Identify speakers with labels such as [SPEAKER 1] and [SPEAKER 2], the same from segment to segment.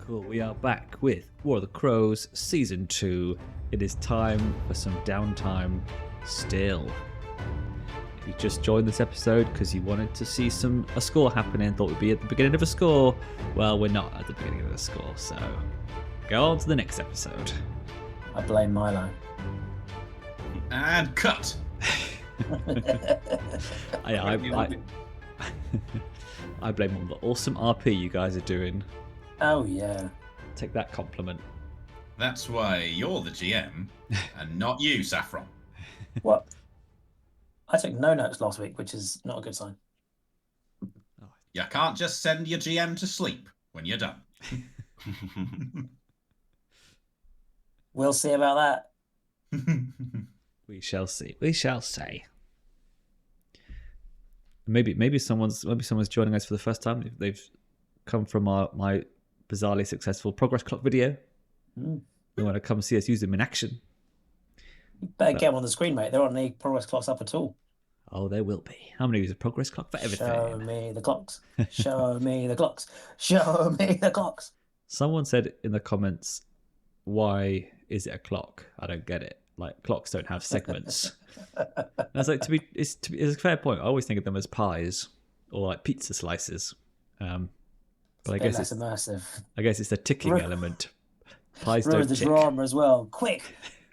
[SPEAKER 1] Cool, we are back with War of the Crows Season 2. It is time for some downtime still. If you just joined this episode because you wanted to see a score happening, thought we'd be at the beginning of a score, well, we're not at the beginning of the score, so go on to the next episode.
[SPEAKER 2] I blame Milo.
[SPEAKER 3] And cut!
[SPEAKER 1] I blame on the awesome RP you guys are doing.
[SPEAKER 2] Oh, yeah.
[SPEAKER 1] Take that compliment.
[SPEAKER 3] That's why you're the GM, and not you, Saffron.
[SPEAKER 2] What? I took no notes last week, which is not a good sign.
[SPEAKER 3] You can't just send your GM to sleep when you're done.
[SPEAKER 2] We'll see about that.
[SPEAKER 1] We shall see. We shall say. Maybe someone's joining us for the first time. They've come from my bizarrely successful progress clock video. They want to come see us use them in action.
[SPEAKER 2] You better get them on the screen, mate. There aren't any progress clocks up at all.
[SPEAKER 1] Oh, there will be. I'm going to use a progress clock for everything.
[SPEAKER 2] Show me the clocks. Show me the clocks. Show me the clocks.
[SPEAKER 1] Someone said in the comments, why is it a clock? I don't get it. Like, clocks don't have segments. And I was like, it's a fair point. I always think of them as pies or like pizza slices. But I guess it's
[SPEAKER 2] immersive.
[SPEAKER 1] I guess it's the ticking element. Pies
[SPEAKER 2] Ruin
[SPEAKER 1] don't
[SPEAKER 2] the
[SPEAKER 1] tick.
[SPEAKER 2] drama as well. Quick,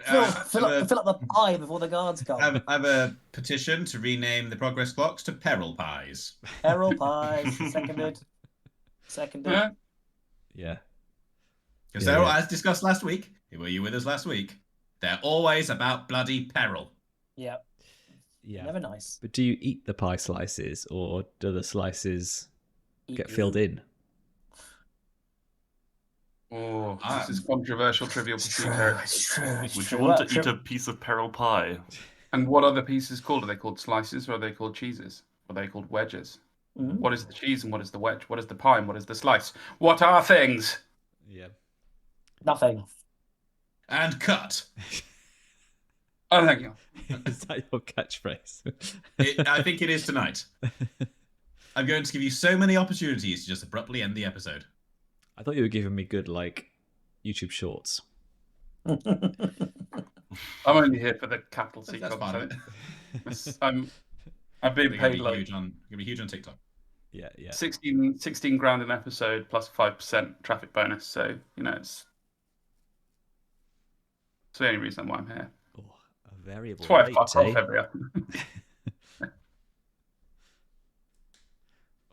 [SPEAKER 2] fill up the pie before the guards come.
[SPEAKER 3] I have a petition to rename the progress clocks to Peril Pies.
[SPEAKER 2] Peril pies. Seconded.
[SPEAKER 1] Yeah.
[SPEAKER 3] Because they're, as discussed last week, were you with us last week? They're always about bloody peril.
[SPEAKER 2] Yep.
[SPEAKER 1] Yeah.
[SPEAKER 2] Never nice.
[SPEAKER 1] But do you eat the pie slices or do the slices get filled in?
[SPEAKER 4] Oh, this is controversial trivial pursuit.
[SPEAKER 2] It's true.
[SPEAKER 5] Would you want to eat a piece of peril pie?
[SPEAKER 4] And what are the pieces called? Are they called slices or are they called cheeses? Are they called wedges?
[SPEAKER 2] Mm-hmm.
[SPEAKER 4] What is the cheese and what is the wedge? What is the pie and what is the slice? What are things?
[SPEAKER 1] Yeah.
[SPEAKER 2] Nothing.
[SPEAKER 3] And cut.
[SPEAKER 4] Oh, thank you.
[SPEAKER 1] Is that your catchphrase?
[SPEAKER 3] I think it is tonight. I'm going to give you so many opportunities to just abruptly end the episode.
[SPEAKER 1] I thought you were giving me good, like, YouTube shorts.
[SPEAKER 4] I'm only here for the capital C
[SPEAKER 3] That's part of
[SPEAKER 4] content.
[SPEAKER 3] it.
[SPEAKER 4] I've been paid like
[SPEAKER 3] It's going to be huge on TikTok.
[SPEAKER 1] Yeah.
[SPEAKER 4] 16 grand an episode plus 5% traffic bonus. So, it's the only reason why I'm here.
[SPEAKER 1] Oh, a variable
[SPEAKER 4] That's why I
[SPEAKER 1] rate,
[SPEAKER 4] fuck off every episode.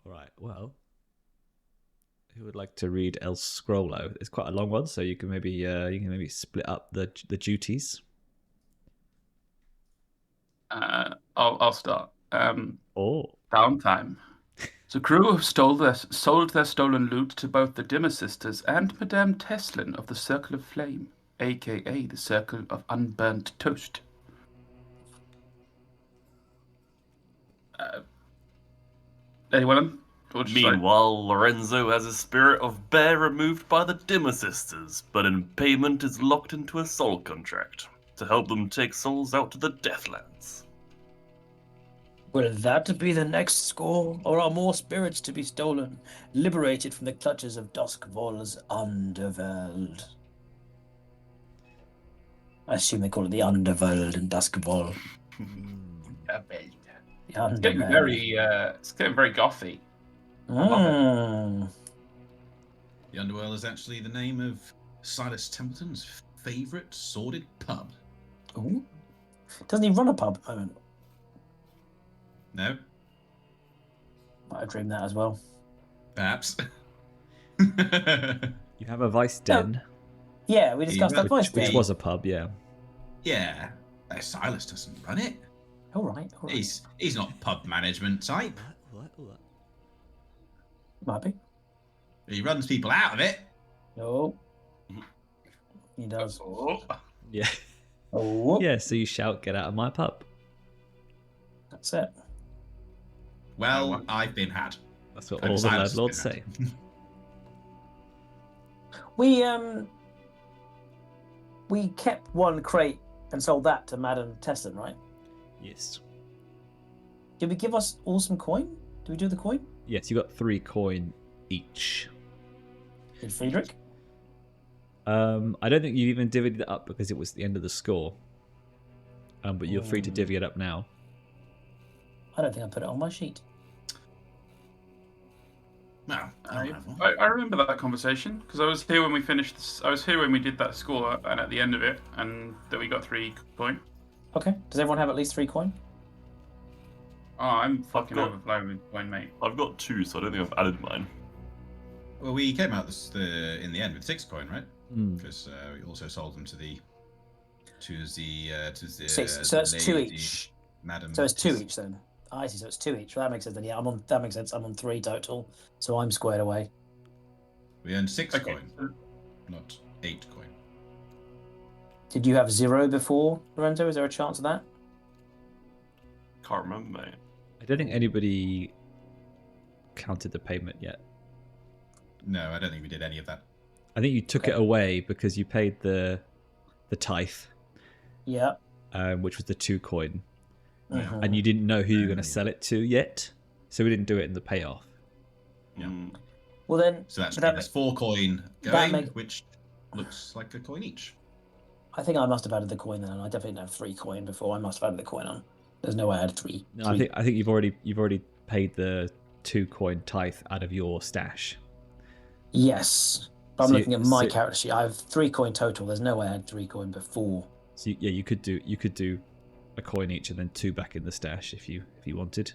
[SPEAKER 1] All right, well, who would like to read El Scrollo? It's quite a long one, so you can maybe split up the duties.
[SPEAKER 4] I'll start. Downtime. The crew have sold their stolen loot to both the Dimmer Sisters and Madame Teslin of the Circle of Flame, aka the Circle of Unburnt Toast. Anyone?
[SPEAKER 5] Meanwhile, Lorenzo has a spirit of bear removed by the Dimmer Sisters, but in payment is locked into a soul contract to help them take souls out to the Deathlands.
[SPEAKER 2] Will that be the next score, or are more spirits to be stolen, liberated from the clutches of Duskvol's underworld? I assume they call it the underworld in Duskvol.
[SPEAKER 4] It's getting very gothy.
[SPEAKER 2] Mm.
[SPEAKER 3] The Underworld is actually the name of Silas Templeton's favourite sordid pub.
[SPEAKER 2] Ooh. Doesn't he run a pub at the moment?
[SPEAKER 3] No?
[SPEAKER 2] Might have dreamed that as well.
[SPEAKER 3] Perhaps.
[SPEAKER 1] You have a vice den.
[SPEAKER 2] Yeah, we discussed that vice den.
[SPEAKER 1] Which was a pub, yeah.
[SPEAKER 3] Yeah. Silas doesn't run it.
[SPEAKER 2] All right.
[SPEAKER 3] He's not pub management type.
[SPEAKER 1] What?
[SPEAKER 2] Might be.
[SPEAKER 3] He runs people out of it.
[SPEAKER 2] No. He does.
[SPEAKER 1] Yeah.
[SPEAKER 2] Oh.
[SPEAKER 1] Yeah, so you shout, "Get out of my pub."
[SPEAKER 2] That's it.
[SPEAKER 3] Well, I've been had.
[SPEAKER 1] That's what
[SPEAKER 3] And
[SPEAKER 1] all the
[SPEAKER 3] Silas has
[SPEAKER 1] landlords
[SPEAKER 3] been
[SPEAKER 1] say.
[SPEAKER 2] We kept one crate and sold that to Madame Teslin, right?
[SPEAKER 1] Yes.
[SPEAKER 2] Did we give us all some coin? Did we do the coin?
[SPEAKER 1] Yes, you got 3 coin each.
[SPEAKER 2] Did Friedrich?
[SPEAKER 1] I don't think you even divvied it up because it was the end of the score. But you're free to divvy it up now.
[SPEAKER 2] I don't think I put it on my sheet.
[SPEAKER 3] No,
[SPEAKER 4] I remember that conversation because I was here when we finished. I was here when we did that score and at the end of it, and that we got 3 coin.
[SPEAKER 2] Okay. Does everyone have at least 3 coin?
[SPEAKER 4] Oh, I'm fucking overflowing with coin, mate.
[SPEAKER 5] I've got 2, so I don't think I've added mine.
[SPEAKER 3] Well, we came out in the end with 6 coin, right?
[SPEAKER 1] Mm.
[SPEAKER 3] Because we also sold them to the
[SPEAKER 2] 6. So it's 2 each.
[SPEAKER 3] Madam.
[SPEAKER 2] So it's 2 each then. I see. So it's 2 each. Well, that makes sense. Then yeah, that makes sense. I'm on 3 total, so I'm squared away.
[SPEAKER 3] We earned 6
[SPEAKER 4] Okay.
[SPEAKER 3] coin, not 8 coin.
[SPEAKER 2] Did you have 0 before, Lorenzo? Is there a chance of that?
[SPEAKER 5] Can't remember, mate.
[SPEAKER 1] I don't think anybody counted the payment yet.
[SPEAKER 3] No, I don't think we did any of that.
[SPEAKER 1] I think you took it away because you paid the tithe,
[SPEAKER 2] Yeah.
[SPEAKER 1] which was the 2 coin,
[SPEAKER 2] Mhm.
[SPEAKER 1] and you didn't know who you were going to sell it to yet, so we didn't do it in the payoff.
[SPEAKER 3] Yeah.
[SPEAKER 2] Well then,
[SPEAKER 3] So that's
[SPEAKER 2] but that
[SPEAKER 3] there's 4 coin going, which looks like a coin each.
[SPEAKER 2] I think I must have added the coin then. I definitely didn't have 3 coin before. I must have added the coin on. There's no way I had 3.
[SPEAKER 1] No, I think you've already paid the 2 coin tithe out of your stash.
[SPEAKER 2] Yes, but I'm
[SPEAKER 1] So
[SPEAKER 2] looking at my character sheet. I have 3 coin total. There's no way I had 3 coin before.
[SPEAKER 1] So you could do a coin each and then 2 back in the stash if you wanted.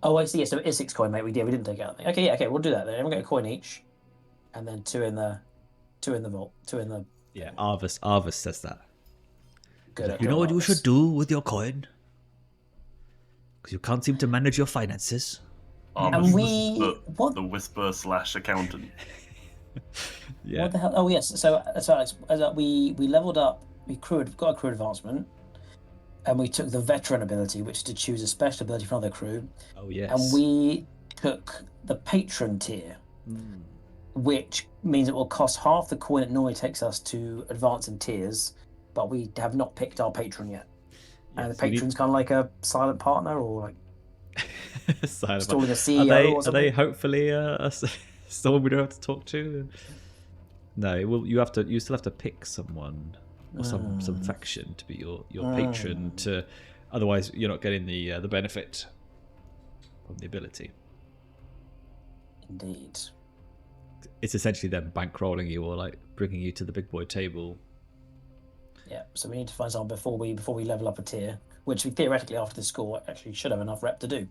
[SPEAKER 2] Oh, I see. Yeah, so it is 6 coin, mate. We didn't take out. Okay, yeah, okay, we'll do that then. Everyone get a coin each, and then 2 in the vault, 2 in the.
[SPEAKER 1] Yeah, Arvis says that.
[SPEAKER 2] Good.
[SPEAKER 1] You know what you should do with your coin? Because you can't seem to manage your finances.
[SPEAKER 2] And
[SPEAKER 5] the whisper / accountant.
[SPEAKER 1] Yeah.
[SPEAKER 2] What the hell? Oh yes. So Alex, we leveled up. We got a crew advancement, and we took the veteran ability, which is to choose a special ability from another crew.
[SPEAKER 1] Oh yes.
[SPEAKER 2] And we took the patron tier, which means it will cost half the coin it normally takes us to advance in tiers, but we have not picked our patron yet. And the patron's kind of like a silent partner, or like installing a CEO.
[SPEAKER 1] Are they hopefully someone we don't have to talk to? No, you still have to pick someone or some faction to be your patron. Otherwise you're not getting the benefit from the ability.
[SPEAKER 2] Indeed.
[SPEAKER 1] It's essentially them bankrolling you or like bringing you to the big boy table.
[SPEAKER 2] Yeah, so we need to find someone before we level up a tier, which we theoretically after the score actually should have enough rep to do.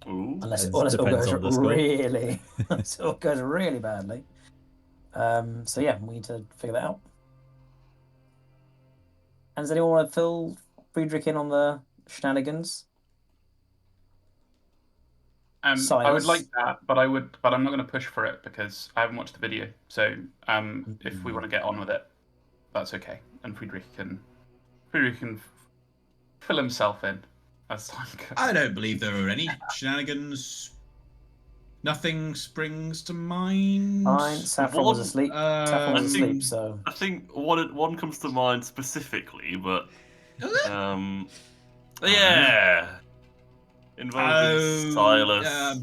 [SPEAKER 2] Unless it all goes really, unless it all goes really badly. So yeah, we need to figure that out. And does anyone want to fill Friedrich in on the shenanigans?
[SPEAKER 4] I would like that, but I'm not going to push for it because I haven't watched the video. So if we want to get on with it, that's okay. And Friedrich can fill himself in.
[SPEAKER 3] I don't believe there are any shenanigans. Nothing springs to mind.
[SPEAKER 2] Fine. Saffron was asleep. Saffron was asleep. So
[SPEAKER 5] I think one comes to mind specifically, but yeah, involving Silas.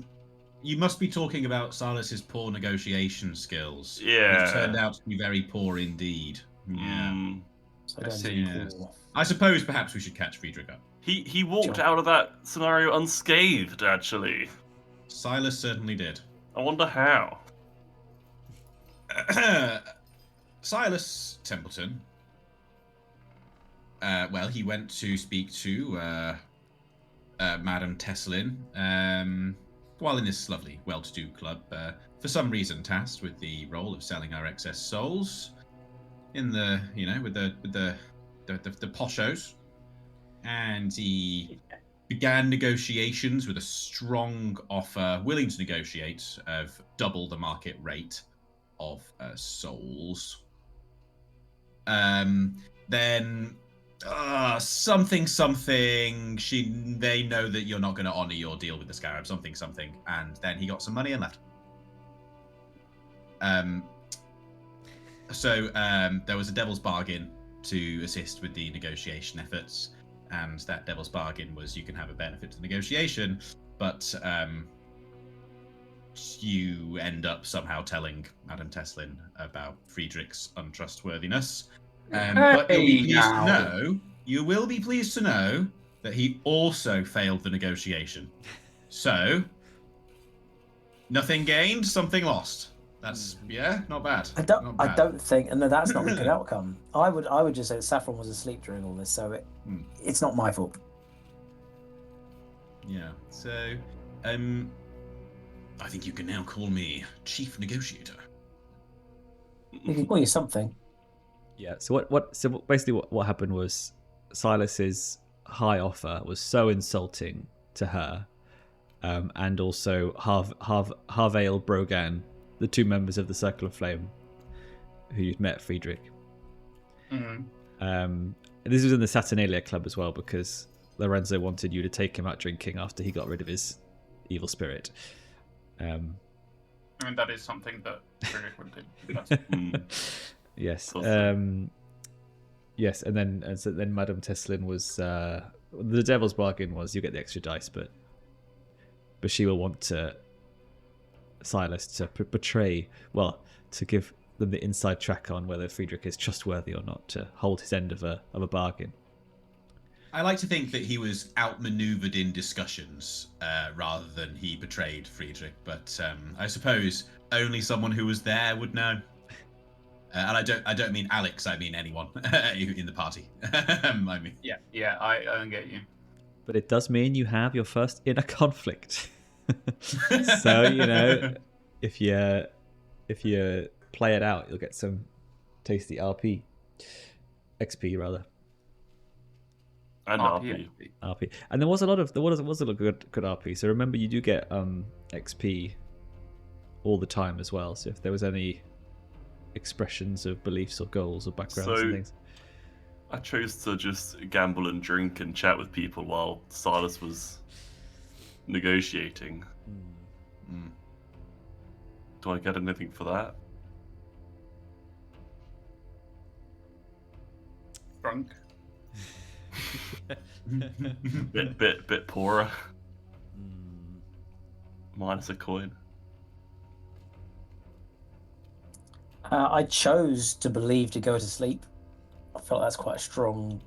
[SPEAKER 3] You must be talking about Silas's poor negotiation skills.
[SPEAKER 5] Yeah,
[SPEAKER 3] which turned out to be very poor indeed. Yeah.
[SPEAKER 2] So
[SPEAKER 3] I suppose perhaps we should catch Friedrich up.
[SPEAKER 5] He walked out of that scenario unscathed, actually.
[SPEAKER 3] Silas certainly did.
[SPEAKER 5] I wonder how.
[SPEAKER 3] Silas Templeton. Well, he went to speak to Madam Teslin while in this lovely, well-to-do club. For some reason, tasked with the role of selling our excess souls in the, with the poshos. And he began negotiations with a strong offer, willing to negotiate, of double the market rate of souls. Then something. They know that you're not going to honor your deal with the Scarab. Something. And then he got some money and left. So there was a devil's bargain to assist with the negotiation efforts. And that devil's bargain was you can have a benefit to the negotiation, but you end up somehow telling Madame Teslin about Friedrich's untrustworthiness. But you will be pleased to know that he also failed the negotiation. So, nothing gained, something lost. That's not bad.
[SPEAKER 2] I don't think, and that's not a good outcome. I would just say that Saffron was asleep during all this, so it's not my fault.
[SPEAKER 3] Yeah. So, I think you can now call me Chief Negotiator.
[SPEAKER 2] We can call you something.
[SPEAKER 1] Yeah. So what happened was Silas's high offer was so insulting to her, and also Harvale Brogan, the two members of the Circle of Flame, who you'd met Friedrich.
[SPEAKER 4] Mm-hmm.
[SPEAKER 1] This was in the Saturnalia Club as well, because Lorenzo wanted you to take him out drinking after he got rid of his evil spirit.
[SPEAKER 4] I mean, that is something that Friedrich would do.
[SPEAKER 1] Yes.
[SPEAKER 5] Awesome.
[SPEAKER 1] Yes, and then Madame Teslin was the devil's bargain was you get the extra dice, but she will want Silas to to give them the inside track on whether Friedrich is trustworthy or not, to hold his end of a bargain.
[SPEAKER 3] I like to think that he was outmaneuvered in discussions rather than he betrayed Friedrich, but I suppose only someone who was there would know. And I don't mean Alex, I mean anyone in the party. I mean,
[SPEAKER 4] I don't get you.
[SPEAKER 1] But it does mean you have your first inner conflict. So if you play it out, you'll get some tasty XP rather.
[SPEAKER 5] And RP.
[SPEAKER 1] And there was a lot of good RP. So remember, you do get XP all the time as well. So if there was any expressions of beliefs or goals or backgrounds and things.
[SPEAKER 5] I chose to just gamble and drink and chat with people while Silas was negotiating. Do I get anything for that?
[SPEAKER 4] Drunk.
[SPEAKER 5] bit poorer. Minus a coin.
[SPEAKER 2] I chose to believe to go to sleep. I felt that's quite a strong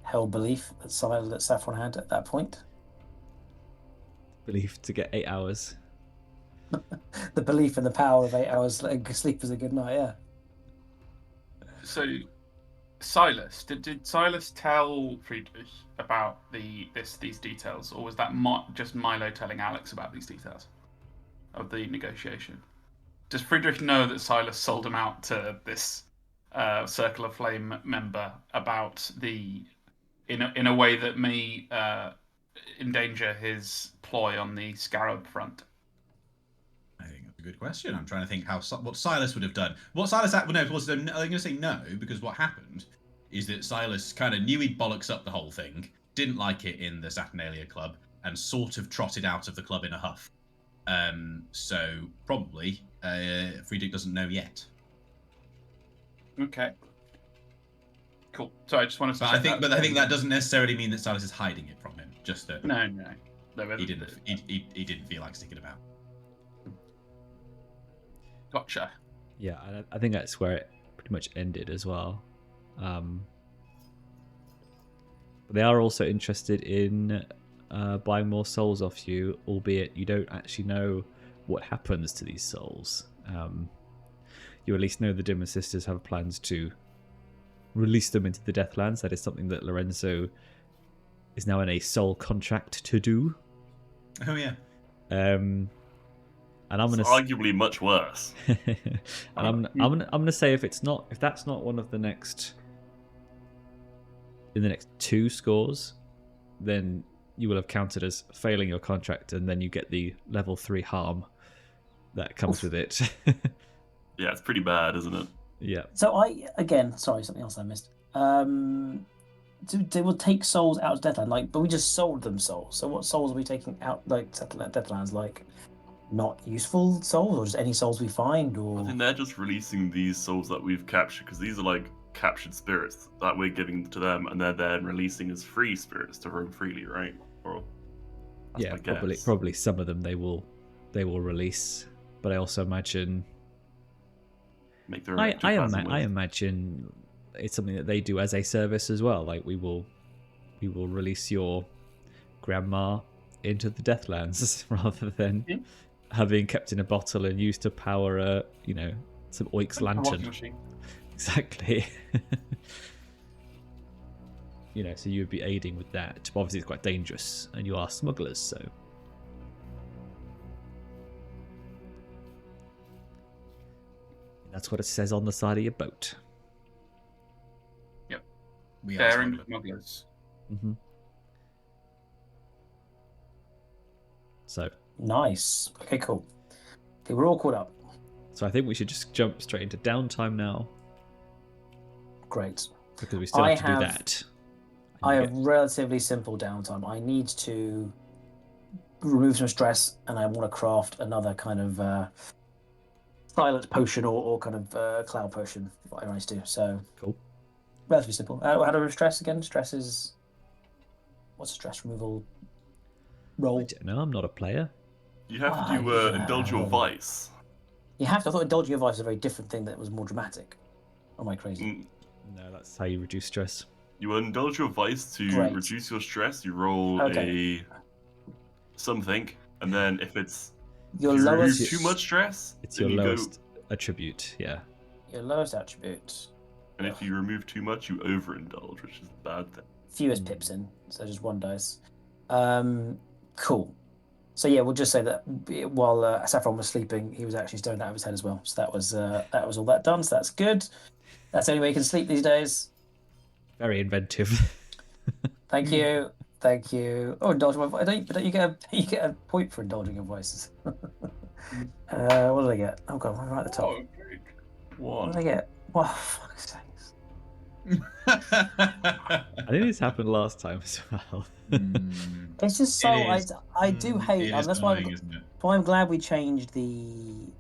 [SPEAKER 2] held belief that Saffron had at that point.
[SPEAKER 1] Belief to get 8 hours.
[SPEAKER 2] The belief in the power of 8 hours sleep is a good night, yeah.
[SPEAKER 4] So, Silas, did Silas tell Friedrich about these details, or was that just Milo telling Alex about these details of the negotiation? Does Friedrich know that Silas sold him out to this Circle of Flame member about in a way that may endanger his ploy on the Scarab front?
[SPEAKER 3] I think that's a good question. I'm trying to think what Silas would have done. What Silas I'm going to say no, because what happened is that Silas kind of knew he'd bollocks up the whole thing, didn't like it in the Saturnalia Club, and sort of trotted out of the club in a huff. So probably Friedrich doesn't know yet.
[SPEAKER 4] Okay. Cool. So I just wanted to.
[SPEAKER 3] But I think that doesn't necessarily mean that Silas is hiding it from him. Just that.
[SPEAKER 4] No.
[SPEAKER 3] He didn't feel like sticking about.
[SPEAKER 4] Gotcha.
[SPEAKER 1] Yeah, I think that's where it pretty much ended as well. But they are also interested in buying more souls off you, albeit you don't actually know what happens to these souls. You at least know the Dimmer Sisters have plans to release them into the Deathlands. That is something that Lorenzo is now in a soul contract to do.
[SPEAKER 3] Oh yeah.
[SPEAKER 1] And I'm gonna
[SPEAKER 5] arguably much worse.
[SPEAKER 1] And I'm gonna say if that's not one of the next in the next 2 scores, then you will have counted as failing your contract, and then you get the level 3 harm that comes with it.
[SPEAKER 5] Yeah, it's pretty bad, isn't it?
[SPEAKER 1] Yeah.
[SPEAKER 2] So something else I missed. They will take souls out of Deathland, but we just sold them souls. So what souls are we taking out, Deathlands? Not useful souls, or just any souls we find, or?
[SPEAKER 5] I think they're just releasing these souls that we've captured, because these are captured spirits that we're giving to them, and they're then releasing as free spirits to roam freely, right? Or
[SPEAKER 1] yeah, probably some of them they will they will release. But I also imagine
[SPEAKER 5] Make their
[SPEAKER 1] I
[SPEAKER 5] ectoplasm with.
[SPEAKER 1] imagine it's something that they do as a service as well. Like we will release your grandma into the Deathlands rather than having kept in a bottle and used to power some Oik's lantern. Exactly. So you would be aiding with that. But obviously it's quite dangerous, and you are smugglers, so. That's what it says on the side of your boat.
[SPEAKER 4] Yep.
[SPEAKER 3] We are
[SPEAKER 4] Daring smugglers.
[SPEAKER 1] Mm-hmm. So.
[SPEAKER 2] Nice. Okay, cool. Okay, we're all caught up.
[SPEAKER 1] So I think we should just jump straight into downtime now.
[SPEAKER 2] Great.
[SPEAKER 1] Because we still have to do that.
[SPEAKER 2] I have relatively simple downtime. I need to remove some stress, and I want to craft another kind of silent potion or kind of cloud potion, what I need to do. So
[SPEAKER 1] cool.
[SPEAKER 2] Relatively simple. How to remove stress again? Stress is... What's a stress removal roll?
[SPEAKER 1] I don't know, I'm not a player.
[SPEAKER 5] You have to indulge your vice.
[SPEAKER 2] You have to. I thought indulging your vice was a very different thing that was more dramatic. Or am I crazy?
[SPEAKER 1] No, that's how you reduce stress.
[SPEAKER 5] You indulge your vice to reduce your stress. You roll a something, and then if it's
[SPEAKER 2] your lowest,
[SPEAKER 5] too much stress,
[SPEAKER 1] it's your lowest attribute. Yeah.
[SPEAKER 2] Your lowest attribute.
[SPEAKER 5] And if you remove too much, you overindulge, which is a bad thing.
[SPEAKER 2] Fewest pips in, so just one dice. Cool. So yeah, we'll just say that while Saffron was sleeping, he was actually stoned out of his head as well. So that was all that done. So that's good. That's the only way you can sleep these days.
[SPEAKER 1] Very inventive.
[SPEAKER 2] Thank you. Thank you. Oh, indulge my voice. Don't you get a point for indulging your voices? What did I get? Oh god, right at the top. What did I get? Well, fuck's sakes.
[SPEAKER 1] I think this happened last time as well.
[SPEAKER 2] It's just so I do hate. That's why I'm glad we changed the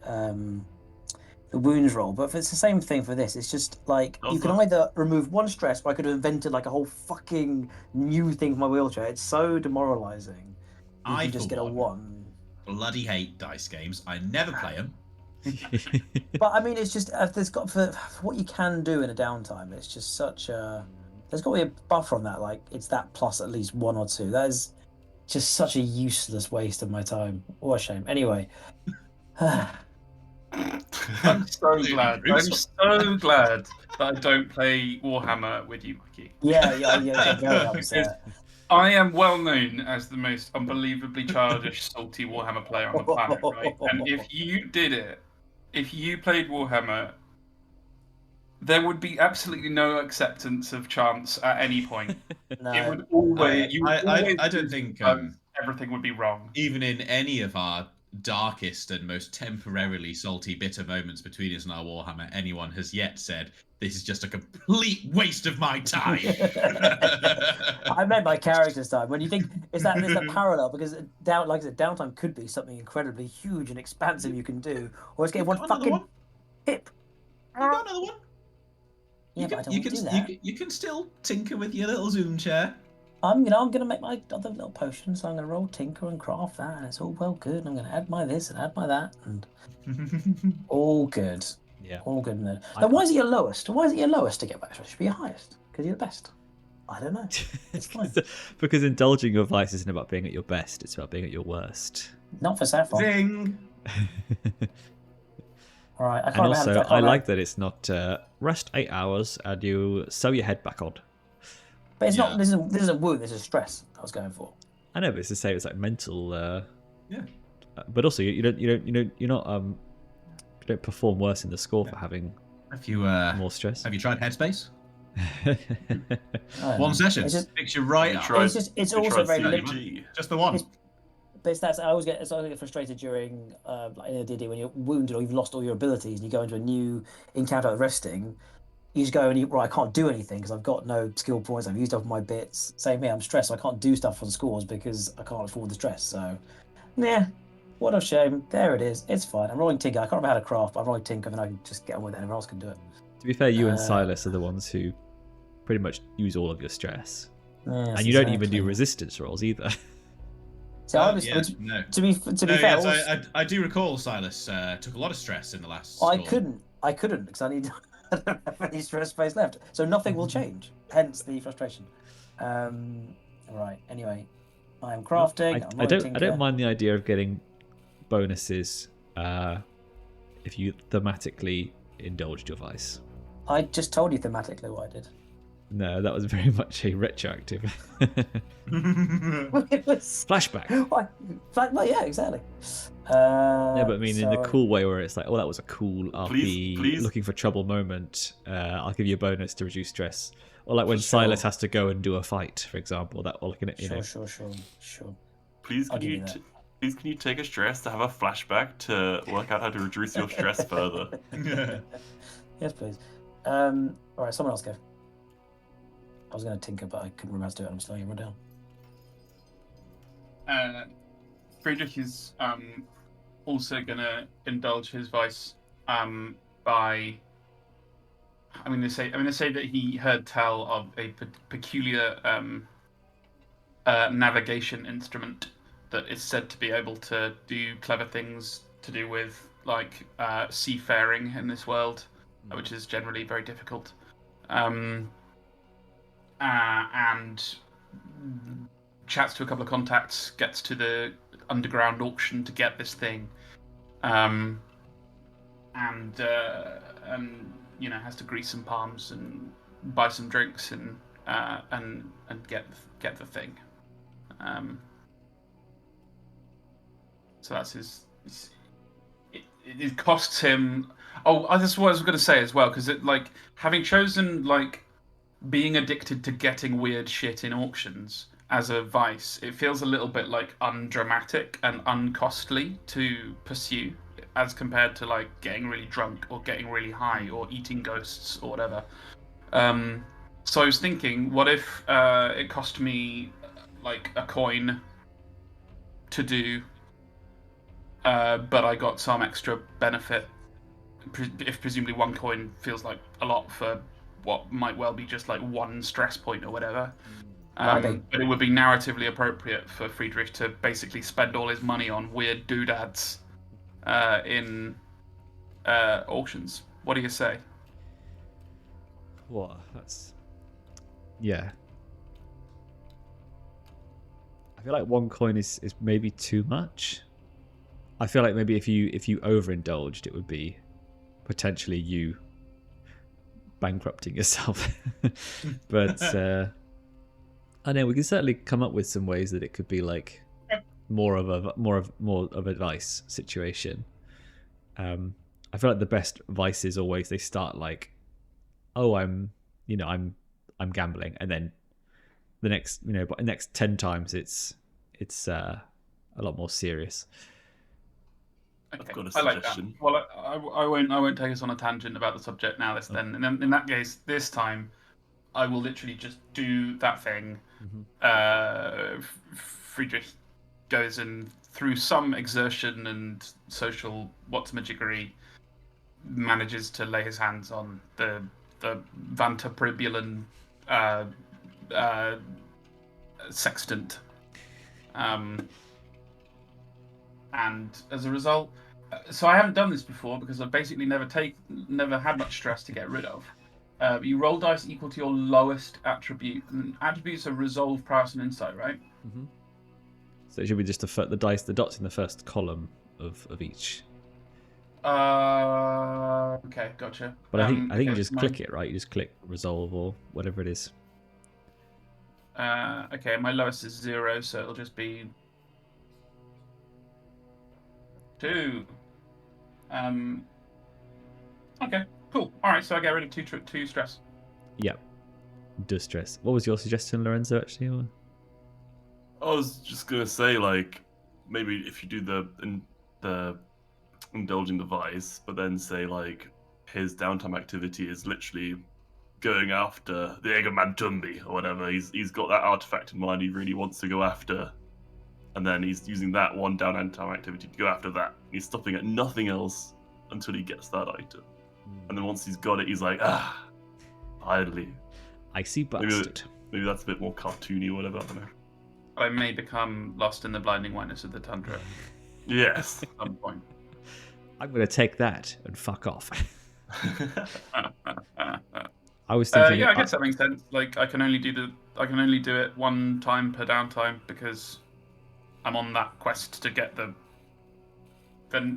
[SPEAKER 2] wounds roll. But if it's the same thing for this, it's just like you can either remove one stress, or I could have invented like a whole fucking new thing for my wheelchair. It's so demoralizing. You can just get a 1.
[SPEAKER 3] Bloody hate dice games. I never play them.
[SPEAKER 2] But I mean, it's just there's got for what you can do in a downtime. It's just such a there's got to be a buffer on that. Like it's that plus at least 1 or 2. That is just such a useless waste of my time. What a shame. Anyway.
[SPEAKER 4] I'm so glad. I'm so glad that I don't play Warhammer with you, Mikey.
[SPEAKER 2] Yeah, very upset.
[SPEAKER 4] I am well known as the most unbelievably childish, salty Warhammer player on the planet, right? And if you did it, if you played Warhammer, there would be absolutely no acceptance of chance at any point.
[SPEAKER 2] No.
[SPEAKER 4] It would always.
[SPEAKER 3] I don't think
[SPEAKER 4] everything would be wrong.
[SPEAKER 3] Even in any of our darkest and most temporarily salty, bitter moments between us and our Warhammer, anyone has yet said, "This is just a complete waste of my time."
[SPEAKER 2] I meant my character's time. When you think there's that parallel, because like I said, downtime could be something incredibly huge and expansive you can do, or it's getting one fucking hip.
[SPEAKER 3] You got another one.
[SPEAKER 2] Yeah,
[SPEAKER 3] you can still tinker with your little Zoom chair.
[SPEAKER 2] I'm gonna make my other little potion, so I'm gonna roll tinker and craft that, and it's all well good. I'm gonna add my this and add my that, and all good.
[SPEAKER 1] Yeah,
[SPEAKER 2] all good. Now, why is it your lowest? Why is it your lowest to get back? It should be your highest because you're the best. I don't know. It's fine.
[SPEAKER 1] Because indulging your vice isn't about being at your best; it's about being at your worst.
[SPEAKER 2] Not for Saffron.
[SPEAKER 3] Zing.
[SPEAKER 2] All right.
[SPEAKER 1] And also, I like that it's not rest 8 hours and you sew your head back on.
[SPEAKER 2] But it's not. This isn't wound. This is stress. I was going for.
[SPEAKER 1] I know, but it's to say it's like mental. But also, you don't perform worse in the score for having.
[SPEAKER 3] Have you
[SPEAKER 1] more stress?
[SPEAKER 3] Have you tried Headspace? One session.
[SPEAKER 2] It's just,
[SPEAKER 3] picture right.
[SPEAKER 2] It's also very limited.
[SPEAKER 3] Just the one.
[SPEAKER 2] But I always get frustrated during like in a D&D when you're wounded or you've lost all your abilities and you go into a new encounter at resting. You just go and I can't do anything because I've got no skill points. I've used up my bits. Same here. I'm stressed. So I can't do stuff on scores because I can't afford the stress. So, yeah, what a shame. There it is. It's fine. I'm rolling tinker. I can't remember how to craft, but I'm rolling tinker, and I can just get on with it. Everyone else can do it.
[SPEAKER 1] To be fair, you and Silas are the ones who pretty much use all of your stress,
[SPEAKER 2] yes,
[SPEAKER 1] and you don't even do resistance rolls either.
[SPEAKER 2] So I was,
[SPEAKER 3] no.
[SPEAKER 2] to be
[SPEAKER 3] No,
[SPEAKER 2] fair,
[SPEAKER 3] yes, I do recall Silas took a lot of stress in the last
[SPEAKER 2] I
[SPEAKER 3] storm.
[SPEAKER 2] couldn't because I don't have any stress space left, so nothing will change. Hence the frustration. Right. Anyway, I am crafting.
[SPEAKER 1] I don't mind the idea of getting bonuses if you thematically indulged your vice.
[SPEAKER 2] I just told you thematically what I did.
[SPEAKER 1] No, that was very much a retroactive.
[SPEAKER 2] It was
[SPEAKER 1] Flashback.
[SPEAKER 2] Well, yeah, exactly.
[SPEAKER 1] Yeah, but I mean in the cool way where it's like, oh, that was a cool RP
[SPEAKER 5] Please.
[SPEAKER 1] looking for trouble moment. I'll give you a bonus to reduce stress. Or like when Silas has to go and do a fight, for example. That or like
[SPEAKER 2] Sure.
[SPEAKER 5] Please, can you take a stress to have a flashback to work out how to reduce your stress further?
[SPEAKER 2] Yes, please. All right, someone else go. I was going to tinker, but I couldn't remember how to do it. I'm slowing everyone down.
[SPEAKER 4] Friedrich is also going to indulge his vice by. I'm going to say that he heard tell of a peculiar navigation instrument that is said to be able to do clever things to do with like seafaring in this world, which is generally very difficult. And chats to a couple of contacts, gets to the underground auction to get this thing, and has to grease some palms and buy some drinks and get the thing. So that's his. It costs him. Oh, that's what I was going to say as well, because it like having chosen like being addicted to getting weird shit in auctions as a vice, it feels a little bit like undramatic and uncostly to pursue as compared to like getting really drunk or getting really high or eating ghosts or whatever. So I was thinking, what if it cost me like a coin to do, but I got some extra benefit, if presumably one coin feels like a lot for what might well be just like one stress point or whatever. But it would be narratively appropriate for Friedrich to basically spend all his money on weird doodads in auctions. What do you say?
[SPEAKER 1] What? That's... Yeah. I feel like one coin is maybe too much. I feel like maybe if you overindulged, it would be potentially you bankrupting yourself. But I know we can certainly come up with some ways that it could be like more of a vice situation. I feel like the best vices always they start like, oh, I'm gambling, and then the next 10 times it's a lot more serious.
[SPEAKER 4] Okay.
[SPEAKER 5] I've got a
[SPEAKER 4] I
[SPEAKER 5] suggestion.
[SPEAKER 4] like that. Well, I won't take us on a tangent about the subject now. Then, and then in that case, this time, I will literally just do that thing. Mm-hmm. Friedrich goes and through some exertion and social whatsamajiggery manages to lay his hands on the Vantapribulan sextant, and as a result, so I haven't done this before because I've basically never had much stress to get rid of. You roll dice equal to your lowest attribute, and attributes are resolve, prowess, and insight, right?
[SPEAKER 1] Mm-hmm. So it should be just the dots in the first column of each.
[SPEAKER 4] Okay, gotcha.
[SPEAKER 1] But I think you just click it, right? You just click resolve or whatever it is.
[SPEAKER 4] Okay, my lowest is 0, so it'll just be 2. Okay, cool. All right, so I get rid of 2 stress.
[SPEAKER 1] Yep. Does stress. What was your suggestion, Lorenzo? Actually, or...
[SPEAKER 5] I was just gonna say, like, maybe if you do the indulging the vice, but then say like his downtime activity is literally going after the Egamantumbi or whatever. He's got that artifact in mind he really wants to go after, and then he's using that one downtime activity to go after that. He's stopping at nothing else until he gets that item, and then once he's got it, he's like, finally.
[SPEAKER 1] Icy bastard.
[SPEAKER 5] Maybe that's a bit more cartoony or whatever. I don't know.
[SPEAKER 4] I may become lost in the blinding whiteness of the tundra
[SPEAKER 5] Yes.
[SPEAKER 4] at some point.
[SPEAKER 1] I'm going to take that and fuck off. I was thinking.
[SPEAKER 4] Yeah, I guess that makes sense. Like, I can only do it one time per downtime because I'm on that quest to get the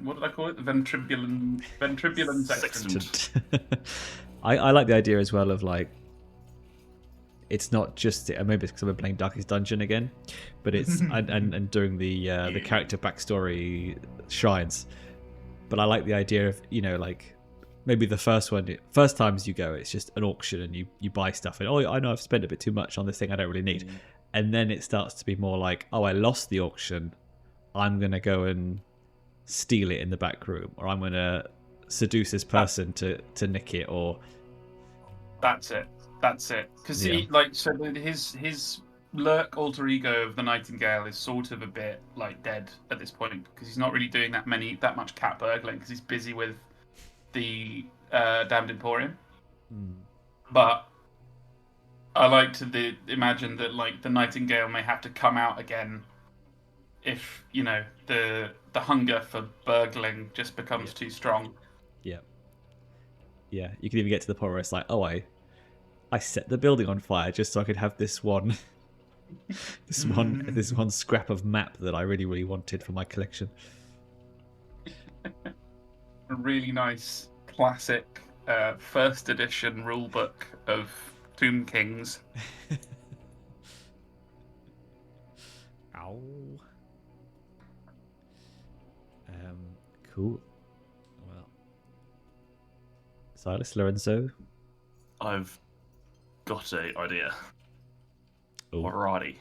[SPEAKER 4] what did I call it? The ventribulin sextant.
[SPEAKER 1] I like the idea as well of like, it's not just maybe it's because I'm playing Darkest Dungeon again, but it's and during the character backstory shrines. But I like the idea of, you know, like maybe the first times you go, it's just an auction and you buy stuff and I know I've spent a bit too much on this thing I don't really need, and then it starts to be more like, I lost the auction, I'm gonna go and steal it in the back room, or I'm gonna seduce this person to nick it, or
[SPEAKER 4] That's it. Because his lurk alter ego of the Nightingale is sort of a bit like dead at this point because he's not really doing that much cat burgling because he's busy with the Damned Emporium. But I like to imagine that like the Nightingale may have to come out again if, you know, the hunger for burgling just becomes too strong.
[SPEAKER 1] Yeah, you can even get to the point where it's like, I set the building on fire just so I could have this one this one scrap of map that I really, really wanted for my collection.
[SPEAKER 4] A really nice classic first edition rulebook of Tomb Kings.
[SPEAKER 1] Ow. Cool. Well, Silas, Lorenzo,
[SPEAKER 5] I've got an idea.
[SPEAKER 1] Ooh.
[SPEAKER 5] Alrighty.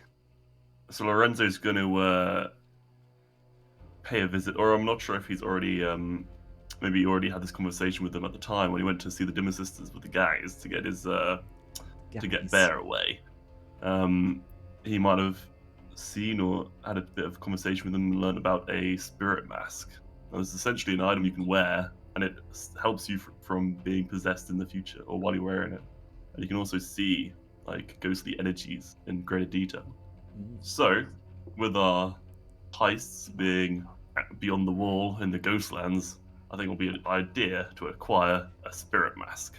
[SPEAKER 5] So Lorenzo's going to pay a visit, or I'm not sure if he's already, maybe he already had this conversation with them at the time when he went to see the Dimmer Sisters with the guys to get his, to get Bear away. He might have seen or had a bit of conversation with them and learned about a spirit mask. Now, it's essentially an item you can wear, and it helps you from being possessed in the future or while you're wearing it. And you can also see like ghostly energies in greater detail. So, with our heists being beyond the wall in the Ghostlands, I think it will be an idea to acquire a spirit mask.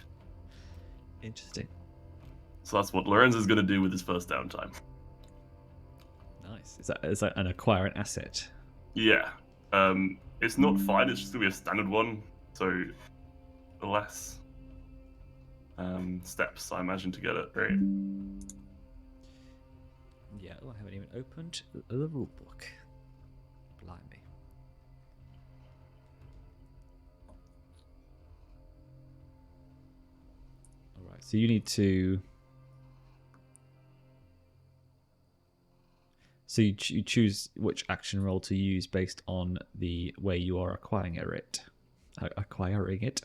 [SPEAKER 1] Interesting.
[SPEAKER 5] So that's what Lorenzo's going to do with his first downtime.
[SPEAKER 1] Nice. Is that an acquire an asset?
[SPEAKER 5] Yeah. It's not fine, it's just going to be a standard one. So, less steps, I imagine, to get it, right?
[SPEAKER 1] Yeah, I haven't even opened the rulebook. Blimey. Alright, so you need to... So you choose which action roll to use based on the way you are acquiring it. Acquiring it.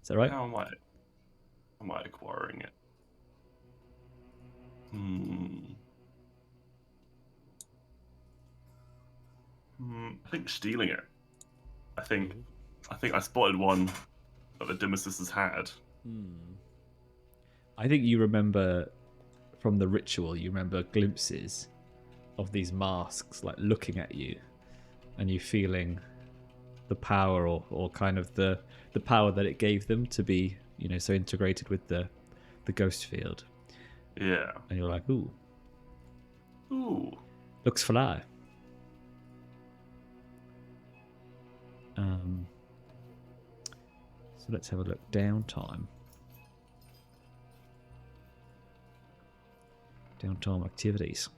[SPEAKER 1] Is that right?
[SPEAKER 5] How am I acquiring it? I think stealing it. I think I spotted one that the Dimmer Sisters had.
[SPEAKER 1] I think you remember from the ritual, you remember glimpses of these masks like looking at you and you feeling the power or kind of the power that it gave them to be, you know, so integrated with the ghost field.
[SPEAKER 5] Yeah.
[SPEAKER 1] And you're like, ooh. Looks fly. So let's have a look. Downtime. Downtime activities.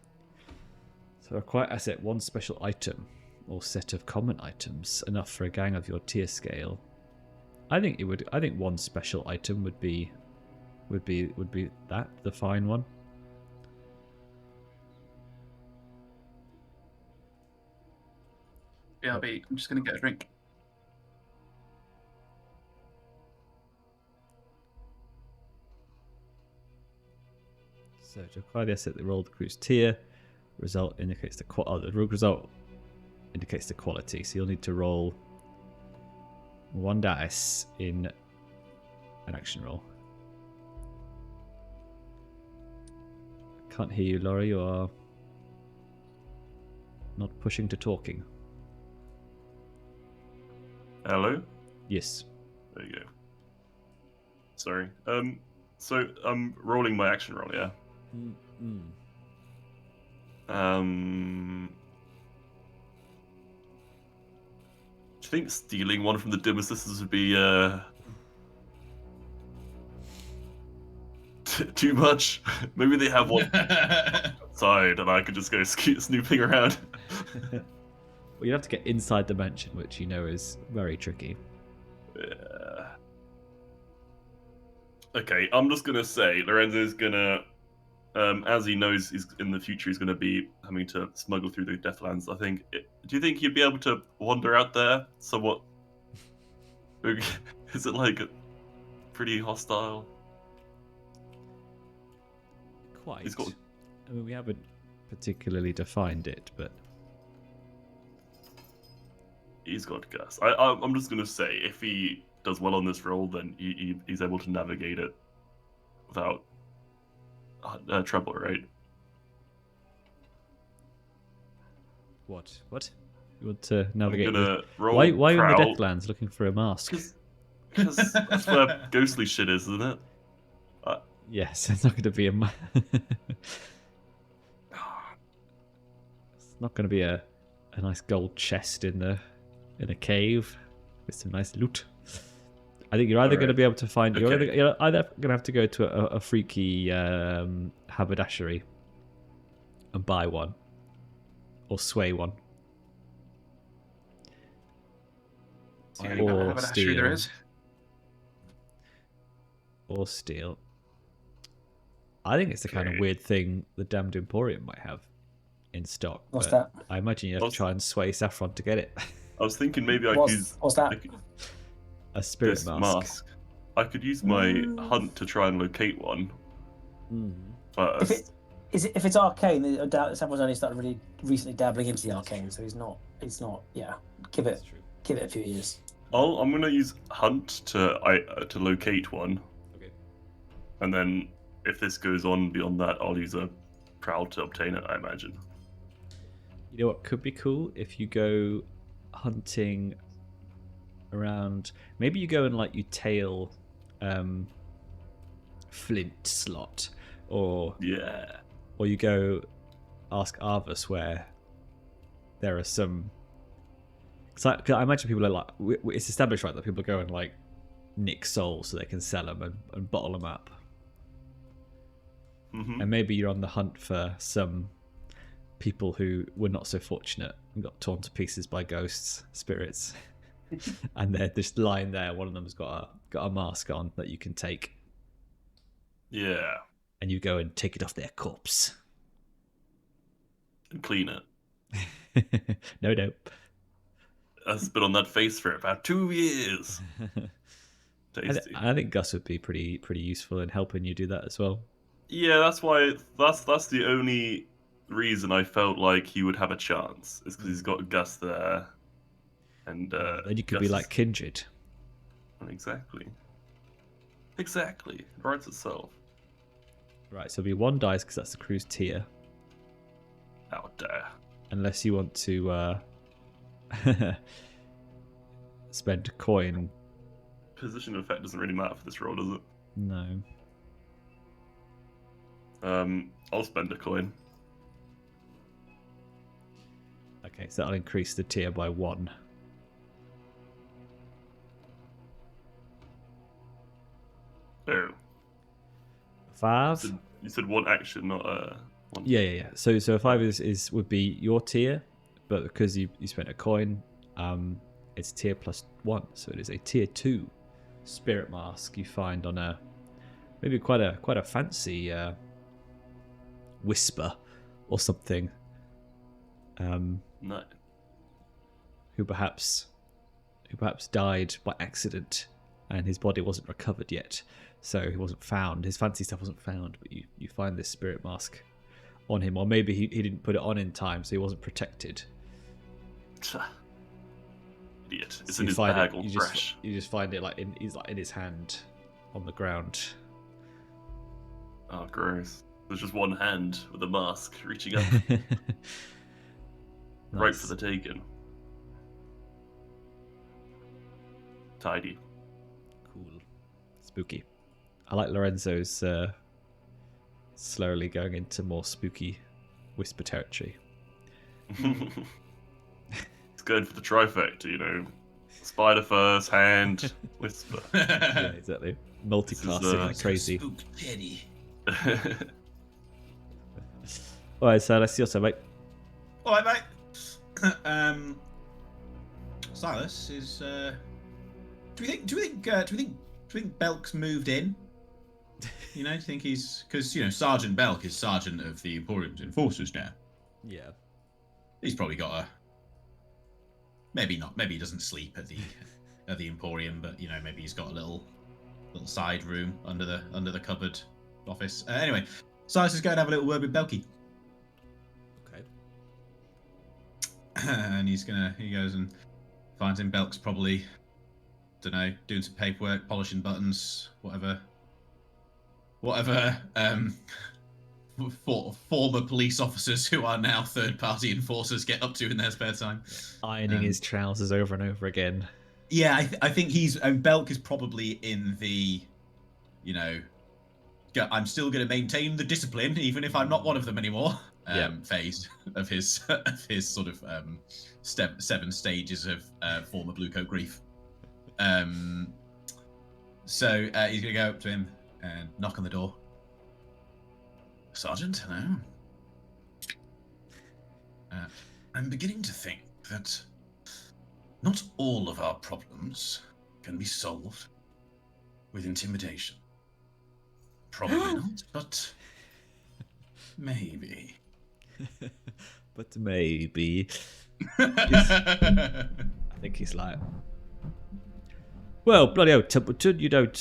[SPEAKER 1] So acquire asset, one special item or set of common items, enough for a gang of your tier scale. I think one special item would be that, the fine one.
[SPEAKER 4] BRB, I'm just gonna get a drink.
[SPEAKER 1] So to acquire the asset that rolled the crew's tier, result indicates the the result indicates the quality. So you'll need to roll 1 dice in an action roll. Can't hear you, Lawrie. You are not pushing to talking.
[SPEAKER 5] Hello?
[SPEAKER 1] Yes.
[SPEAKER 5] There you go. Sorry. So I'm rolling my action roll, yeah?
[SPEAKER 1] Mm-mm.
[SPEAKER 5] Do you think stealing one from the Dimmer Sisters would be too much? Maybe they have one outside and I could just go snooping around.
[SPEAKER 1] Well, you have to get inside the mansion, which you know is very tricky.
[SPEAKER 5] Yeah. Okay, I'm just gonna say Lorenzo's gonna, as he knows he's in the future, he's gonna be having to smuggle through the Deathlands. Do you think he'd be able to wander out there somewhat? Is it like pretty hostile?
[SPEAKER 1] Quite.
[SPEAKER 5] He's got...
[SPEAKER 1] I mean, we haven't particularly defined it, but
[SPEAKER 5] he's got gas. I'm just gonna say if he does well on this roll, then he's able to navigate it without trouble, right?
[SPEAKER 1] What? You want to navigate?
[SPEAKER 5] I'm gonna roll.
[SPEAKER 1] Why are you in the
[SPEAKER 5] prowl,
[SPEAKER 1] Deathlands looking for a mask?
[SPEAKER 5] Because that's where ghostly shit is, isn't it?
[SPEAKER 1] Yes, it's not going to be a. It's not going to be a nice gold chest in a cave with some nice loot. I think you're either going to be able to find.
[SPEAKER 5] Okay.
[SPEAKER 1] You're either going to have to go to a freaky haberdashery and buy one, or sway one.
[SPEAKER 4] See any kind of haberdashery there is?
[SPEAKER 1] Or steal. I think it's the kind of weird thing the Damned Emporium might have in stock.
[SPEAKER 2] What's that?
[SPEAKER 1] I imagine you have to try and sway Saffron to get it.
[SPEAKER 5] I was thinking maybe I could use...
[SPEAKER 2] What's that?
[SPEAKER 1] A spirit
[SPEAKER 5] this
[SPEAKER 1] mask.
[SPEAKER 5] I could use my hunt to try and locate one. But
[SPEAKER 2] if it's arcane, I doubt Saffron's only started really recently dabbling into the arcane, so he's not. Yeah, give it a few years.
[SPEAKER 5] I'm gonna use hunt to locate one.
[SPEAKER 1] Okay.
[SPEAKER 5] And then if this goes on beyond that, I'll use a prowl to obtain it, I imagine.
[SPEAKER 1] You know what could be cool? If you go hunting around, maybe you go and you tail Flint slot, or you go ask Arvus where there are some. Cause I imagine people are it's established, right, that people go and nick souls so they can sell them and bottle them up.
[SPEAKER 5] Mm-hmm.
[SPEAKER 1] And maybe you're on the hunt for some people who were not so fortunate and got torn to pieces by ghosts, spirits, and they're just lying there. One of them's got a mask on that you can take.
[SPEAKER 5] Yeah.
[SPEAKER 1] And you go and take it off their corpse.
[SPEAKER 5] And clean it.
[SPEAKER 1] No.
[SPEAKER 5] I've been on that face for about 2 years. Tasty.
[SPEAKER 1] I think Gus would be pretty useful in helping you do that as well.
[SPEAKER 5] Yeah, that's why. That's the only reason I felt like he would have a chance. Is because he's got Gus there, and
[SPEAKER 1] then you could
[SPEAKER 5] Gus
[SPEAKER 1] be like Kindred.
[SPEAKER 5] Exactly. It writes itself.
[SPEAKER 1] Right, so it'll be 1 dice because that's the crew's tier.
[SPEAKER 5] How dare!
[SPEAKER 1] Unless you want to spend a coin.
[SPEAKER 5] Position effect doesn't really matter for this roll, does it?
[SPEAKER 1] No.
[SPEAKER 5] I'll spend a coin.
[SPEAKER 1] Okay, so that'll increase the tier by 1.
[SPEAKER 5] Oh.
[SPEAKER 1] 5?
[SPEAKER 5] You said 1 action, not one.
[SPEAKER 1] Yeah. So 5 would be your tier, but because you spent a coin, it's tier plus 1, so it is a tier 2 spirit mask you find on maybe quite a fancy whisper or something.
[SPEAKER 5] No.
[SPEAKER 1] Who perhaps died by accident and his body wasn't recovered yet, so he wasn't found. His fancy stuff wasn't found, but you find this spirit mask on him, or maybe he didn't put it on in time, so he wasn't protected.
[SPEAKER 5] Idiot! It's
[SPEAKER 1] So
[SPEAKER 5] in his bag, all
[SPEAKER 1] you
[SPEAKER 5] fresh.
[SPEAKER 1] You just find it in his hand on the ground.
[SPEAKER 5] Oh, gross! There's just one hand with a mask reaching up. Right for the taking. Tidy.
[SPEAKER 1] Cool. Spooky. I like Lorenzo's slowly going into more spooky whisper territory.
[SPEAKER 5] It's good for the trifecta, you know. Spider first, hand, whisper.
[SPEAKER 1] Yeah, exactly. Multi-classing like crazy.
[SPEAKER 3] Spook pity.
[SPEAKER 1] Alright, so let's see your turn, mate.
[SPEAKER 3] All right, mate. Silas is. Do we think Belk's moved in? You know, do you think he's because Sergeant Belk is Sergeant of the Emporium's enforcers now.
[SPEAKER 1] Yeah.
[SPEAKER 3] He's probably got a. Maybe not. Maybe he doesn't sleep at the Emporium, but maybe he's got a little side room under the cupboard office. Anyway, Silas is going to have a little word with Belky.
[SPEAKER 1] Okay.
[SPEAKER 3] And he goes and finds him. Belk's probably, don't know, doing some paperwork, polishing buttons, whatever former police officers who are now third-party enforcers get up to in their spare time.
[SPEAKER 1] Ironing his trousers over and over again.
[SPEAKER 3] Yeah, I think Belk is probably in the, I'm still going to maintain the discipline even if I'm not one of them anymore. Phase of his sort of 7 stages of former blue coat grief. So he's going to go up to him and knock on the door. Sergeant, hello. I'm beginning to think that not all of our problems can be solved with intimidation. Probably not, but maybe.
[SPEAKER 1] But maybe. I think he's like, well, bloody hell, Templeton, you don't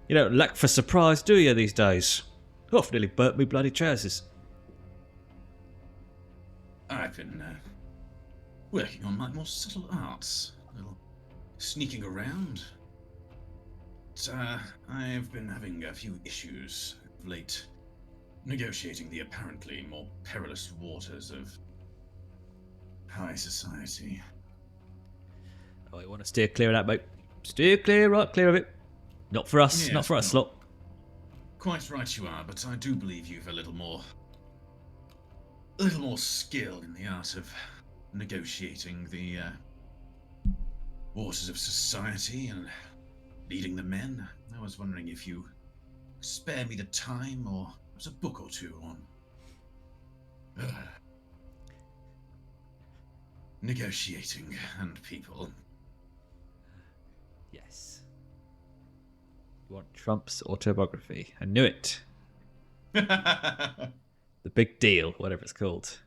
[SPEAKER 1] lack for surprise, do you, these days? I've nearly burnt me bloody trousers.
[SPEAKER 3] I've been working on my more subtle arts, a little sneaking around. But, I've been having a few issues of late, negotiating the apparently more perilous waters of high society.
[SPEAKER 1] Oh, you want to steer clear of that, mate? Steer clear of it. Not for us,
[SPEAKER 3] Yes,
[SPEAKER 1] not for us, lot.
[SPEAKER 3] Quite right you are, but I do believe you've a little more skill in the art of negotiating the waters of society and leading the men. I was wondering if you spare me the time, or there's a book or two on negotiating and people.
[SPEAKER 1] Yes. You want Trump's autobiography? I knew it. The Big Deal, whatever it's called.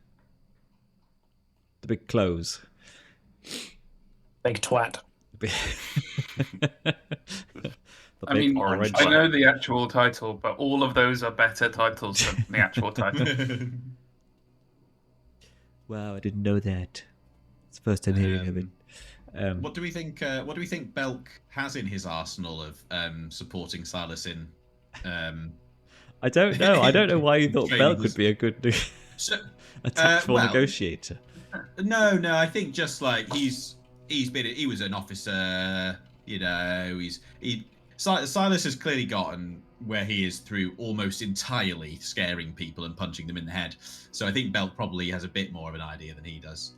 [SPEAKER 1] The Big Close.
[SPEAKER 2] Big twat.
[SPEAKER 4] I mean, I know the actual title, but all of those are better titles than the actual title.
[SPEAKER 1] Wow, I didn't know that. It's the first time hearing of it.
[SPEAKER 3] What do we think? What do we think Belk has in his arsenal of supporting Silas in?
[SPEAKER 1] I don't know. I don't know why you thought Belk would be a good tactful negotiator.
[SPEAKER 3] No. I think just like he was an officer. Silas has clearly gotten where he is through almost entirely scaring people and punching them in the head. So I think Belk probably has a bit more of an idea than he does.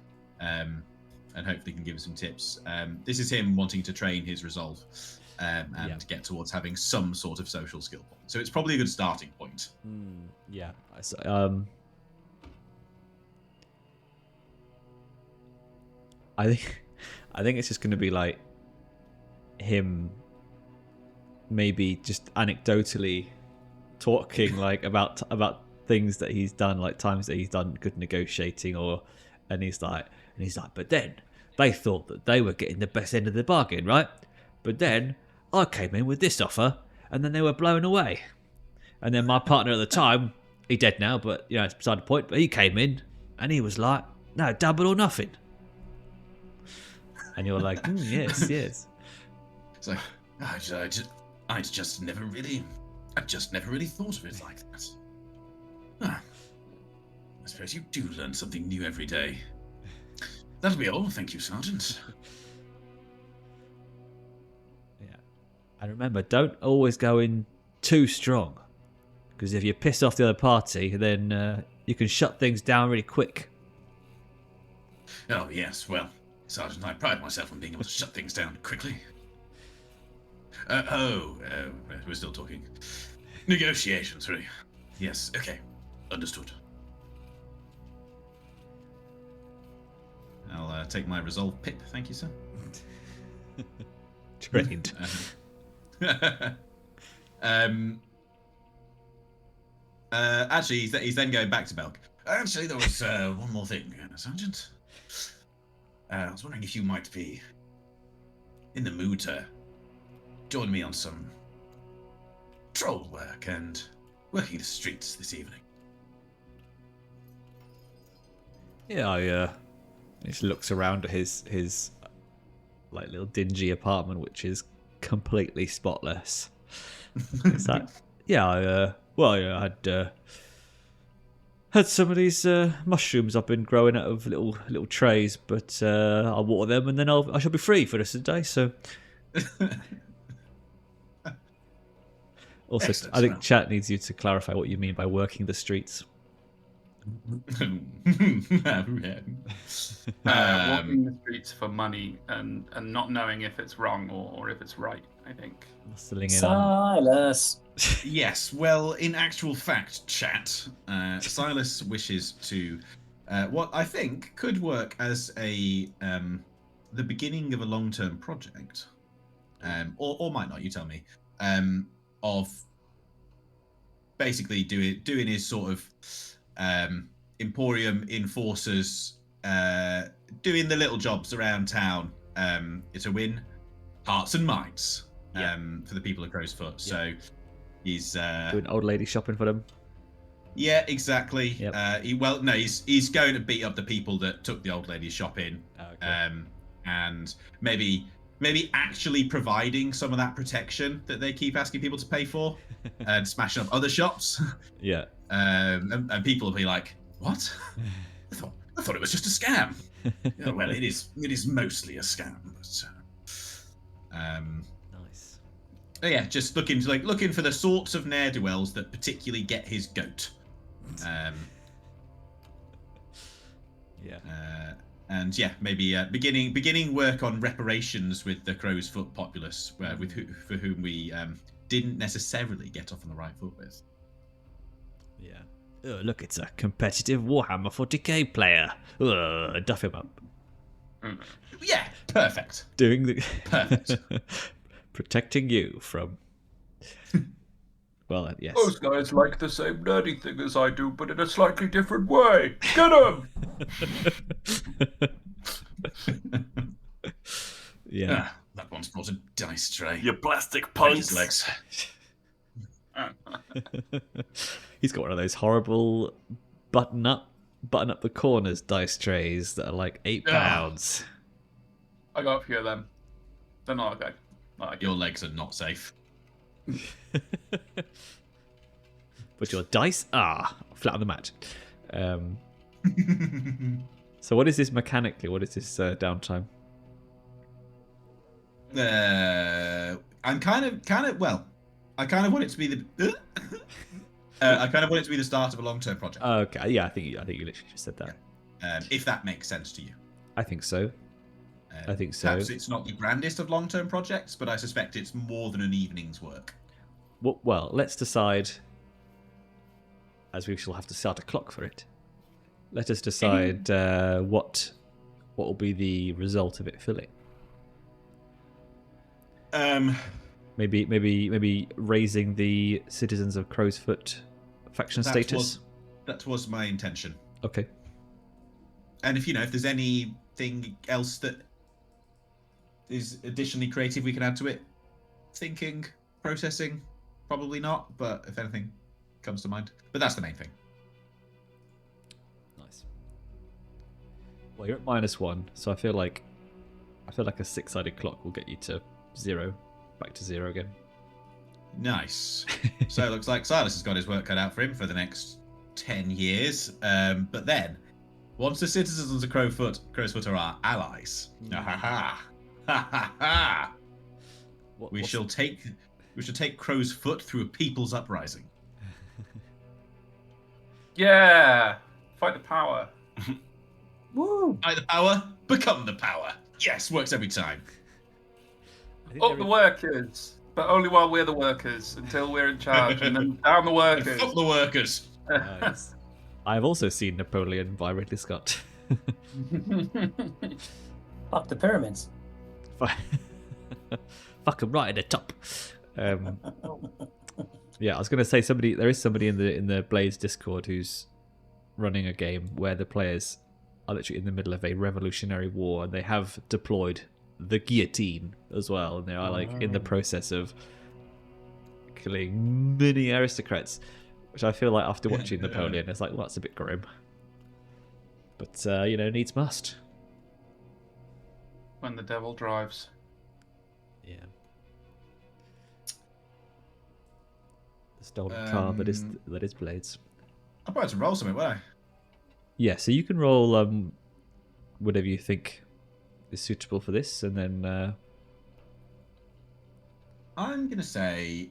[SPEAKER 3] And hopefully can give us some tips. This is him wanting to train his resolve and get towards having some sort of social skill point. So it's probably a good starting point.
[SPEAKER 1] Yeah. I think it's just going to be like him maybe just anecdotally talking like about things that he's done, like times that he's done good negotiating, and he's like, but then they thought that they were getting the best end of the bargain, right? But then I came in with this offer, and then they were blown away. And then my partner at the time, he's dead now, but it's beside the point. But he came in, and he was like, "No, double or nothing." And you're like, "Yes."
[SPEAKER 3] It's like I just never really thought of it like that. I suppose you do learn something new every day. That'll be all. Thank you, Sergeant.
[SPEAKER 1] Yeah. And remember, don't always go in too strong. Because if you piss off the other party, then you can shut things down really quick.
[SPEAKER 3] Oh, yes. Well, Sergeant, I pride myself on being able to shut things down quickly. We're still talking. Negotiations, really. Yes, okay. Understood. I'll take my resolve pip, thank you, sir.
[SPEAKER 1] Trained.
[SPEAKER 3] Actually, he's then going back to Belk. Actually, there was one more thing, Sergeant. I was wondering if you might be in the mood to join me on some troll work and working the streets this evening.
[SPEAKER 1] Yeah, he just looks around at his like little dingy apartment, which is completely spotless. It's like, I had some of these mushrooms I've been growing out of little trays, but I'll water them and then I shall be free for the rest of the day. So, also,
[SPEAKER 3] excellent.
[SPEAKER 1] I think chat needs you to clarify what you mean by working the streets.
[SPEAKER 4] Walking the streets for money and not knowing if it's wrong or if it's right, I think.
[SPEAKER 1] Muscling in on.
[SPEAKER 2] Silas.
[SPEAKER 3] Yes, well, in actual fact, chat, Silas wishes to what I think could work as the beginning of a long-term project, or might not. You tell me. Of basically doing his sort of Emporium enforcers, doing the little jobs around town to win hearts and minds for the people of Crow's Foot. So he's
[SPEAKER 1] doing old lady shopping for them.
[SPEAKER 3] Yeah, exactly.
[SPEAKER 1] Yep.
[SPEAKER 3] He's going to beat up the people that took the old lady shopping, and maybe actually providing some of that protection that they keep asking people to pay for, and smashing up other shops.
[SPEAKER 1] Yeah.
[SPEAKER 3] And people will be like, "What? I thought it was just a scam." Yeah, well, it is mostly a scam, but
[SPEAKER 1] Nice.
[SPEAKER 3] yeah, just looking for the sorts of ne'er-do-wells that particularly get his goat. And yeah, maybe beginning work on reparations with the Crow's Foot populace, for whom we didn't necessarily get off on the right foot with.
[SPEAKER 1] Yeah. Oh, look, it's a competitive Warhammer 40k player. Duff him up.
[SPEAKER 3] Yeah, perfect.
[SPEAKER 1] Doing the
[SPEAKER 3] Perfect.
[SPEAKER 1] protecting you from. Well, yes.
[SPEAKER 4] Those guys like the same nerdy thing as I do, but in a slightly different way. Get them!
[SPEAKER 1] Yeah.
[SPEAKER 3] That one's brought a dice tray.
[SPEAKER 5] You plastic
[SPEAKER 3] Break his
[SPEAKER 5] punks.
[SPEAKER 3] legs.
[SPEAKER 1] He's got one of those horrible button up the corners dice trays that are like £8.
[SPEAKER 4] I got a few of them. They're not okay.
[SPEAKER 3] Your legs are not safe.
[SPEAKER 1] But your dice are flat on the mat. So what is this mechanically? What is this downtime?
[SPEAKER 3] I kind of want it to be the. I kind of want it to be the start of a long-term project.
[SPEAKER 1] Okay, yeah, I think you literally just said that.
[SPEAKER 3] If that makes sense to you.
[SPEAKER 1] I think so.
[SPEAKER 3] Perhaps it's not the grandest of long-term projects, but I suspect it's more than an evening's work.
[SPEAKER 1] Well, let's decide, as we shall have to start a clock for it. Let us decide what will be the result of it filling. Maybe raising the citizens of Crow's Foot faction status.
[SPEAKER 3] That was my intention.
[SPEAKER 1] Okay.
[SPEAKER 3] And if there's anything else that is additionally creative we can add to it, thinking, processing, probably not, but if anything comes to mind. But that's the main thing.
[SPEAKER 1] Nice. Well, you're at -1, so I feel like a 6-sided clock will get you to 0, back to 0 again.
[SPEAKER 3] Nice. So it looks like Silas has got his work cut out for him for the next 10 years. But then, once the citizens of Crowsfoot are our allies, we shall take Crow's Foot through a people's uprising.
[SPEAKER 4] Yeah, fight the power.
[SPEAKER 2] Woo!
[SPEAKER 3] Fight the power, become the power. Yes, works every time.
[SPEAKER 4] Up the workers, but only while we're the workers, until we're in charge, and then down the workers.
[SPEAKER 3] Fuck the workers.
[SPEAKER 1] Nice. I've also seen Napoleon by Ridley Scott.
[SPEAKER 2] Fuck the pyramids.
[SPEAKER 1] Fuck them right at the top. Yeah, I was going to say there is somebody in the Blades Discord who's running a game where the players are literally in the middle of a revolutionary war, and they have deployed the guillotine as well, and they are like in the process of killing many aristocrats, which I feel like after watching Napoleon, it's like, well, that's a bit grim. But needs must.
[SPEAKER 4] When the devil drives.
[SPEAKER 1] Yeah. The stolen car that is Blades.
[SPEAKER 3] I'll probably have to roll something, won't I?
[SPEAKER 1] Yeah, so you can roll whatever you think is suitable for this, and then
[SPEAKER 3] I'm gonna say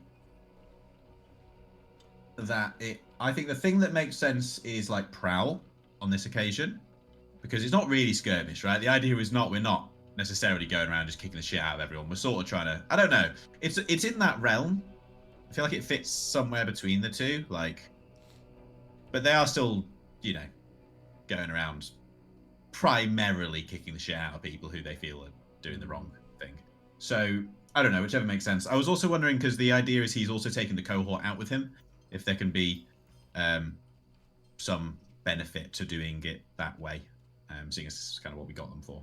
[SPEAKER 3] that I think the thing that makes sense is like prowl on this occasion, because it's not really skirmish, right? The idea is we're not necessarily going around just kicking the shit out of everyone. We're sort of trying to, I don't know. It's in that realm. I feel like it fits somewhere between the two, like, but they are still, going around primarily kicking the shit out of people who they feel are doing the wrong thing. So I don't know, whichever makes sense. I was also wondering, because the idea is he's also taking the cohort out with him, if there can be some benefit to doing it that way, seeing as this is kind of what we got them for.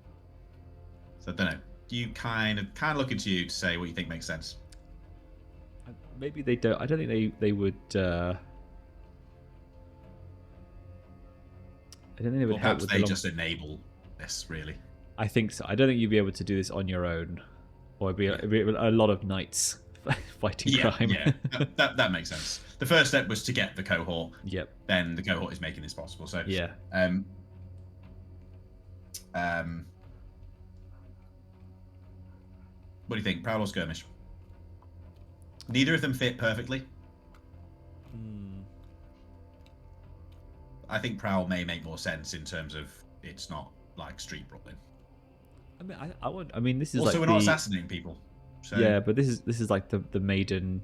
[SPEAKER 3] So I don't know. You kind of looking to you to say what you think makes sense.
[SPEAKER 1] Maybe they don't. I don't think they would. I don't think they would help with
[SPEAKER 3] they just enable this, really.
[SPEAKER 1] I think so. I don't think you'd be able to do this on your own, or it'd be a lot of knights fighting crime.
[SPEAKER 3] Yeah, that makes sense. The first step was to get the cohort.
[SPEAKER 1] Yep.
[SPEAKER 3] Then the cohort is making this possible. So
[SPEAKER 1] yeah.
[SPEAKER 3] What do you think, prowl or skirmish? Neither of them fit perfectly. I think prowl may make more sense in terms of it's not like street brawling.
[SPEAKER 1] I mean, this is
[SPEAKER 3] also
[SPEAKER 1] like
[SPEAKER 3] we're not assassinating people. So.
[SPEAKER 1] Yeah, but this is like the maiden.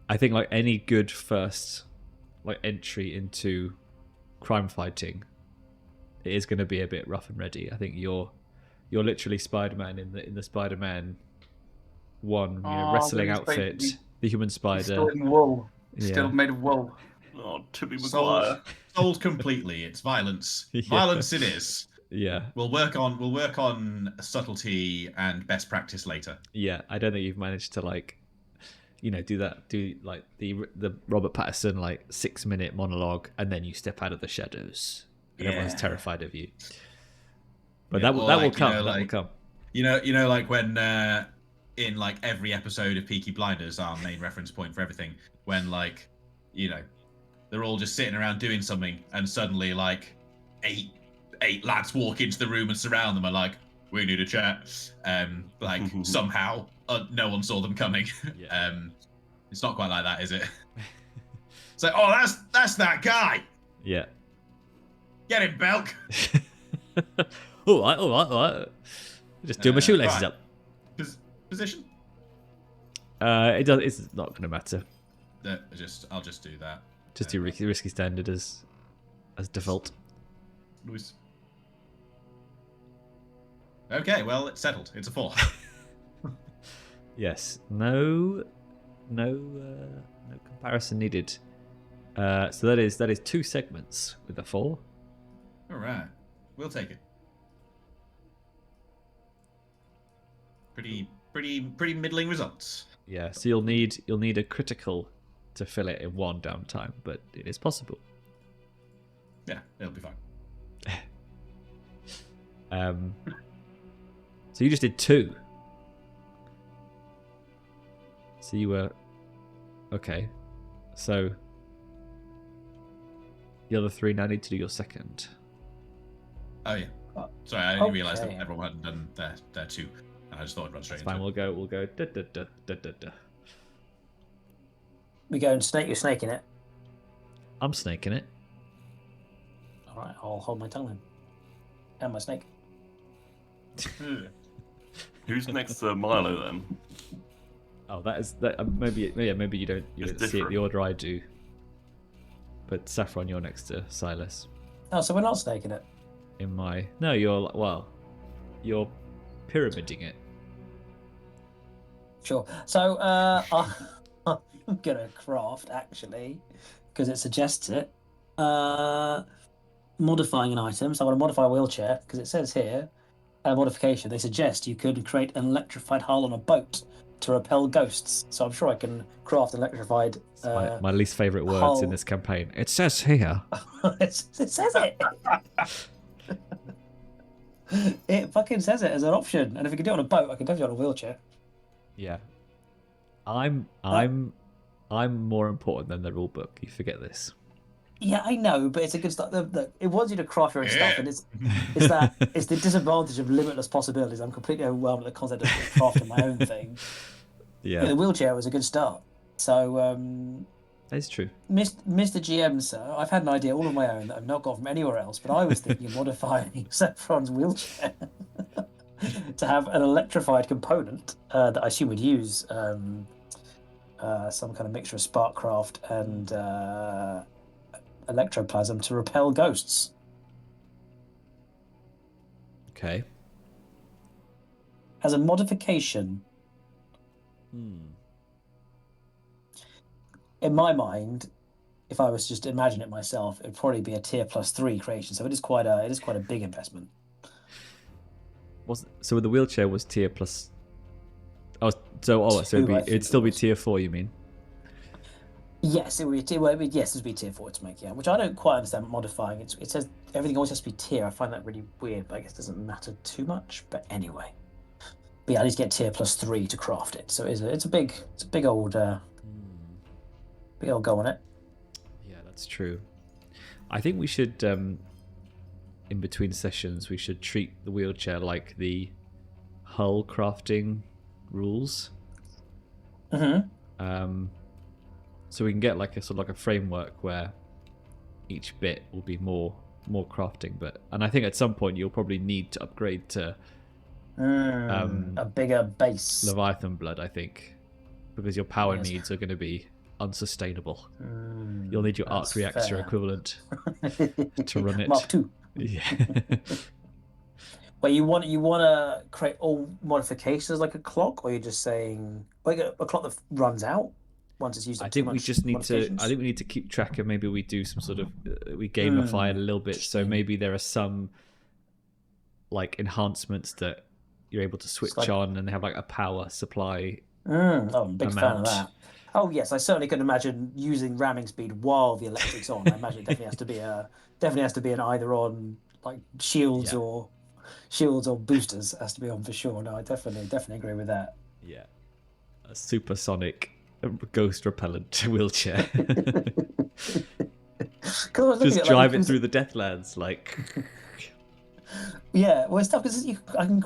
[SPEAKER 1] I think like any good first like entry into crime fighting, it is going to be a bit rough and ready. I think you're literally Spider-Man in the Spider-Man 1 wrestling outfit, the human spider.
[SPEAKER 4] Still in wool. Still made of wool.
[SPEAKER 5] Oh, Tobey Maguire.
[SPEAKER 3] Sold completely. It's violence. Yeah. Violence it is.
[SPEAKER 1] Yeah.
[SPEAKER 3] We'll work on subtlety and best practice later.
[SPEAKER 1] Yeah, I don't think you've managed to do like the Robert Pattinson 6-minute monologue, and then you step out of the shadows and everyone's terrified of you. But that will come. That will come.
[SPEAKER 3] You know, like when in like every episode of Peaky Blinders, our main reference point for everything, when they're all just sitting around doing something, and suddenly eight lads walk into the room and surround them and like, we need a chat. Somehow no one saw them coming. Yeah. It's not quite like that, is it? It's like, oh, that's that guy.
[SPEAKER 1] Yeah.
[SPEAKER 3] Get him, Belk.
[SPEAKER 1] all right. Just do my shoelaces up.
[SPEAKER 3] Position?
[SPEAKER 1] It's not going to matter.
[SPEAKER 3] I'll just do that.
[SPEAKER 1] Just do risky standard as default.
[SPEAKER 3] Luis. Okay, well, it's settled. It's a 4.
[SPEAKER 1] Yes. No comparison needed. So that is 2 segments with a 4.
[SPEAKER 3] All right, we'll take it. Pretty middling results.
[SPEAKER 1] Yeah. So you'll need a critical to fill it in 1 downtime, but it is possible.
[SPEAKER 3] Yeah, it'll be fine.
[SPEAKER 1] So you just did 2. So you were okay. So the other three now need to do your second.
[SPEAKER 3] Oh yeah. Sorry, I didn't realise that everyone hadn't done their two. I just thought I'd run straight
[SPEAKER 1] That's fine.
[SPEAKER 3] into it.
[SPEAKER 1] We'll go. Da, da, da, da, da, da.
[SPEAKER 2] We go and snake. You're snaking it.
[SPEAKER 1] I'm snaking it.
[SPEAKER 2] All right, I'll hold my tongue then. And my snake.
[SPEAKER 5] Who's next to Milo then?
[SPEAKER 1] Oh, that is that. Maybe you don't see it the order I do. But Saffron, you're next to Silas.
[SPEAKER 2] Oh, so we're not snaking it.
[SPEAKER 1] You're pyramiding it.
[SPEAKER 2] Sure. So I'm gonna craft actually, because it suggests it. Modifying an item. So I want to modify a wheelchair because it says here, modification. They suggest you could create an electrified hull on a boat to repel ghosts. So I'm sure I can craft an electrified.
[SPEAKER 1] My least favourite words
[SPEAKER 2] hull.
[SPEAKER 1] in this campaign. It says here.
[SPEAKER 2] It says it. It fucking says it as an option, and if you can do it on a boat, I can definitely do it on a wheelchair.
[SPEAKER 1] Yeah. I'm more important than the rule book. You forget this.
[SPEAKER 2] Yeah, I know, but it's a good start. It wants you to craft your own stuff, and it's the disadvantage of limitless possibilities. I'm completely overwhelmed at the concept of crafting my own thing.
[SPEAKER 1] Yeah,
[SPEAKER 2] the wheelchair was a good start. So,
[SPEAKER 1] that's true.
[SPEAKER 2] Mr. GM, sir, I've had an idea all of my own that I've not got from anywhere else, but I was thinking of modifying Saffron's wheelchair to have an electrified component that I assume would use some kind of mixture of Sparkcraft and electroplasm to repel ghosts.
[SPEAKER 1] Okay.
[SPEAKER 2] As a modification. In my mind, if I was just to imagine it myself, it'd probably be a tier +3 creation. So it is quite a big investment.
[SPEAKER 1] So the wheelchair was tier plus. It'd still be tier 4. You mean?
[SPEAKER 2] Yes, it would be tier. Well, it'd be tier 4 to make, yeah. Which I don't quite understand modifying. It says everything always has to be tier. I find that really weird, but I guess it doesn't matter too much. But anyway, but yeah, I need to get tier +3 to craft it. So it's a big old go on it.
[SPEAKER 1] Yeah, that's true. I think we should, in between sessions, we should treat the wheelchair like the hull crafting rules.
[SPEAKER 2] Mm-hmm.
[SPEAKER 1] So we can get like a sort of like a framework where each bit will be more crafting. And I think at some point you'll probably need to upgrade to
[SPEAKER 2] a bigger base.
[SPEAKER 1] Leviathan blood, I think, because your power needs are going to be unsustainable. You'll need your arc reactor equivalent to run it.
[SPEAKER 2] Mark II.
[SPEAKER 1] Yeah.
[SPEAKER 2] Well, you want to create all modifications like a clock, or you're just saying like a clock that runs out once it's used up too much?
[SPEAKER 1] I think we need to keep track of, maybe we do some sort of we gamify it a little bit, so maybe there are some like enhancements that you're able to switch on and they have like a power supply.
[SPEAKER 2] I'm a big fan of that. Oh yes, I certainly could imagine using ramming speed while the electric's on. I imagine it definitely has to be an either on, like shields or boosters has to be on for sure. No, I definitely agree with that.
[SPEAKER 1] Yeah, a supersonic ghost repellent wheelchair. Just drive it through the Deathlands, like.
[SPEAKER 2] Yeah, well, it's tough because I can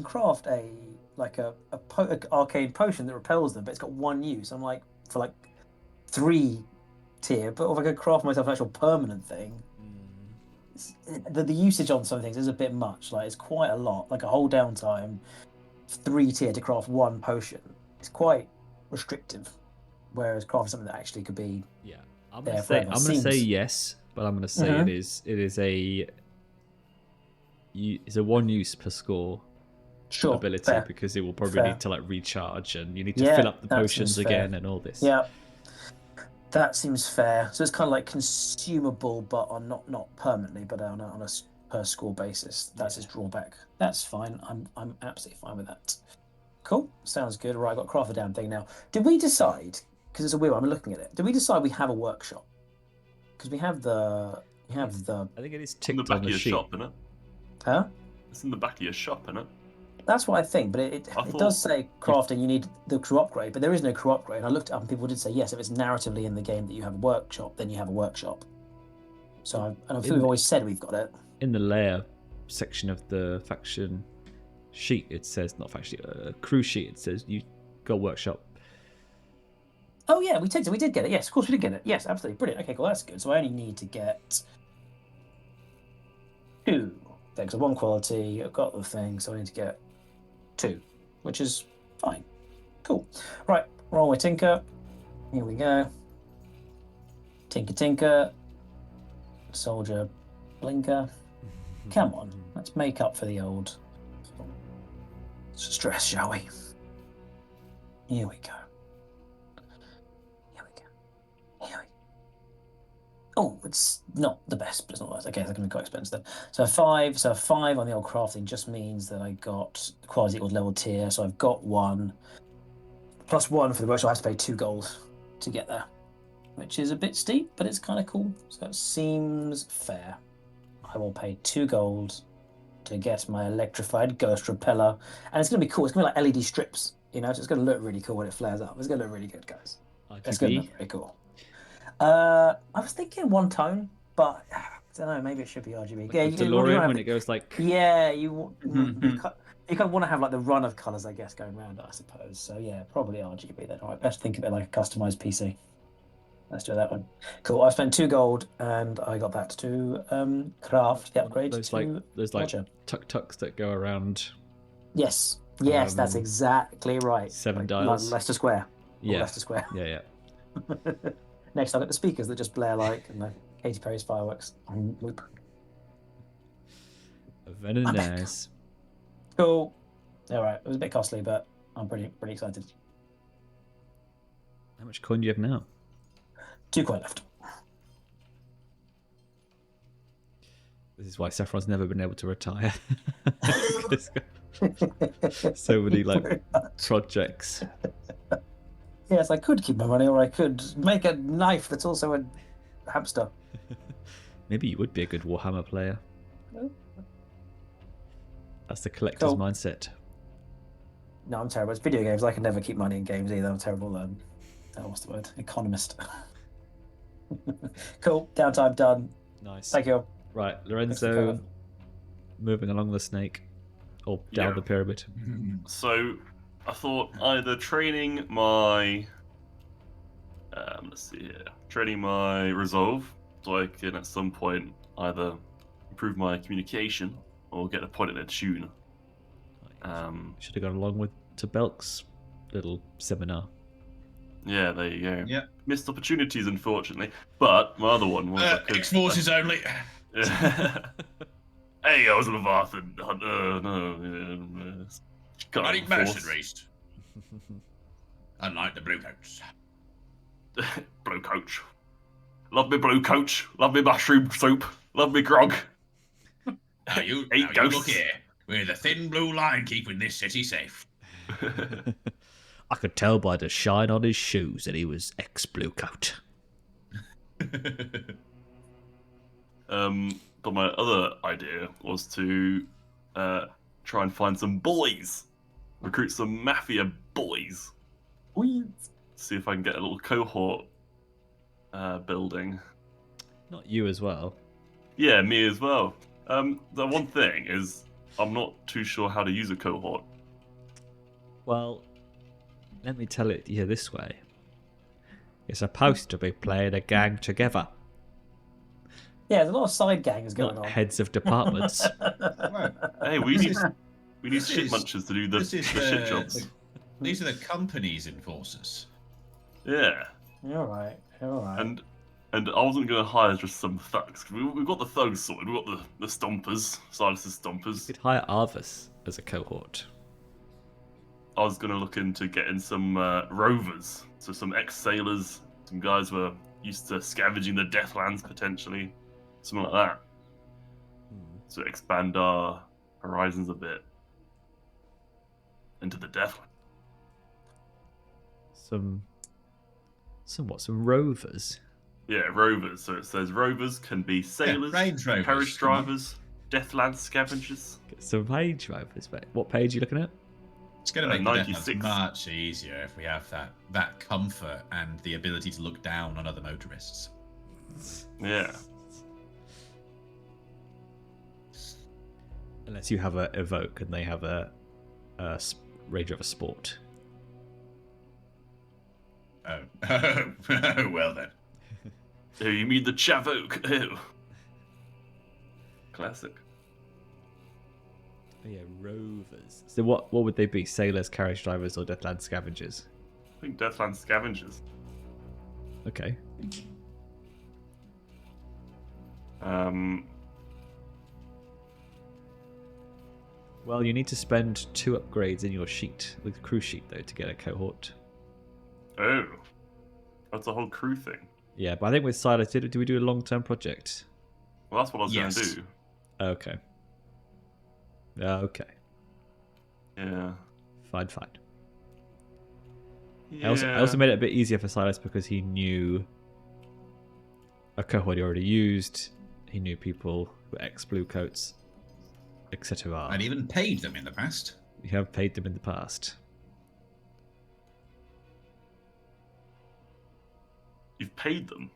[SPEAKER 2] craft a arcane potion that repels them, but it's got one use. I'm like, for like 3 tier, but if I could craft myself an actual permanent thing, the usage on some things is a bit much. Like, it's quite a lot. Like a whole downtime, 3 tier to craft 1 potion. It's quite restrictive. Whereas crafting something that actually could be.
[SPEAKER 1] Yeah, I'm gonna say yes, but I'm gonna say it is a 1 use per score. Ability, fair. Because it will probably need to like recharge, and you need to fill up the potions again and all this.
[SPEAKER 2] Yeah, that seems fair. So it's kind of like consumable, but on not permanently, but on a per score basis. That's its drawback. That's fine. I'm absolutely fine with that. Cool. Sounds good. Right, I've got to craft the damn thing now. Did we decide? Because it's a weird one, I'm looking at it. Did we decide we have a workshop? Because we have the. I
[SPEAKER 1] think it is ticked
[SPEAKER 5] in the back
[SPEAKER 1] on
[SPEAKER 5] of
[SPEAKER 1] the
[SPEAKER 5] your
[SPEAKER 1] sheet.
[SPEAKER 5] shop, isn't it?
[SPEAKER 2] Huh?
[SPEAKER 5] It's in the back of your shop, isn't it?
[SPEAKER 2] That's what I think, but it does say crafting, you need the crew upgrade, but there is no crew upgrade. And I looked it up and people did say, yes, if it's narratively in the game that you have a workshop, then you have a workshop. So I think we've always said we've got it.
[SPEAKER 1] In the layer section of the faction sheet, it says, not faction sheet, crew sheet, it says you got workshop.
[SPEAKER 2] Oh yeah, we did get it. Yes, of course we did get it. Yes, absolutely. Brilliant. Okay, cool. That's good. So I only need to get 2 things. So 1 quality, I've got the thing, so I need to get 2, which is fine. Cool. Right, roll my tinker. Here we go. Tinker. Soldier blinker. Come on, let's make up for the old stress, shall we? Here we go. Oh, it's not the best, but it's not worse. Okay, that's going to be quite expensive then. So a 5 on the old crafting just means that I got quality equals level tier. So I've got 1 plus 1 for the workshop. I have to pay 2 gold to get there, which is a bit steep, but it's kind of cool. So it seems fair. I will pay 2 gold to get my electrified ghost repeller, and it's going to be cool. It's going to be like LED strips, so it's going to look really cool when it flares up. It's going to look really good, guys. It's going to look very cool. I was thinking 1 tone, but I don't know. Maybe it should be RGB.
[SPEAKER 1] Like the DeLorean when it goes like.
[SPEAKER 2] Yeah, you kind of want to have like the run of colours, I guess, going around it, I suppose. So yeah, probably RGB then. All right, best think of it like a customised PC. Let's do that one. Cool. I spent 2 gold, and I got that to craft the upgrade.
[SPEAKER 1] Those tuk-tuks that go around.
[SPEAKER 2] Yes, that's exactly right.
[SPEAKER 1] 7 dials.
[SPEAKER 2] Leicester Square.
[SPEAKER 1] Yeah.
[SPEAKER 2] Leicester Square.
[SPEAKER 1] Yeah.
[SPEAKER 2] Next, I'll get the speakers that just blare like Katy Perry's fireworks on loop.
[SPEAKER 1] Very nice.
[SPEAKER 2] Cool. All right. It was a bit costly, but I'm pretty excited.
[SPEAKER 1] How much coin do you have now?
[SPEAKER 2] 2 coin left.
[SPEAKER 1] This is why Saffron's never been able to retire. So many projects.
[SPEAKER 2] Yes, I could keep my money, or I could make a knife that's also a hamster.
[SPEAKER 1] Maybe you would be a good Warhammer player. That's the collector's mindset.
[SPEAKER 2] No, I'm terrible. It's video games. I can never keep money in games either. I'm terrible. What's the word? Economist. Cool. Downtime done.
[SPEAKER 1] Nice.
[SPEAKER 2] Thank you.
[SPEAKER 1] Right, Lorenzo, moving along the snake, or down the pyramid.
[SPEAKER 5] So I thought either training my training my resolve, so I can at some point either improve my communication or get a point in a tune.
[SPEAKER 1] Should have gone along to Belk's little seminar.
[SPEAKER 5] Yeah, there you go.
[SPEAKER 3] Yeah.
[SPEAKER 5] Missed opportunities, unfortunately. But my other one was
[SPEAKER 3] X-Forces only.
[SPEAKER 5] Hey, I was a Leviathan.
[SPEAKER 3] Bloody mercenaries. Unlike the blue coats.
[SPEAKER 5] Blue coach. Love me blue coach. Love me mushroom soup. Love me grog.
[SPEAKER 3] Now you look here. We're the thin blue line keeping this city safe.
[SPEAKER 1] I could tell by the shine on his shoes that he was ex-blue coat.
[SPEAKER 5] But my other idea was to try and find some boys. Recruit some mafia boys. See if I can get a little cohort building.
[SPEAKER 1] Not you as well.
[SPEAKER 5] Yeah, me as well. The one thing is, I'm not too sure how to use a cohort.
[SPEAKER 1] Well, let me tell it you this way. You're supposed to be playing a gang together.
[SPEAKER 2] Yeah, there's a lot of side gangs going on.
[SPEAKER 1] Heads of departments.
[SPEAKER 5] Hey, we need shit munchers to do the shit jobs.
[SPEAKER 3] These are the company's enforcers.
[SPEAKER 5] Yeah.
[SPEAKER 2] You're right.
[SPEAKER 5] And I wasn't going to hire just some thugs. We've got the thugs sorted. We've got the stompers, Silas's stompers.
[SPEAKER 1] You could hire Arvis as a cohort.
[SPEAKER 5] I was going to look into getting some rovers, so some ex-sailors, some guys who are used to scavenging the Deathlands potentially, something like that. So expand our horizons a bit into the Deathlands.
[SPEAKER 1] Some rovers?
[SPEAKER 5] Yeah, rovers. So it says rovers can be sailors,
[SPEAKER 3] range rovers,
[SPEAKER 5] carriage drivers, Deathlands scavengers.
[SPEAKER 1] Get some range rovers, mate. What page are you looking at?
[SPEAKER 3] It's going to make
[SPEAKER 5] 96.
[SPEAKER 3] the Deathlands much easier if we have that comfort and the ability to look down on other motorists.
[SPEAKER 5] Yeah.
[SPEAKER 1] Unless you have a evoke and they have a Ranger of a Sport.
[SPEAKER 3] Oh, well then.
[SPEAKER 5] Oh, you mean the Chavoke? Oh. Classic.
[SPEAKER 1] Oh, yeah, rovers. So what would they be? Sailors, carriage drivers, or Deathland scavengers?
[SPEAKER 5] I think Deathland Scavengers.
[SPEAKER 1] Okay. Well, you need to spend 2 upgrades in your sheet, with crew sheet though, to get a cohort.
[SPEAKER 5] Oh. That's a whole crew thing.
[SPEAKER 1] Yeah, but I think with Silas, did we do a long-term project?
[SPEAKER 5] Well, that's what I was going
[SPEAKER 3] Yes.
[SPEAKER 5] to do.
[SPEAKER 1] Okay. Okay.
[SPEAKER 5] Yeah.
[SPEAKER 1] Fine.
[SPEAKER 5] Yeah.
[SPEAKER 1] I also made it a bit easier for Silas because he knew a cohort he already used. He knew people who were ex-blue coats, etc.
[SPEAKER 3] I'd even paid them in the past.
[SPEAKER 1] You have paid them in the past.
[SPEAKER 5] You've paid them?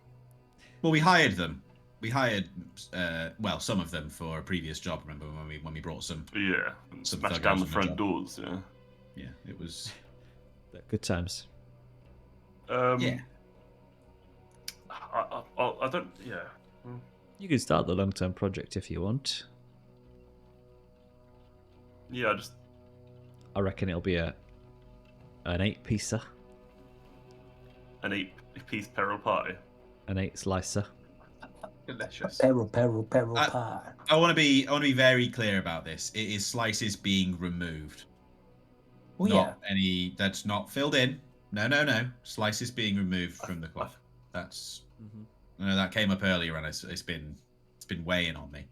[SPEAKER 3] Well, we hired them. We hired, some of them for a previous job. Remember when we brought some?
[SPEAKER 5] Yeah. And
[SPEAKER 3] Some
[SPEAKER 5] smashed
[SPEAKER 3] thuggos
[SPEAKER 5] down the
[SPEAKER 3] on the
[SPEAKER 5] front
[SPEAKER 3] job.
[SPEAKER 5] doors, yeah.
[SPEAKER 3] Yeah, it was.
[SPEAKER 1] Good times.
[SPEAKER 3] Yeah.
[SPEAKER 5] I don't. Yeah.
[SPEAKER 1] You can start the long-term project if you want.
[SPEAKER 5] Yeah. Just.
[SPEAKER 1] I reckon it'll be an 8-piecer,
[SPEAKER 5] An 8-piece peril pie.
[SPEAKER 1] an 8 slicer.
[SPEAKER 4] Delicious.
[SPEAKER 2] Peril pie.
[SPEAKER 3] I want to be very clear about this. It is slices being removed.
[SPEAKER 2] Well,
[SPEAKER 3] Not any. That's not filled in. No. Slices being removed from the cloth. That's. I know that came up earlier, and it's been weighing on me.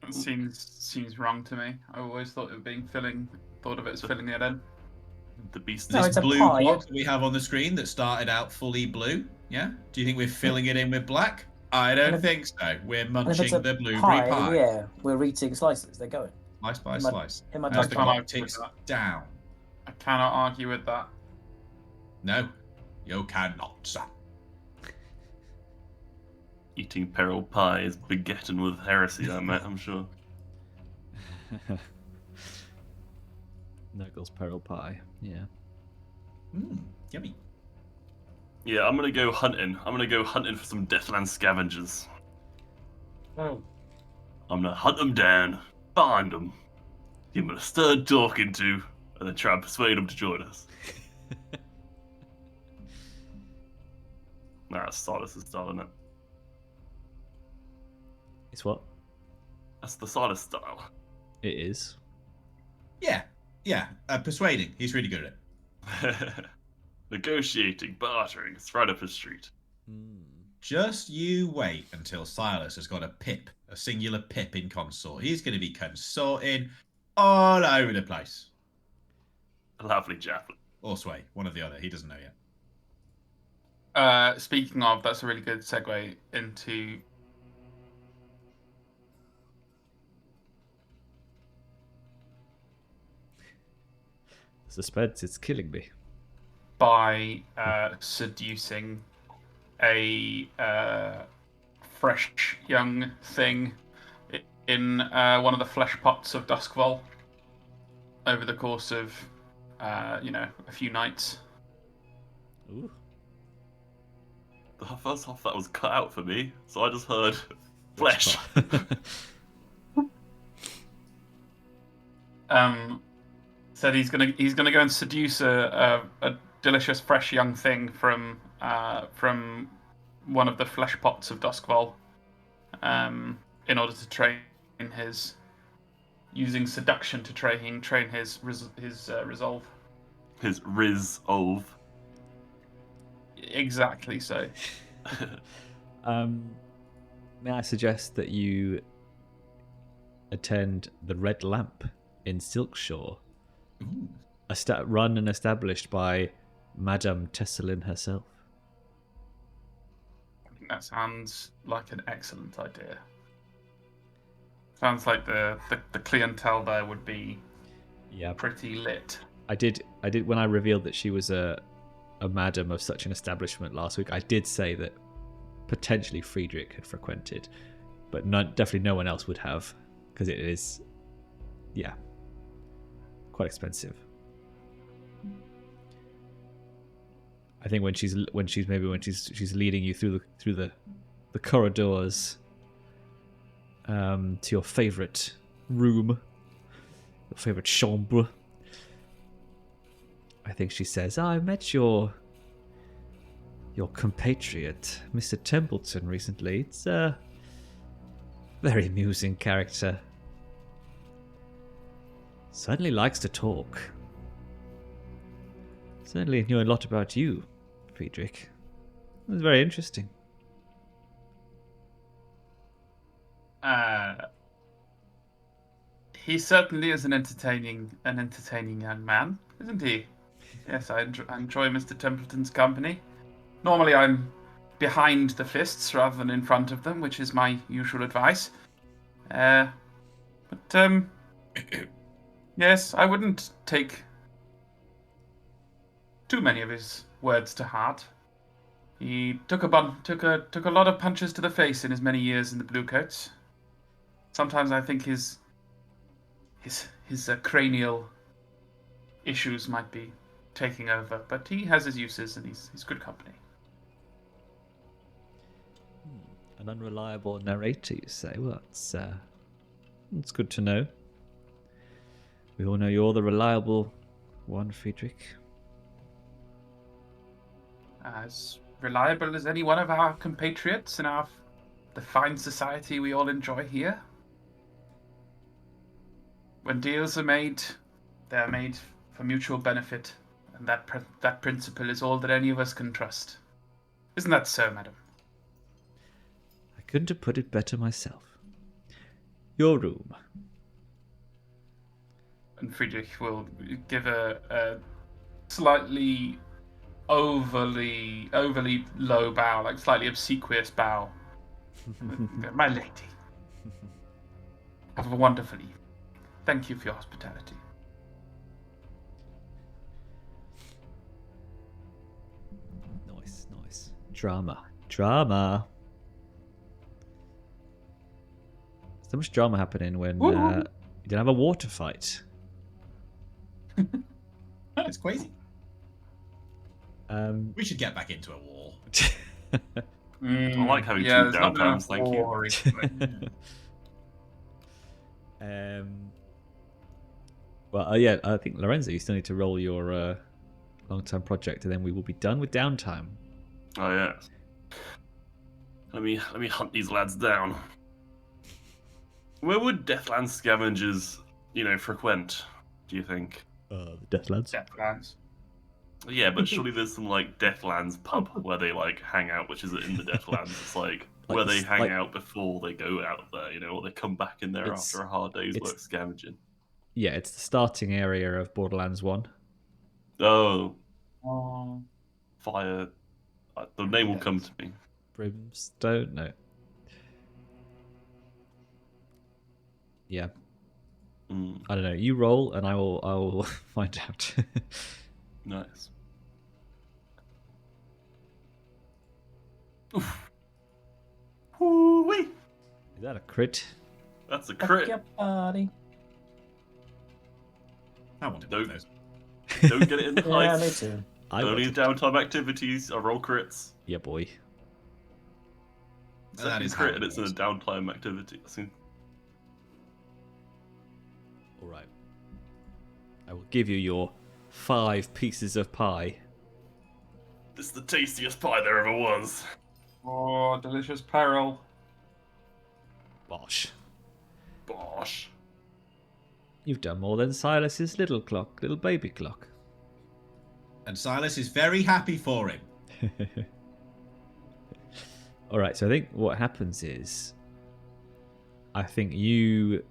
[SPEAKER 4] It seems wrong to me. I always thought of it as filling it in.
[SPEAKER 5] The beast.
[SPEAKER 2] No,
[SPEAKER 3] This
[SPEAKER 2] it's a
[SPEAKER 3] blue
[SPEAKER 2] pie.
[SPEAKER 3] block that we have on the screen that started out fully blue. Yeah. Do you think we're filling it in with black? I don't think so. We're
[SPEAKER 2] And if
[SPEAKER 3] munching
[SPEAKER 2] it's a
[SPEAKER 3] the blueberry
[SPEAKER 2] pie,
[SPEAKER 3] pie.
[SPEAKER 2] yeah, we're eating slices. They're going.
[SPEAKER 3] Slice by
[SPEAKER 2] In my-
[SPEAKER 3] slice.
[SPEAKER 2] in my
[SPEAKER 3] As the
[SPEAKER 2] time.
[SPEAKER 3] clock ticks down.
[SPEAKER 4] I cannot argue with that.
[SPEAKER 3] No, you cannot, sir.
[SPEAKER 5] Eating peril pie is begetting with heresy, I'm sure.
[SPEAKER 1] Nurgle's peril pie. Yeah.
[SPEAKER 3] Yummy.
[SPEAKER 5] Yeah, I'm gonna go hunting. I'm gonna go hunting for some Deathland Scavengers.
[SPEAKER 4] Oh.
[SPEAKER 5] I'm gonna hunt them down, find them, give them a stern talking to, and then try and persuade them to join us. Nah, that's Silas's style, isn't it?
[SPEAKER 1] It's what?
[SPEAKER 5] That's the Silas style.
[SPEAKER 1] It is.
[SPEAKER 3] Yeah. Persuading. He's really good at it.
[SPEAKER 5] Negotiating, bartering, it's right up his street.
[SPEAKER 3] Just you wait until Silas has got a singular pip in consort. He's going to be consorting all over the place.
[SPEAKER 5] A lovely javelin.
[SPEAKER 3] Or Sway, one or the other. He doesn't know yet.
[SPEAKER 4] Speaking of, that's a really good segue into
[SPEAKER 1] Suspense, it's killing me.
[SPEAKER 4] by seducing a fresh young thing in one of the flesh pots of Duskvol over the course of a few nights.
[SPEAKER 1] Ooh.
[SPEAKER 5] The first half of that was cut out for me, so I just heard flesh.
[SPEAKER 4] Said he's gonna go and seduce a delicious fresh young thing from one of the flesh pots of Duskvol, in order to train his using seduction to train his resolve.
[SPEAKER 5] His resolve.
[SPEAKER 4] Exactly so.
[SPEAKER 1] May I suggest that you attend the Red Lamp in Silkshaw, run and established by Madame Tesselin herself?
[SPEAKER 4] I think that sounds like an excellent idea. Sounds like the clientele there would be pretty lit.
[SPEAKER 1] I did when I revealed that she was a madam of such an establishment last week. I did say that potentially Friedrich had frequented, but definitely no one else would have, because it is Yeah. Quite expensive. I think when she's leading you through the corridors to your favorite room, your favorite chambre. I think she says, "I met your compatriot, Mr. Templeton, recently. It's a very amusing character. Certainly likes to talk. Certainly knew a lot about you, Friedrich. It was very interesting."
[SPEAKER 4] He certainly is an entertaining young man, isn't he? Yes, I enjoy Mr. Templeton's company. Normally I'm behind the fists rather than in front of them, which is my usual advice. But yes, I wouldn't take too many of his words to heart. He took a lot of punches to the face in his many years in the Bluecoats. Sometimes I think his cranial issues might be taking over, but he has his uses and he's good company.
[SPEAKER 1] An unreliable narrator, you say? Well, it's good to know. We all know you're the reliable one, Friedrich.
[SPEAKER 4] As reliable as any one of our compatriots in the fine society we all enjoy here. When deals are made, they're made for mutual benefit, and that principle is all that any of us can trust. Isn't that so, madam?
[SPEAKER 1] I couldn't have put it better myself. Your room.
[SPEAKER 4] And Friedrich will give a slightly overly low bow, like slightly obsequious bow. My lady, have a wonderful evening. Thank you for your hospitality.
[SPEAKER 1] Nice. Drama. So much drama happening when you didn't have a water fight.
[SPEAKER 3] It's crazy. We should get back into a war.
[SPEAKER 5] I like having two downtimes, thank you.
[SPEAKER 1] Well, yeah, I think Lorenzo, you still need to roll your long-term project, and then we will be done with Downtime.
[SPEAKER 5] Oh yeah. Let me hunt these lads down. Where would Deathlands scavengers, frequent? Do you think?
[SPEAKER 1] The Deathlands.
[SPEAKER 4] Deathlands.
[SPEAKER 5] Yeah, but surely there's some Deathlands pub where they hang out, which is in the Deathlands. It's where they hang out before they go out there, or they come back in there after a hard day's work scavenging.
[SPEAKER 1] Yeah, it's the starting area of Borderlands 1.
[SPEAKER 5] Oh. Fire. The name will come to me.
[SPEAKER 1] Brimstone? No. Yeah. I don't know. You roll, and I will find out.
[SPEAKER 5] Nice. Oof. Woo-wee.
[SPEAKER 1] Is that a crit?
[SPEAKER 5] That's a crit.
[SPEAKER 2] Your body.
[SPEAKER 3] I want to do those.
[SPEAKER 5] Don't get it in the
[SPEAKER 2] Yeah,
[SPEAKER 5] heights.
[SPEAKER 2] me too.
[SPEAKER 5] Only downtime activities are roll crits.
[SPEAKER 1] Yeah, boy.
[SPEAKER 5] That is crit, and it's in a downtime activity.
[SPEAKER 1] All right. I will give you your 5 pieces of pie.
[SPEAKER 5] This is the tastiest pie there ever was.
[SPEAKER 4] Oh, delicious peril.
[SPEAKER 1] Bosh. You've done more than Silas's little baby clock.
[SPEAKER 3] And Silas is very happy for him.
[SPEAKER 1] All right, so I think what happens is, I think you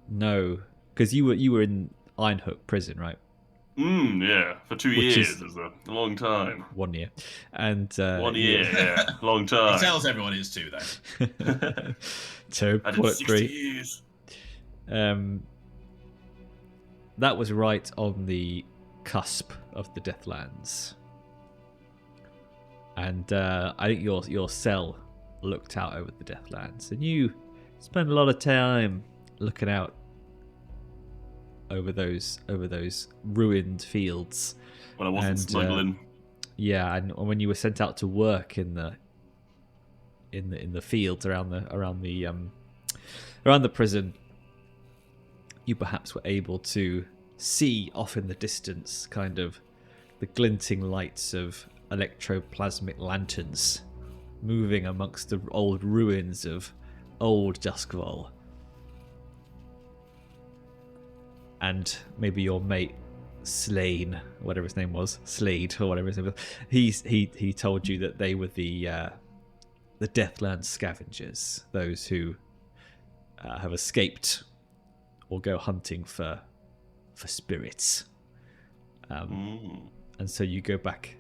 [SPEAKER 1] know, because you were in Ironhook prison, right?
[SPEAKER 5] Yeah, for 2 years is a long time.
[SPEAKER 1] 1 year. And
[SPEAKER 5] 1 year, yeah, long time.
[SPEAKER 3] He tells everyone it's 2 though.
[SPEAKER 1] 2,
[SPEAKER 5] I did 60
[SPEAKER 1] 3.
[SPEAKER 5] years.
[SPEAKER 1] That was right on the cusp of the Deathlands. And I think your cell looked out over the Deathlands, and you spent a lot of time looking out over those ruined fields.
[SPEAKER 5] When I wasn't smuggling.
[SPEAKER 1] Yeah, and when you were sent out to work in the fields around the prison, you perhaps were able to see off in the distance kind of the glinting lights of electroplasmic lanterns moving amongst the old ruins of old Duskvol. And maybe your mate Slade, whatever his name was, he told you that they were the Deathland scavengers, those who have escaped or go hunting for spirits. And so you go back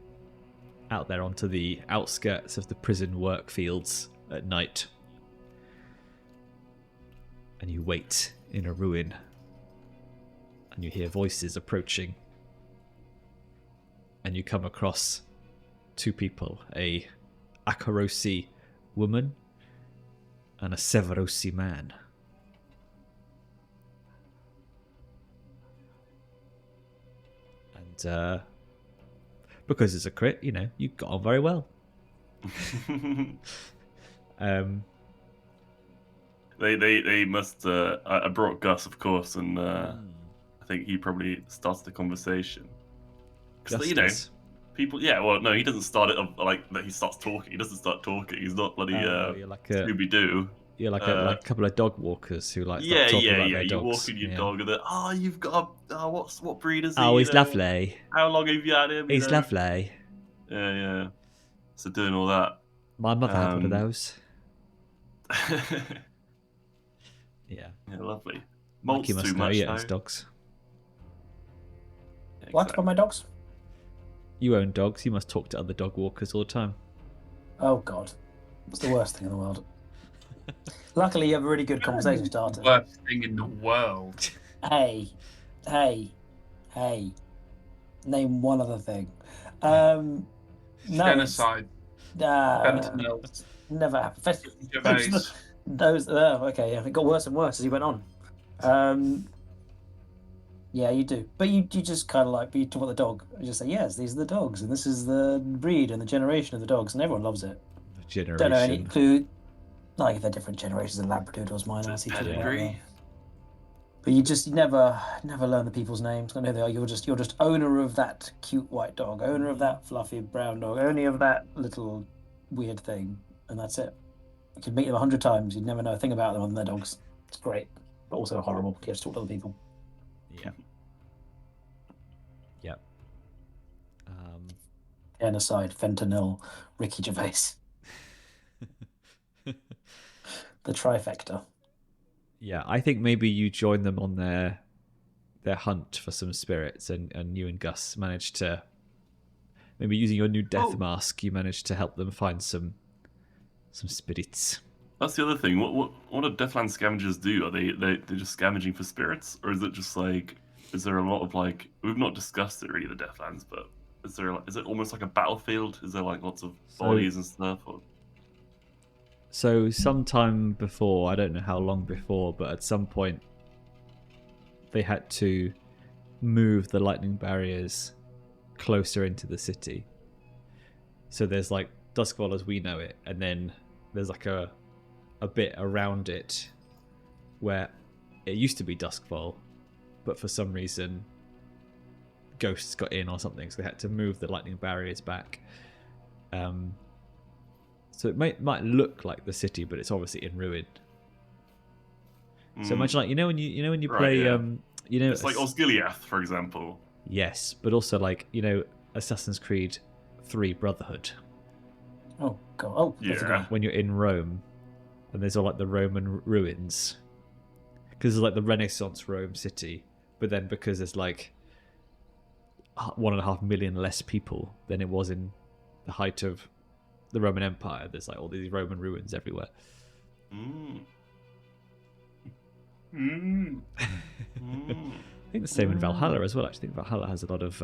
[SPEAKER 1] out there onto the outskirts of the prison work fields at night, and you wait in a ruin, and you hear voices approaching, and you come across two people, a Akarosi woman and a Severosi man. And because it's a crit, you got on very well.
[SPEAKER 5] They must. I brought Gus, of course, and I think he probably started the conversation. Because people. Yeah, well, no, he doesn't start it like that. He starts talking. He doesn't start talking. He's not bloody Scooby Doo.
[SPEAKER 1] You're like a couple of dog walkers who start talking about their dogs.
[SPEAKER 5] You walk in your dog and then, you've got what breed is he?
[SPEAKER 1] Oh, he's lovely.
[SPEAKER 5] How long have you had him?
[SPEAKER 1] He's lovely.
[SPEAKER 5] Yeah. So doing all that.
[SPEAKER 1] My mother had one of those. Yeah,
[SPEAKER 5] lovely.
[SPEAKER 1] Mikey must know he owns dogs.
[SPEAKER 2] Yeah, what about my dogs?
[SPEAKER 1] You own dogs. You must talk to other dog walkers all the time.
[SPEAKER 2] Oh God, it's the worst thing in the world. Luckily, you have a really good conversation starter.
[SPEAKER 4] Worst thing in the world.
[SPEAKER 2] Hey. Name one other thing. No,
[SPEAKER 4] Genocide.
[SPEAKER 2] Never happened. Those. Okay. Yeah, it got worse and worse as he went on. Yeah, you do. But you just kind of but you talk about the dog. You just say, yes, these are the dogs, and this is the breed and the generation of the dogs, and everyone loves it.
[SPEAKER 1] The generation.
[SPEAKER 2] Don't know any clue. Like if they're different generations of Labradoodles, mine are.
[SPEAKER 5] Pedigree.
[SPEAKER 2] But you never learn the people's names. Don't know who they are. You're just owner of that cute white dog, owner of that fluffy brown dog, owner of that little weird thing, and that's it. You could meet them 100 times. You'd never know a thing about them other than their dogs. It's great, but also horrible. You have to talk to other people.
[SPEAKER 1] Yeah. Yep.
[SPEAKER 2] Genocide, fentanyl, Ricky Gervais. The trifecta.
[SPEAKER 1] Yeah, I think maybe you join them on their hunt for some spirits, and you and Gus managed to, maybe using your new death mask, you managed to help them find some spirits.
[SPEAKER 5] That's the other thing. What do Deathland scavengers do? Are they're just scavenging for spirits, or is it just is there a lot of we've not discussed it really, the Deathlands, but is it almost like a battlefield? Is there lots of bodies and stuff? Or...
[SPEAKER 1] So sometime before, I don't know how long before, but at some point they had to move the lightning barriers closer into the city. So there's Duskvol as we know it, and then there's a bit around it where it used to be Duskvol, but for some reason ghosts got in or something, so they had to move the lightning barriers back. So it might look like the city, but it's obviously in ruin. So imagine when you play
[SPEAKER 5] it's like Osgiliath, for example.
[SPEAKER 1] Yes, but also Assassin's Creed 3 Brotherhood.
[SPEAKER 2] Oh God! Oh
[SPEAKER 5] yeah.
[SPEAKER 1] When you're in Rome, and there's all the Roman ruins, because there's the Renaissance Rome city, but then because there's 1.5 million less people than it was in the height of the Roman Empire, there's all these Roman ruins everywhere. I think the same in Valhalla as well. Actually, I think Valhalla has a lot of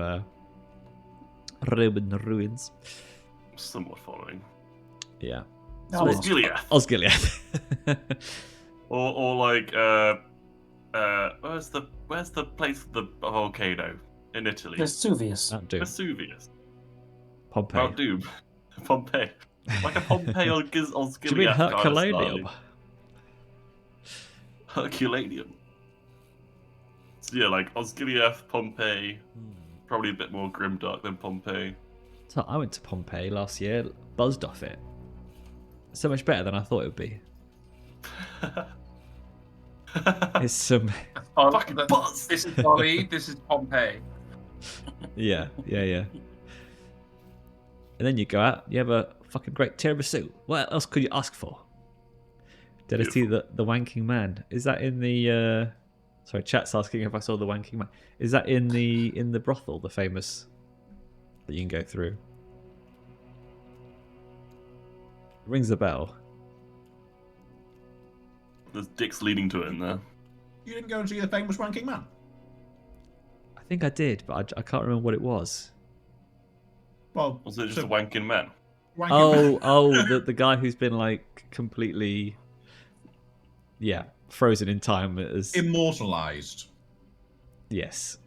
[SPEAKER 1] Roman ruins.
[SPEAKER 5] Somewhat following.
[SPEAKER 1] Yeah.
[SPEAKER 5] Osgiliath.
[SPEAKER 1] Osgiliath.
[SPEAKER 5] or Where's the place with the volcano in Italy?
[SPEAKER 2] Vesuvius.
[SPEAKER 1] Mount Doom.
[SPEAKER 5] Vesuvius.
[SPEAKER 1] Pompeii.
[SPEAKER 5] Mount Doom. Pompeii. Like a Pompeii on
[SPEAKER 1] Do you mean
[SPEAKER 5] Gilead kind of
[SPEAKER 1] Herculaneum?
[SPEAKER 5] Herculaneum. So yeah, like Osgiliath, Pompeii, probably a bit more grimdark than Pompeii.
[SPEAKER 1] So I went to Pompeii last year, buzzed off it. So much better than I thought it would be. It's some...
[SPEAKER 5] Fucking buzz!
[SPEAKER 4] This is Olly, this is Pompeii.
[SPEAKER 1] Yeah. And then you go out, you have a fucking great tiramisu. What else could you ask for? Did I see the wanking man? Is that in the... Sorry, chat's asking if I saw the wanking man. Is that in the brothel, the famous that you can go through? Rings a bell.
[SPEAKER 5] There's dicks leading to it in there.
[SPEAKER 3] You didn't go and see the famous wanking man?
[SPEAKER 1] I think I did, but I can't remember what it was.
[SPEAKER 3] Well,
[SPEAKER 5] Was it just a wanking man?
[SPEAKER 1] The guy who's been like completely, frozen in time as
[SPEAKER 3] immortalized.
[SPEAKER 1] Yes,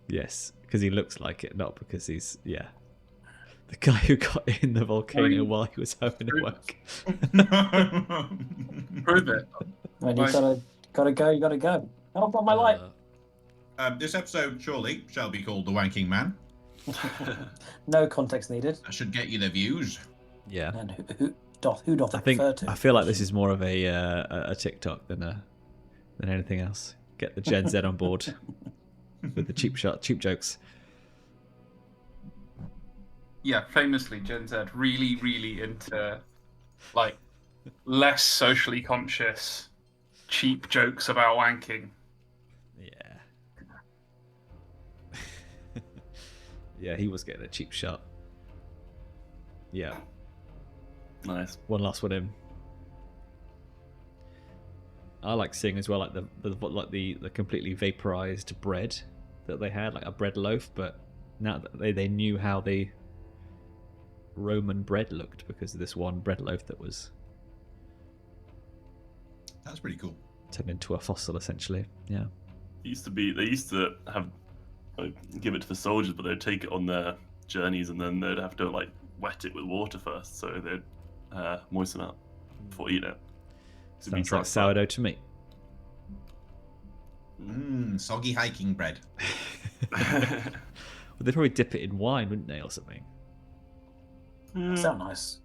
[SPEAKER 1] because he looks like it, not because he's the guy who got in the volcano while he was having a work.
[SPEAKER 4] Prove it.
[SPEAKER 2] When you gotta go, you gotta go. Oh, I've got my light.
[SPEAKER 3] This episode surely shall be called The Wanking Man.
[SPEAKER 2] No context needed.
[SPEAKER 3] That should get you the views.
[SPEAKER 1] Yeah.
[SPEAKER 2] And who doth it refer to?
[SPEAKER 1] I feel like this is more of a TikTok than anything else. Get the Gen Z on board with the cheap jokes.
[SPEAKER 4] Yeah, famously Gen Z really, really into like less socially conscious, cheap jokes about wanking.
[SPEAKER 1] Yeah. Yeah, he was getting a cheap shot. Yeah.
[SPEAKER 5] Nice.
[SPEAKER 1] One last one in. I like seeing as well, like the completely vaporized bread that they had, like a bread loaf. But now that they knew how the Roman bread looked because of this one bread loaf that was.
[SPEAKER 3] That's pretty cool.
[SPEAKER 1] Turned into a fossil, essentially. Yeah.
[SPEAKER 5] They used to have give it to the soldiers, but they'd take it on their journeys, and then they'd have to like wet it with water first, so they'd moisten up before eating it.
[SPEAKER 1] Sounds like sourdough to me.
[SPEAKER 3] Soggy hiking bread.
[SPEAKER 1] Well, they'd probably dip it in wine, wouldn't they, or something?
[SPEAKER 2] Sound nice.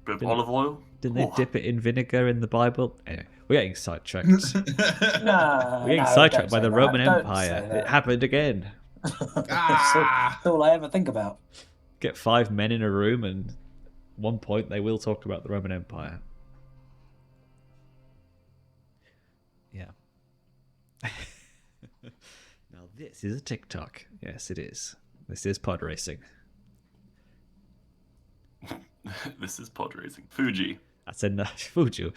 [SPEAKER 5] Bit of olive oil.
[SPEAKER 1] Didn't they dip it in vinegar in the Bible? Anyway, we're getting sidetracked.
[SPEAKER 2] We're
[SPEAKER 1] getting sidetracked by the Roman Empire. It happened again.
[SPEAKER 2] That's all I ever think about.
[SPEAKER 1] Get 5 men in a room, and at one point they will talk about the Roman Empire. Yeah. Now this is a TikTok. Yes, it is. This is pod racing.
[SPEAKER 5] This is pod racing. Fuji.
[SPEAKER 1] That's enough. Fuji.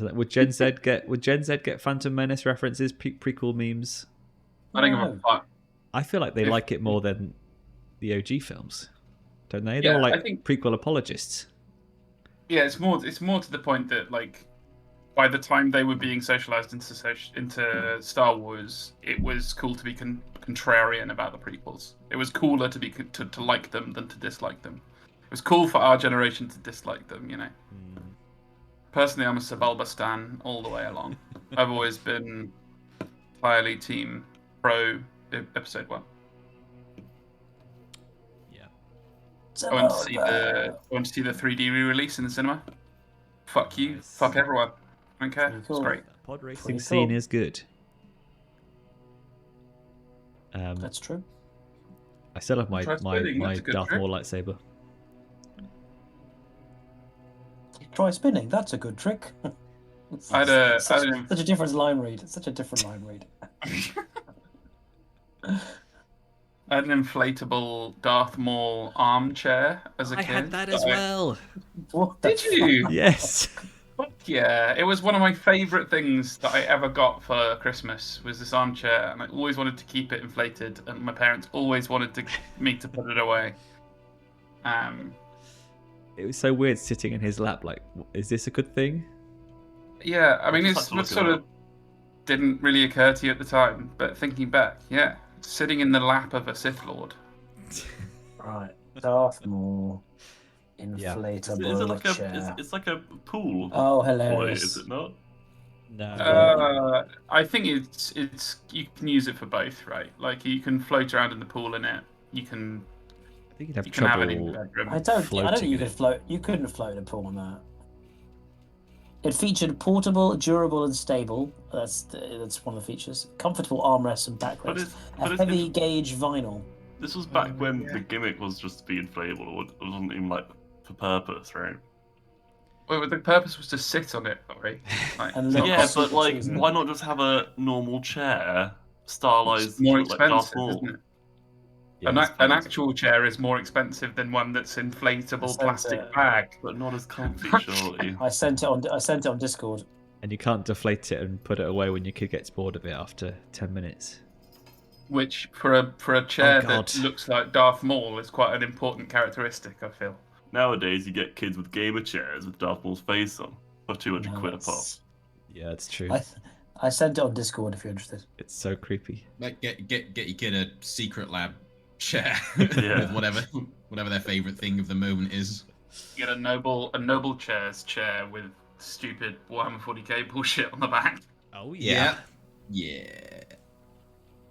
[SPEAKER 1] Would Gen Z get Phantom Menace references, prequel memes?
[SPEAKER 4] I don't give a fuck.
[SPEAKER 1] I feel like they like it more than the OG films, don't they?
[SPEAKER 4] Yeah,
[SPEAKER 1] They're like
[SPEAKER 4] I think
[SPEAKER 1] prequel apologists.
[SPEAKER 4] Yeah, it's more to the point that like by the time they were being socialized into Star Wars, it was cool to be contrarian about the prequels. It was cooler to be to like them than to dislike them. It was cool for our generation to dislike them, you know. Personally, I'm a Sebulba stan all the way along. I've always been entirely team pro episode 1.
[SPEAKER 1] Yeah.
[SPEAKER 4] I went to see the 3D re-release in the cinema. Fuck you.
[SPEAKER 1] Nice.
[SPEAKER 4] Fuck everyone. I don't care.
[SPEAKER 2] Cool.
[SPEAKER 4] It's great.
[SPEAKER 1] That pod racing
[SPEAKER 2] Pretty
[SPEAKER 1] scene
[SPEAKER 2] cool.
[SPEAKER 1] is good.
[SPEAKER 2] That's true.
[SPEAKER 1] I still have my
[SPEAKER 4] Try spinning,
[SPEAKER 1] my
[SPEAKER 4] that's a good
[SPEAKER 1] Darth
[SPEAKER 4] trick.
[SPEAKER 1] Maul lightsaber.
[SPEAKER 2] Try spinning. That's a good trick.
[SPEAKER 4] I had
[SPEAKER 2] Such a different line read. Such a different line read.
[SPEAKER 4] I had an inflatable Darth Maul armchair as a kid.
[SPEAKER 1] I had that as well.
[SPEAKER 2] What the
[SPEAKER 4] Did you?
[SPEAKER 1] Yes.
[SPEAKER 4] Fuck yeah, it was one of my favourite things that I ever got for Christmas was this armchair, and I always wanted to keep it inflated, and my parents always wanted me to put it away.
[SPEAKER 1] It was so weird sitting in his lap. Like, is this a good thing?
[SPEAKER 4] Yeah, I mean,
[SPEAKER 5] I'd
[SPEAKER 4] it's
[SPEAKER 5] like to
[SPEAKER 4] sort
[SPEAKER 5] look
[SPEAKER 4] of didn't really occur to you at the time, but thinking back, yeah, sitting in the lap of a Sith Lord.
[SPEAKER 2] Right, Darth Maul, inflatable
[SPEAKER 5] Is it like
[SPEAKER 2] chair.
[SPEAKER 5] it's like a pool?
[SPEAKER 2] Oh,
[SPEAKER 5] Boy,
[SPEAKER 2] hilarious!
[SPEAKER 5] is it not?
[SPEAKER 1] No.
[SPEAKER 4] I think it's you can use it for both, right? Like you can float around in the pool in it. You can.
[SPEAKER 1] I think you'd have
[SPEAKER 4] You can have it in
[SPEAKER 1] trouble.
[SPEAKER 4] your bedroom.
[SPEAKER 2] I don't
[SPEAKER 1] floating
[SPEAKER 2] think you
[SPEAKER 1] in
[SPEAKER 2] could
[SPEAKER 1] it.
[SPEAKER 2] float. You couldn't float in a pool on that. It featured portable, durable, and stable. That's one of the features. Comfortable armrests and backrests.
[SPEAKER 5] But it's
[SPEAKER 2] Heavy gauge vinyl.
[SPEAKER 5] This was back when the gimmick was just to be inflatable, or it wasn't even like for purpose, right?
[SPEAKER 4] Well, the purpose was to sit on it, Lawrie. Like,
[SPEAKER 2] And
[SPEAKER 4] it's
[SPEAKER 2] look
[SPEAKER 4] not
[SPEAKER 5] Yeah,
[SPEAKER 2] cost
[SPEAKER 5] but like,
[SPEAKER 2] isn't it?
[SPEAKER 5] why not just have a normal chair, stylized,
[SPEAKER 4] it's more
[SPEAKER 5] like Darth
[SPEAKER 4] expensive,
[SPEAKER 5] Maul?
[SPEAKER 4] isn't it?
[SPEAKER 1] Yeah,
[SPEAKER 4] An actual chair is more expensive than one that's inflatable
[SPEAKER 2] That's
[SPEAKER 4] plastic
[SPEAKER 2] it.
[SPEAKER 4] bag.
[SPEAKER 5] But not as comfy, surely.
[SPEAKER 2] I sent it on Discord.
[SPEAKER 1] And you can't deflate it and put it away when your kid gets bored of it after 10 minutes.
[SPEAKER 4] Which, for a chair
[SPEAKER 1] God.
[SPEAKER 4] that looks like Darth Maul, is quite an important characteristic, I feel.
[SPEAKER 5] Nowadays, you get kids with gamer chairs with Darth Maul's face on for 200 quid a pop.
[SPEAKER 1] Yeah, it's true.
[SPEAKER 2] I sent it on Discord if you're interested.
[SPEAKER 1] It's so creepy.
[SPEAKER 3] Like get your kid a secret lab chair
[SPEAKER 5] Yeah.
[SPEAKER 3] with whatever their favorite thing of the moment is.
[SPEAKER 4] You get a noble chair's chair with stupid Warhammer 40k bullshit on the back.
[SPEAKER 1] Oh,
[SPEAKER 3] Yeah.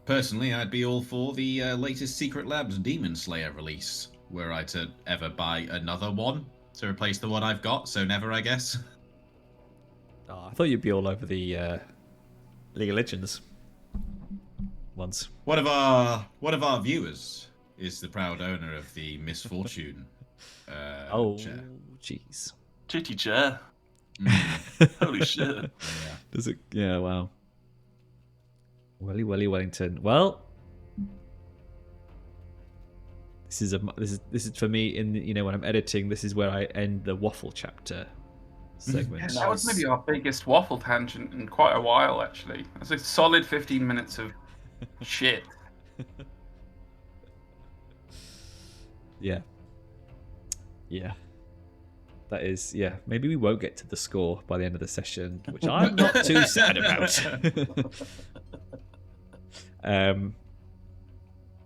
[SPEAKER 3] Personally, I'd be all for the latest Secret Labs Demon Slayer release, were I to ever buy another one to replace the one I've got, so never, I guess.
[SPEAKER 1] Oh, I thought you'd be all over the League of Legends ones.
[SPEAKER 3] One of our viewers is the proud owner of the Misfortune chair.
[SPEAKER 1] Jeez.
[SPEAKER 5] Chitty chair.
[SPEAKER 3] Mm,
[SPEAKER 5] Holy shit.
[SPEAKER 3] yeah.
[SPEAKER 1] Does it? Yeah. Wow. Welly Wellington. Well, this is for me. When I'm editing, this is where I end the Waffle chapter segment.
[SPEAKER 4] Yeah, that was maybe our biggest Waffle tangent in quite a while, actually. That's a solid 15 minutes of shit.
[SPEAKER 1] Yeah. That is, yeah. Maybe we won't get to the score by the end of the session, which I'm not too sad about.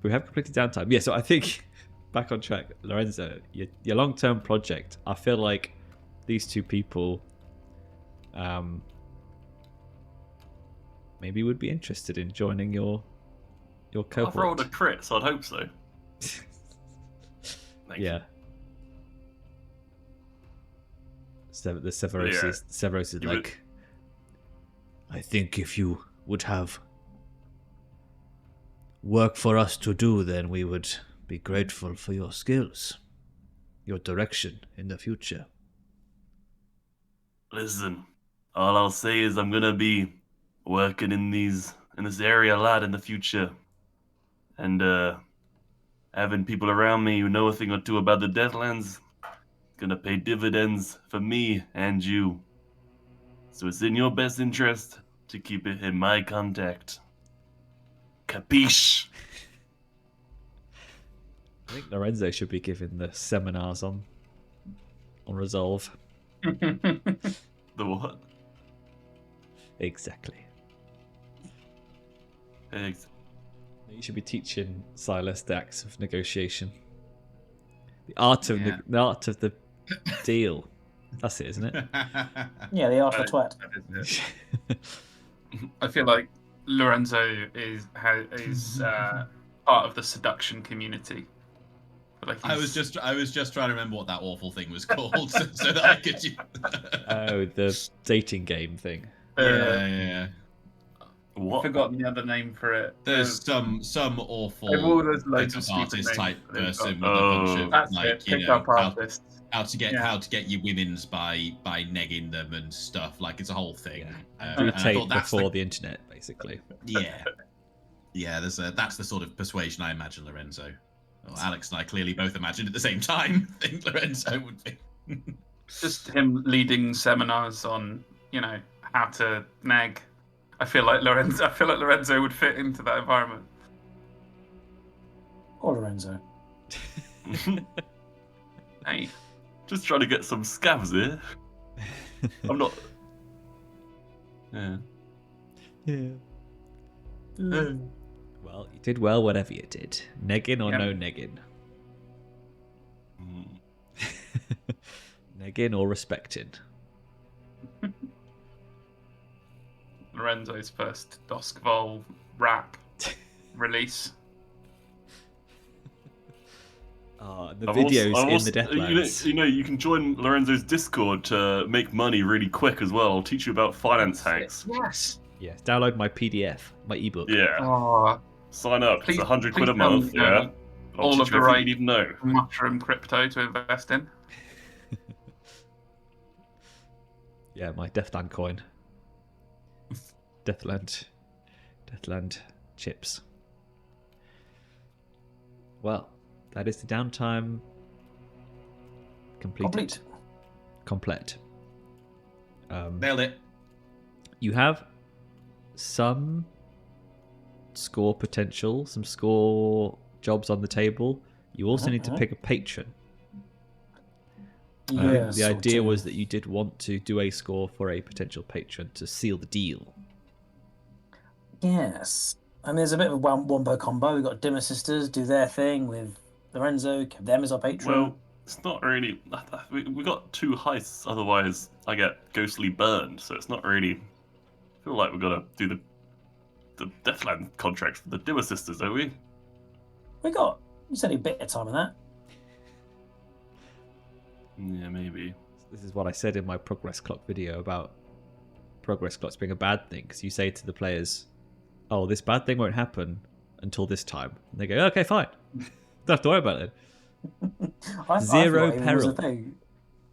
[SPEAKER 1] We have completed Downtime. Yeah, so I think, back on track, Lorenzo, your long-term project, I feel like these two people maybe would be interested in joining your cohort.
[SPEAKER 5] I've rolled a crit, so I'd hope so. Thank you.
[SPEAKER 1] The Severos is like, I think if you would have work for us to do, then we would be grateful for your skills, your direction in the future.
[SPEAKER 5] Listen, all I'll say is I'm gonna be working in this area a lot in the future, and having people around me who know a thing or two about the Deathlands gonna pay dividends for me and you. So it's in your best interest to keep it in my contact. Capiche?
[SPEAKER 1] I think Lorenzo should be giving the seminars on Resolve.
[SPEAKER 5] The what?
[SPEAKER 1] Exactly.
[SPEAKER 5] Ex-
[SPEAKER 1] You should be teaching Silas the acts of negotiation, the art of the deal. That's it, isn't it?
[SPEAKER 2] Yeah, the art of twat.
[SPEAKER 4] I feel like Lorenzo is part of the seduction community. Like
[SPEAKER 3] I was just trying to remember what that awful thing was called, so that I could.
[SPEAKER 1] Oh, the dating game thing.
[SPEAKER 3] Yeah.
[SPEAKER 5] What?
[SPEAKER 4] I've forgotten the other name for it.
[SPEAKER 3] There's some awful
[SPEAKER 4] there's loads of
[SPEAKER 3] pickup
[SPEAKER 4] stupid
[SPEAKER 3] artist type
[SPEAKER 4] names.
[SPEAKER 3] person with a bunch of
[SPEAKER 4] That's
[SPEAKER 3] like
[SPEAKER 4] it.
[SPEAKER 3] you
[SPEAKER 4] Pick
[SPEAKER 3] know
[SPEAKER 4] up artists.
[SPEAKER 3] how to get your women's by negging them and stuff. Like it's a whole thing.
[SPEAKER 1] Yeah. Do
[SPEAKER 3] And I
[SPEAKER 1] tape
[SPEAKER 3] thought that's
[SPEAKER 1] before the internet, basically.
[SPEAKER 3] Yeah. That's the sort of persuasion I imagine Lorenzo. Well, Alex and I clearly both imagined at the same time. I think Lorenzo would be.
[SPEAKER 4] Just him leading seminars on, how to nag. I feel like Lorenzo would fit into that environment.
[SPEAKER 2] Or Lorenzo.
[SPEAKER 4] Hey,
[SPEAKER 5] Just trying to get some scavs here. I'm not. Yeah.
[SPEAKER 1] Yeah. Well, you did well, whatever you did. Negging or no negging? Negging or respecting?
[SPEAKER 4] Lorenzo's first Duskvol rap release.
[SPEAKER 1] The videos in the Deathlands.
[SPEAKER 5] You can join Lorenzo's Discord to make money really quick as well. I'll teach you about finance hacks.
[SPEAKER 2] Yes.
[SPEAKER 1] Yes, download my PDF, my ebook.
[SPEAKER 5] Yeah.
[SPEAKER 4] Oh,
[SPEAKER 5] Sign up.
[SPEAKER 4] Please-
[SPEAKER 5] It's £100
[SPEAKER 4] please
[SPEAKER 5] a month.
[SPEAKER 4] tell me,
[SPEAKER 5] Yeah. I'll
[SPEAKER 4] all
[SPEAKER 5] teach
[SPEAKER 4] of
[SPEAKER 5] you
[SPEAKER 4] the
[SPEAKER 5] everything
[SPEAKER 4] right-
[SPEAKER 5] you need to know.
[SPEAKER 4] mushroom crypto to invest in.
[SPEAKER 1] Yeah, my Deathland coin. Deathland chips. Well, that is the downtime completed. Complete.
[SPEAKER 3] Nailed it.
[SPEAKER 1] You have some score potential, some score jobs on the table. You also need to pick a patron.
[SPEAKER 2] Yes,
[SPEAKER 1] The
[SPEAKER 2] or
[SPEAKER 1] idea
[SPEAKER 2] two.
[SPEAKER 1] was that you did want to do a score for a potential patron to seal the deal.
[SPEAKER 2] Yes. I mean, there's a bit of a wombo combo. We've got Dimmer Sisters do their thing with Lorenzo, kept them as our patron.
[SPEAKER 5] Well, it's not really. We got 2 heists, otherwise I get ghostly burned. So it's not really. I feel like we've got to do the Deathland contract for the Dimmer Sisters, don't we?
[SPEAKER 2] we said a bit of time on that.
[SPEAKER 5] Yeah, maybe.
[SPEAKER 1] This is what I said in my progress clock video about progress clocks being a bad thing, because you say to the players, oh, this bad thing won't happen until this time. And they go, okay, fine. Don't have to worry about it. Zero
[SPEAKER 2] I thought it was a
[SPEAKER 1] peril.
[SPEAKER 2] thing.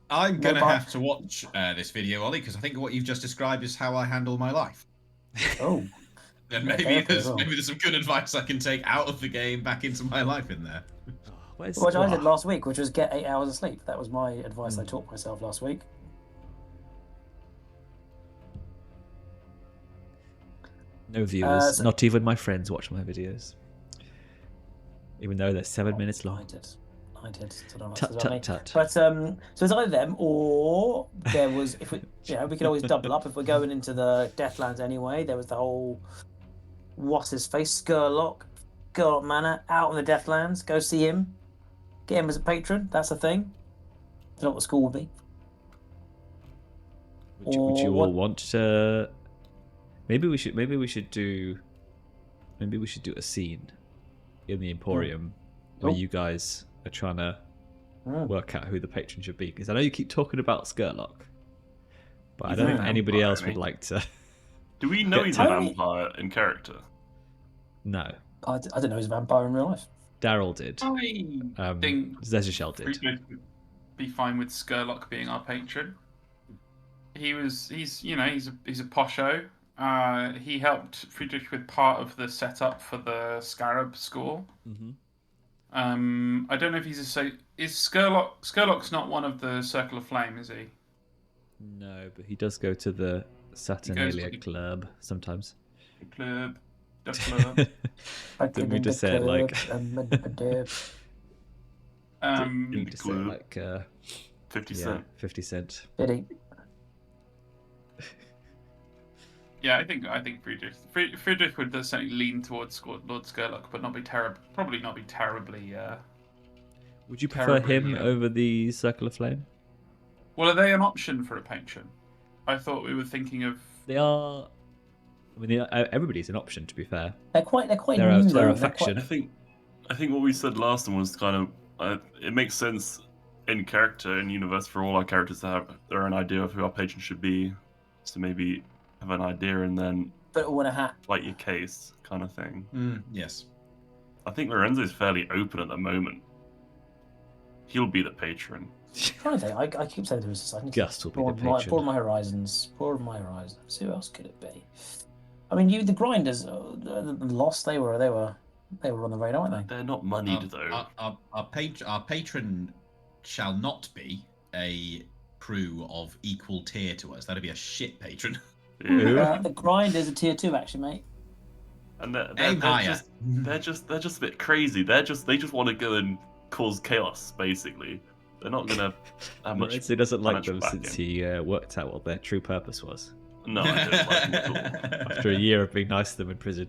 [SPEAKER 3] I'm going to
[SPEAKER 2] but-
[SPEAKER 3] have to watch this video, Ollie, because I think what you've just described is how I handle my life.
[SPEAKER 2] Oh.
[SPEAKER 3] Then
[SPEAKER 2] Yeah,
[SPEAKER 3] maybe
[SPEAKER 2] careful as
[SPEAKER 3] there's
[SPEAKER 2] well.
[SPEAKER 3] some good advice I can take out of the game back into my life in there.
[SPEAKER 1] Where's
[SPEAKER 2] Which I did last week, which was get 8 hours of sleep. That was my advice I taught myself last week.
[SPEAKER 1] No viewers,
[SPEAKER 2] so-
[SPEAKER 1] not even my friends watch my videos. Even though they're 7 minutes
[SPEAKER 2] I
[SPEAKER 1] long.
[SPEAKER 2] did. So don't
[SPEAKER 1] Tut,
[SPEAKER 2] answer me.
[SPEAKER 1] tut, tut.
[SPEAKER 2] But so it's either them or there was if we we could always double up if we're going into the Deathlands anyway. There was the whole what's his face Skurlock Manor out in the Deathlands. Go see him. Get him as a patron. That's a thing. I don't know what the school would be.
[SPEAKER 1] Would you
[SPEAKER 2] Or
[SPEAKER 1] all want to? Maybe we should do a scene in the Emporium where
[SPEAKER 2] Oh.
[SPEAKER 1] you guys are trying to work out who the patron should be. Because I know you keep talking about Skurlock, but I don't
[SPEAKER 5] He's
[SPEAKER 1] think
[SPEAKER 5] a
[SPEAKER 1] anybody
[SPEAKER 5] vampire,
[SPEAKER 1] else
[SPEAKER 5] isn't
[SPEAKER 1] would
[SPEAKER 5] he?
[SPEAKER 1] like to.
[SPEAKER 5] Do we know
[SPEAKER 1] Get
[SPEAKER 5] he's a
[SPEAKER 2] Tony-
[SPEAKER 5] vampire in character?
[SPEAKER 1] No,
[SPEAKER 2] I didn't know he was a vampire in real life.
[SPEAKER 1] Daryl did.
[SPEAKER 4] I think
[SPEAKER 1] Zezashel did.
[SPEAKER 4] Friedrich would be fine with Skurlock being our patron. He's a posho. He helped Friedrich with part of the setup for the Scarab score.
[SPEAKER 1] Mm-hmm.
[SPEAKER 4] I don't know if he's is Skurlock. Skurlock's not one of the Circle of Flame, is he?
[SPEAKER 1] No, but he does go to the Saturnalia club sometimes.
[SPEAKER 4] The club, the club.
[SPEAKER 1] Didn't we just say it like?
[SPEAKER 5] In
[SPEAKER 1] We
[SPEAKER 5] the
[SPEAKER 1] just say it
[SPEAKER 5] club.
[SPEAKER 1] like
[SPEAKER 5] 50
[SPEAKER 1] yeah,
[SPEAKER 5] Cent.
[SPEAKER 1] 50 Cent.
[SPEAKER 2] Did he?
[SPEAKER 4] Yeah, I think Friedrich would certainly lean towards Lord Skurlock, but probably not be terribly.
[SPEAKER 1] Would you prefer
[SPEAKER 4] Terribly,
[SPEAKER 1] him
[SPEAKER 4] yeah.
[SPEAKER 1] over the Circle of Flame?
[SPEAKER 4] Well, are they an option for a patron? I thought we were thinking of.
[SPEAKER 1] They are. I mean, everybody's an option. To be fair,
[SPEAKER 2] They're quite
[SPEAKER 1] they're
[SPEAKER 2] new.
[SPEAKER 1] they're
[SPEAKER 2] though.
[SPEAKER 1] a faction.
[SPEAKER 5] I think what we said last time was kind of it makes sense in character in universe for all our characters to have their own idea of who our patron should be, so maybe have an idea and then
[SPEAKER 2] Put it all in a hat.
[SPEAKER 5] fight your case kind of thing.
[SPEAKER 3] Yes.
[SPEAKER 5] I think Lorenzo's fairly open at the moment. He'll be the patron.
[SPEAKER 2] Trying to think. I keep saying to his I need to
[SPEAKER 1] Gus will be the
[SPEAKER 2] broaden
[SPEAKER 1] patron.
[SPEAKER 2] my horizons. Broaden my horizons. Who else could it be? I mean, the grinders, the Lost. They were on the radar, weren't they?
[SPEAKER 5] They're not moneyed though.
[SPEAKER 3] Our patron shall not be a crew of equal tier to us. That'd be a shit patron.
[SPEAKER 5] Yeah.
[SPEAKER 2] The grinders are tier 2, actually, mate.
[SPEAKER 5] And they're
[SPEAKER 3] Aim higher.
[SPEAKER 5] just a bit crazy. They just want to go and cause chaos, basically. They're not gonna have much.
[SPEAKER 1] Lorenzo doesn't like them
[SPEAKER 5] financial
[SPEAKER 1] since
[SPEAKER 5] backing.
[SPEAKER 1] he worked out what their true purpose was.
[SPEAKER 5] No, I don't like him at all.
[SPEAKER 1] After a year of being nice to them in prison.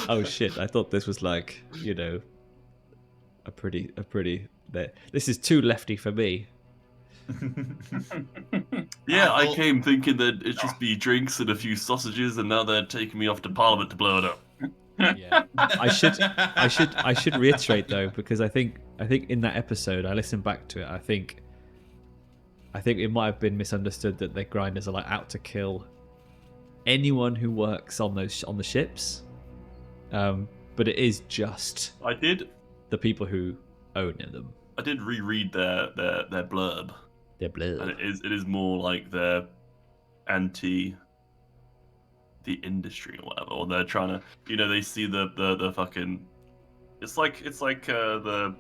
[SPEAKER 1] Oh shit! I thought this was like, you know, a pretty. This is too lefty for me.
[SPEAKER 5] Yeah, I came thinking that it'd just be drinks and a few sausages, and now they're taking me off to Parliament to blow it up.
[SPEAKER 1] Yeah, I should reiterate though, because I think in that episode I listened back to it. I think it might have been misunderstood that the grinders are like out to kill anyone who works on the ships, but it is just the people who own them.
[SPEAKER 5] I did reread their blurb.
[SPEAKER 1] Their blurb.
[SPEAKER 5] And it is more like they're anti the industry or whatever, or they're trying to, you know, they see the fucking. It's like the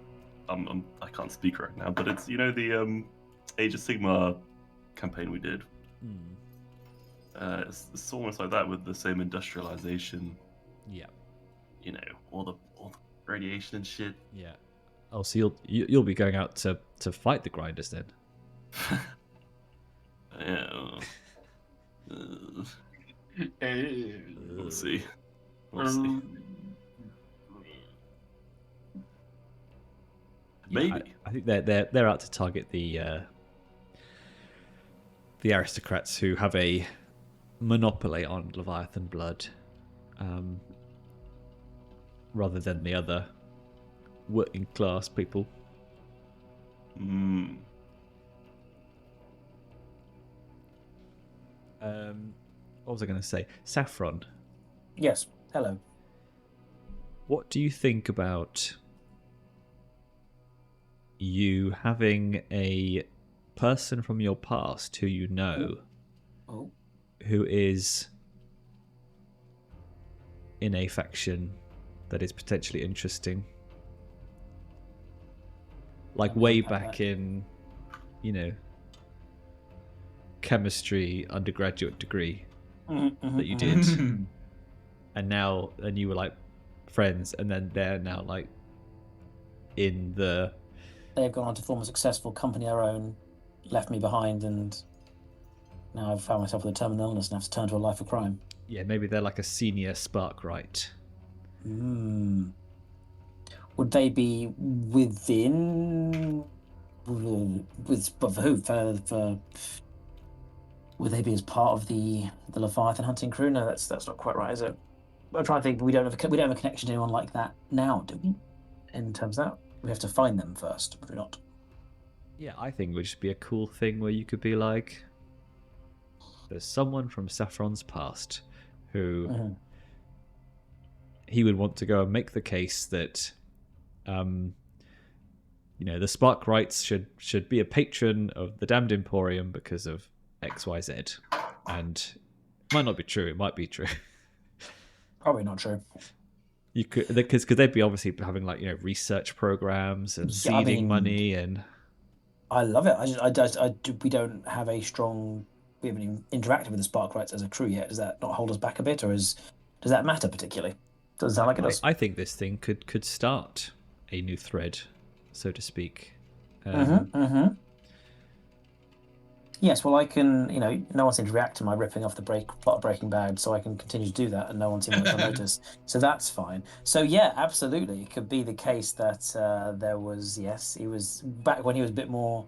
[SPEAKER 5] I can't speak right now, but it's, you know, the Age of Sigmar campaign we did. It's almost like that with the same industrialization.
[SPEAKER 1] Yeah.
[SPEAKER 5] You know, all the radiation and shit.
[SPEAKER 1] Yeah. Oh, so you'll be going out to fight the grinders then?
[SPEAKER 5] Yeah. We'll see. Maybe.
[SPEAKER 1] I think they're out to target the aristocrats who have a monopoly on Leviathan blood, rather than the other working class people. What was I going to say? Saffron.
[SPEAKER 2] Yes. Hello.
[SPEAKER 1] What do you think about you having a person from your past who you know, who is in a faction that is potentially interesting? Like way back in, you know, chemistry undergraduate degree that you did, and you were like friends, and then they're now like in the.
[SPEAKER 2] They've gone on to form a successful company of their own, left me behind, and now I've found myself with a terminal illness and have to turn to a life of crime.
[SPEAKER 1] Yeah, maybe they're like a senior Sparkwright.
[SPEAKER 2] Would they be within? For who? For would they be as part of the Leviathan hunting crew? No, that's not quite right, is it? I'm trying to think. We don't have a connection to anyone like that now, do we? In terms of that, we have to find them first, would we not?
[SPEAKER 1] Yeah, I think it would just be a cool thing where you could be like, there's someone from Saffron's past who he would want to go and make the case that, you know, the Sparkwrights should be a patron of the Damned Emporium because of XYZ, and it might not be true. It might be true.
[SPEAKER 2] Probably not true.
[SPEAKER 1] You could, because they'd be obviously having like, you know, research programs and seeding money, and
[SPEAKER 2] I love it. We don't have a strong. We haven't even interacted with the Sparkwrights as a crew yet. Does that not hold us back a bit, or does that matter particularly? Doesn't sound like it does.
[SPEAKER 1] I think this thing could start a new thread, so to speak.
[SPEAKER 2] Yes, well, I can, you know, no one seemed to react to my ripping off the plot of Breaking Bad, so I can continue to do that, and no one seemed to notice. So that's fine. So yeah, absolutely, it could be the case that there was, yes, he was back when he was a bit more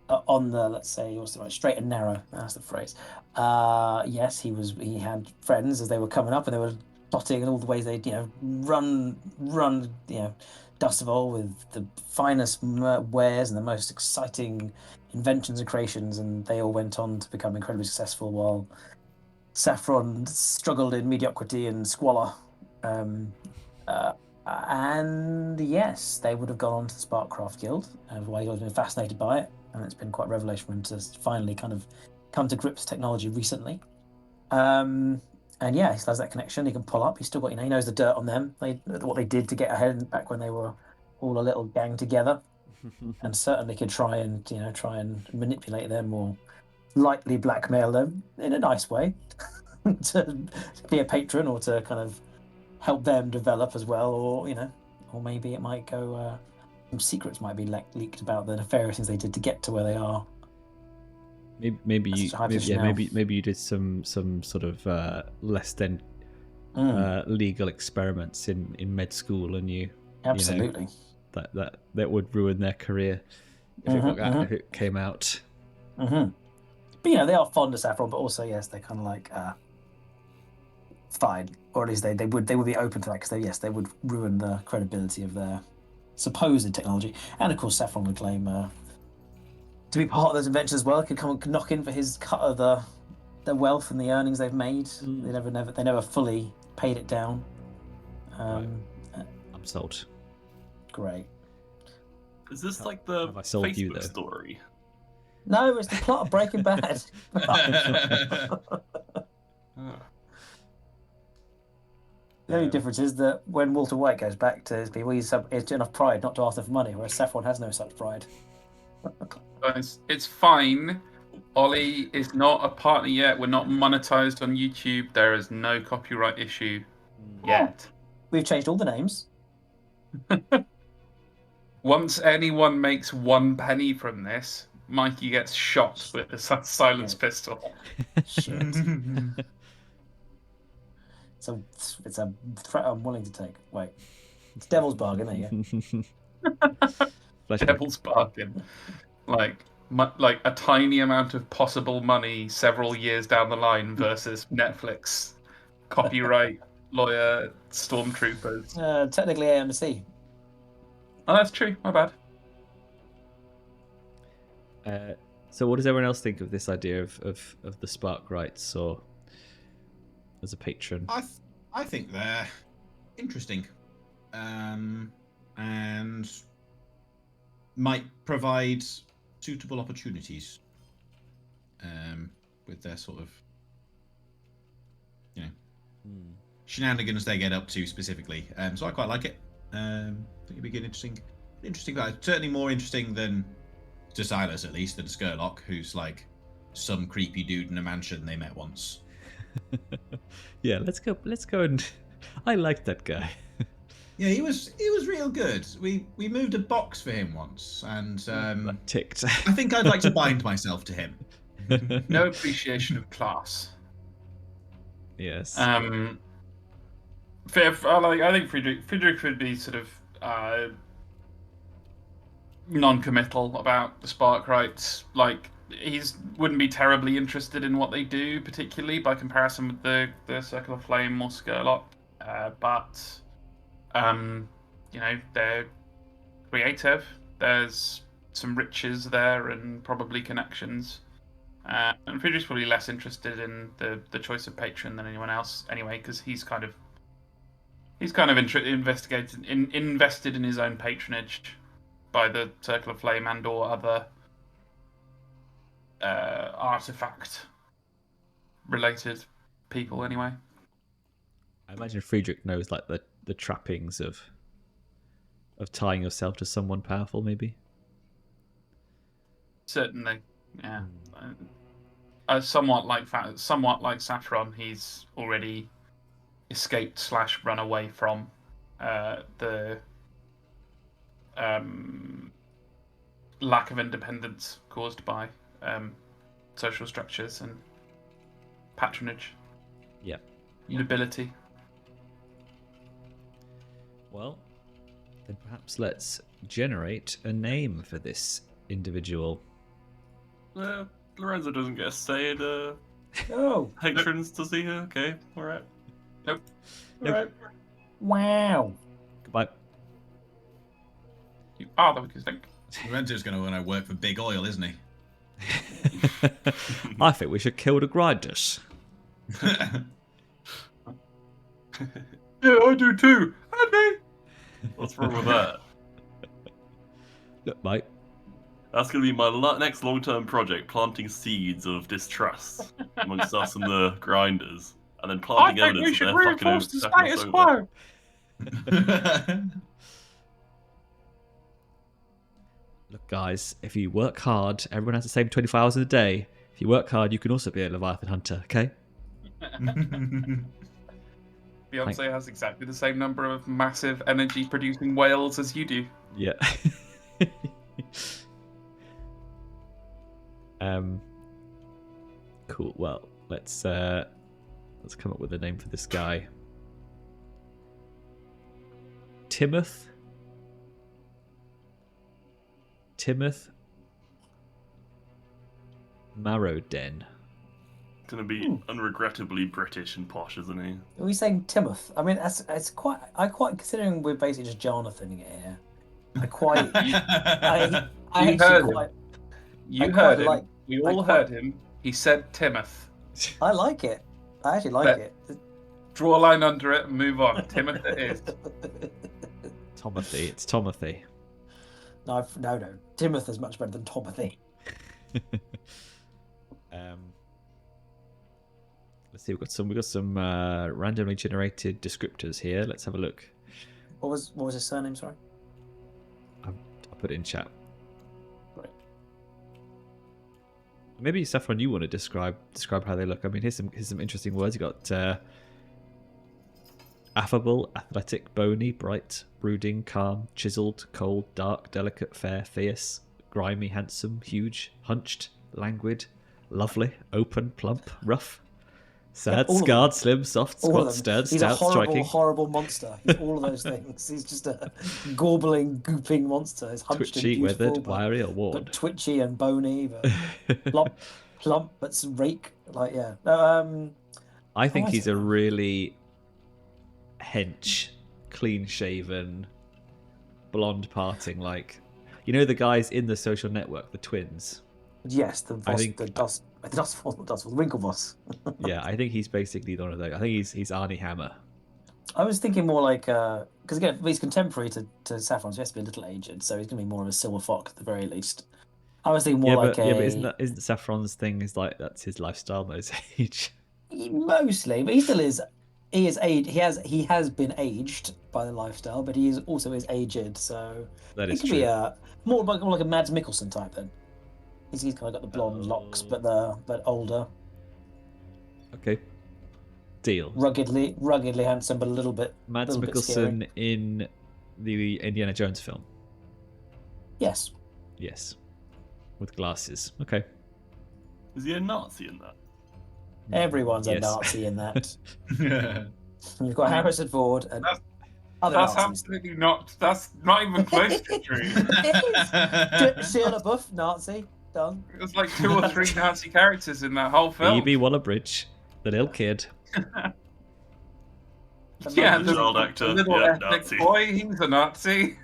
[SPEAKER 2] on the, let's say, what's the right, straight and narrow. That's the phrase. Yes, he had friends as they were coming up, and they were plotting in all the ways they'd, you know, run, you know, Duskvol with the finest wares and the most exciting inventions and creations, and they all went on to become incredibly successful while Saffron struggled in mediocrity and squalor. And yes, they would have gone on to the Sparkcraft Guild. Otherwise, I've been fascinated by it, and it's been quite a revelation for him to finally kind of come to grips with technology recently. And yeah, he still has that connection. He can pull up. He's still got, you know, he knows the dirt on them. What they did to get ahead back when they were all a little gang together, and certainly could try and manipulate them or lightly blackmail them in a nice way to be a patron, or to kind of help them develop as well, or, you know, or maybe it might go. Some secrets might be leaked about the nefarious things they did to get to where they are.
[SPEAKER 1] Maybe you did some sort of less than legal experiments in med school, and you
[SPEAKER 2] absolutely
[SPEAKER 1] that would ruin their career if it came out.
[SPEAKER 2] But they are fond of Saffron, but also yes, they're kind of like fine, or at least they would be open to that, because they would ruin the credibility of their supposed technology. And of course, Saffron would claim to be part of those inventions as well. Could come and knock in for his cut of the wealth and the earnings they've made. They never fully paid it down.
[SPEAKER 1] I'm sold.
[SPEAKER 2] Great.
[SPEAKER 5] Is this like the Facebook story?
[SPEAKER 2] No, it's the plot of Breaking Bad. The only difference is that when Walter White goes back to his people, he's enough pride not to ask them for money, whereas Saffron has no such pride.
[SPEAKER 4] It's fine. Olly is not a partner yet. We're not monetized on YouTube. There is no copyright issue yet.
[SPEAKER 2] We've changed all the names.
[SPEAKER 4] Once anyone makes 1 penny from this, Mikey gets shot with a silence pistol.
[SPEAKER 2] Shit. It's a threat I'm willing to take. Wait, it's devil's bargain, there you
[SPEAKER 4] Devil's bargain. Like a tiny amount of possible money several years down the line versus Netflix, copyright, lawyer, stormtroopers.
[SPEAKER 2] Technically AMC.
[SPEAKER 4] Oh, that's true. My bad.
[SPEAKER 1] So what does everyone else think of this idea of the spark rights, or as a patron?
[SPEAKER 3] I think they're interesting, and might provide suitable opportunities with their sort of shenanigans they get up to specifically. So I quite like it. I think it'd be an interesting guy. Certainly more interesting than to Silas, at least, than Skurlock, who's like some creepy dude in a mansion they met once.
[SPEAKER 1] Yeah, let's go and I liked that guy.
[SPEAKER 3] Yeah, he was real good. We moved a box for him once, and
[SPEAKER 1] that ticked.
[SPEAKER 3] I think I'd like to bind myself to him.
[SPEAKER 4] No appreciation of class.
[SPEAKER 1] Yes.
[SPEAKER 4] I think Friedrich would be sort of non-committal about the spark rights. Like, wouldn't be terribly interested in what they do, particularly by comparison with the Circle of Flame or Skurlock. But they're creative. There's some riches there and probably connections. And Friedrich's probably less interested in the choice of patron than anyone else, anyway, because he's kind of invested in his own patronage by the Circle of Flame and or other artifact related people, anyway.
[SPEAKER 1] I imagine Friedrich knows like the trappings of tying yourself to someone powerful, maybe.
[SPEAKER 4] Certainly, yeah. Somewhat like Saffron, he's already escaped / run away from the lack of independence caused by social structures and patronage.
[SPEAKER 1] Yeah.
[SPEAKER 4] Nobility.
[SPEAKER 1] Well, then perhaps let's generate a name for this individual.
[SPEAKER 5] Lorenzo doesn't get a say in patrons, does he? Okay, alright.
[SPEAKER 4] Nope.
[SPEAKER 5] Alright.
[SPEAKER 2] Wow.
[SPEAKER 1] Goodbye.
[SPEAKER 4] You are the weakest link.
[SPEAKER 3] Lorenzo's going to want to work for Big Oil, isn't he?
[SPEAKER 1] I think we should kill the grinders.
[SPEAKER 5] Yeah, I do too. And me. What's wrong with that?
[SPEAKER 1] Look, mate.
[SPEAKER 5] That's going to be my next long-term project, planting seeds of distrust amongst us and the grinders, and then planting evidence that they're fucking
[SPEAKER 4] the status quo.
[SPEAKER 1] Look, guys, if you work hard, everyone has the same 24 hours in a day. If you work hard, you can also be a Leviathan hunter, okay?
[SPEAKER 4] Beyonce has exactly the same number of massive energy-producing whales as you do.
[SPEAKER 1] Yeah. Cool. Well, let's come up with a name for this guy. Timothy Marrowden.
[SPEAKER 5] Gonna be unregrettably British and posh, isn't he?
[SPEAKER 2] Are we saying Timoth? I mean, it's quite. Considering we're basically just Jonathaning it here. I quite. I
[SPEAKER 4] You
[SPEAKER 2] actually
[SPEAKER 4] heard
[SPEAKER 2] quite.
[SPEAKER 4] him. You
[SPEAKER 2] I
[SPEAKER 4] heard
[SPEAKER 2] quite
[SPEAKER 4] him.
[SPEAKER 2] like-
[SPEAKER 4] We
[SPEAKER 2] I
[SPEAKER 4] all
[SPEAKER 2] quite-
[SPEAKER 4] heard him. He said Timoth.
[SPEAKER 2] I like it. I actually like
[SPEAKER 4] Bet.
[SPEAKER 2] it.
[SPEAKER 4] Draw a line under it and move on. Timoth it is.
[SPEAKER 1] Tomothy. It's Tomothy.
[SPEAKER 2] No. Timoth is much better than Tomothy.
[SPEAKER 1] Let's see. We've got some randomly generated descriptors here. Let's have a look.
[SPEAKER 2] What was his surname? Sorry.
[SPEAKER 1] I'll put it in chat.
[SPEAKER 2] Right.
[SPEAKER 1] Maybe Saffron, you want to describe how they look. I mean, here's some interesting words. You got affable, athletic, bony, bright, brooding, calm, chiseled, cold, dark, delicate, fair, fierce, grimy, handsome, huge, hunched, languid, lovely, open, plump, rough, sad,
[SPEAKER 2] all of
[SPEAKER 1] scarred,
[SPEAKER 2] them.
[SPEAKER 1] slim, soft,
[SPEAKER 2] All
[SPEAKER 1] squat,
[SPEAKER 2] of them.
[SPEAKER 1] stern,
[SPEAKER 2] He's
[SPEAKER 1] stout,
[SPEAKER 2] a horrible,
[SPEAKER 1] striking,
[SPEAKER 2] horrible monster. He's all of those things. He's just a gorbling, gooping monster. He's hunched
[SPEAKER 1] twitchy,
[SPEAKER 2] and beautiful,
[SPEAKER 1] weathered, wiry, or worn.
[SPEAKER 2] but twitchy and bony, but plump, but rake. Like yeah.
[SPEAKER 1] I think
[SPEAKER 2] I
[SPEAKER 1] he's
[SPEAKER 2] don't
[SPEAKER 1] a
[SPEAKER 2] know.
[SPEAKER 1] really hench, clean-shaven, blonde parting, like, you know, the guys in The Social Network, the twins.
[SPEAKER 2] Yes, the
[SPEAKER 1] think-
[SPEAKER 2] Duskvol, Winklevoss.
[SPEAKER 1] Yeah, I think he's basically one of those. I think he's Arnie Hammer.
[SPEAKER 2] I was thinking more like because again he's contemporary to Saffron, so he has to be a little aged, so he's going to be more of a silver fox at the very least. I was thinking more
[SPEAKER 1] But
[SPEAKER 2] a
[SPEAKER 1] isn't Saffron's thing is like that's his lifestyle at his age?
[SPEAKER 2] mostly, but he still is. He is aged. He has been aged by the lifestyle, but he is also aged. So
[SPEAKER 1] That
[SPEAKER 2] he
[SPEAKER 1] is
[SPEAKER 2] could
[SPEAKER 1] true.
[SPEAKER 2] be more like a Mads Mikkelsen type then. He's kind of got the blonde locks, but older,
[SPEAKER 1] Okay, deal.
[SPEAKER 2] ruggedly handsome, but a little bit.
[SPEAKER 1] Mads
[SPEAKER 2] little bit scary.
[SPEAKER 1] Mikkelsen in the Indiana Jones film.
[SPEAKER 2] Yes.
[SPEAKER 1] Yes, with glasses. Okay.
[SPEAKER 5] Is he a Nazi in that?
[SPEAKER 2] Everyone's a
[SPEAKER 1] Yes.
[SPEAKER 2] Nazi in that. You've got Harrison Ford and other
[SPEAKER 4] That's
[SPEAKER 2] Nazis.
[SPEAKER 4] absolutely not. That's not even close to true.
[SPEAKER 2] Shia LaBeouf, Nazi, done.
[SPEAKER 4] There's like 2 or 3 Nazi characters in that whole film.
[SPEAKER 1] Phoebe Waller-Bridge, the little kid.
[SPEAKER 4] Yeah,
[SPEAKER 5] The
[SPEAKER 4] the
[SPEAKER 5] child actor,
[SPEAKER 4] little
[SPEAKER 5] yeah,
[SPEAKER 4] ethnic
[SPEAKER 5] Nazi.
[SPEAKER 4] boy. He's a Nazi.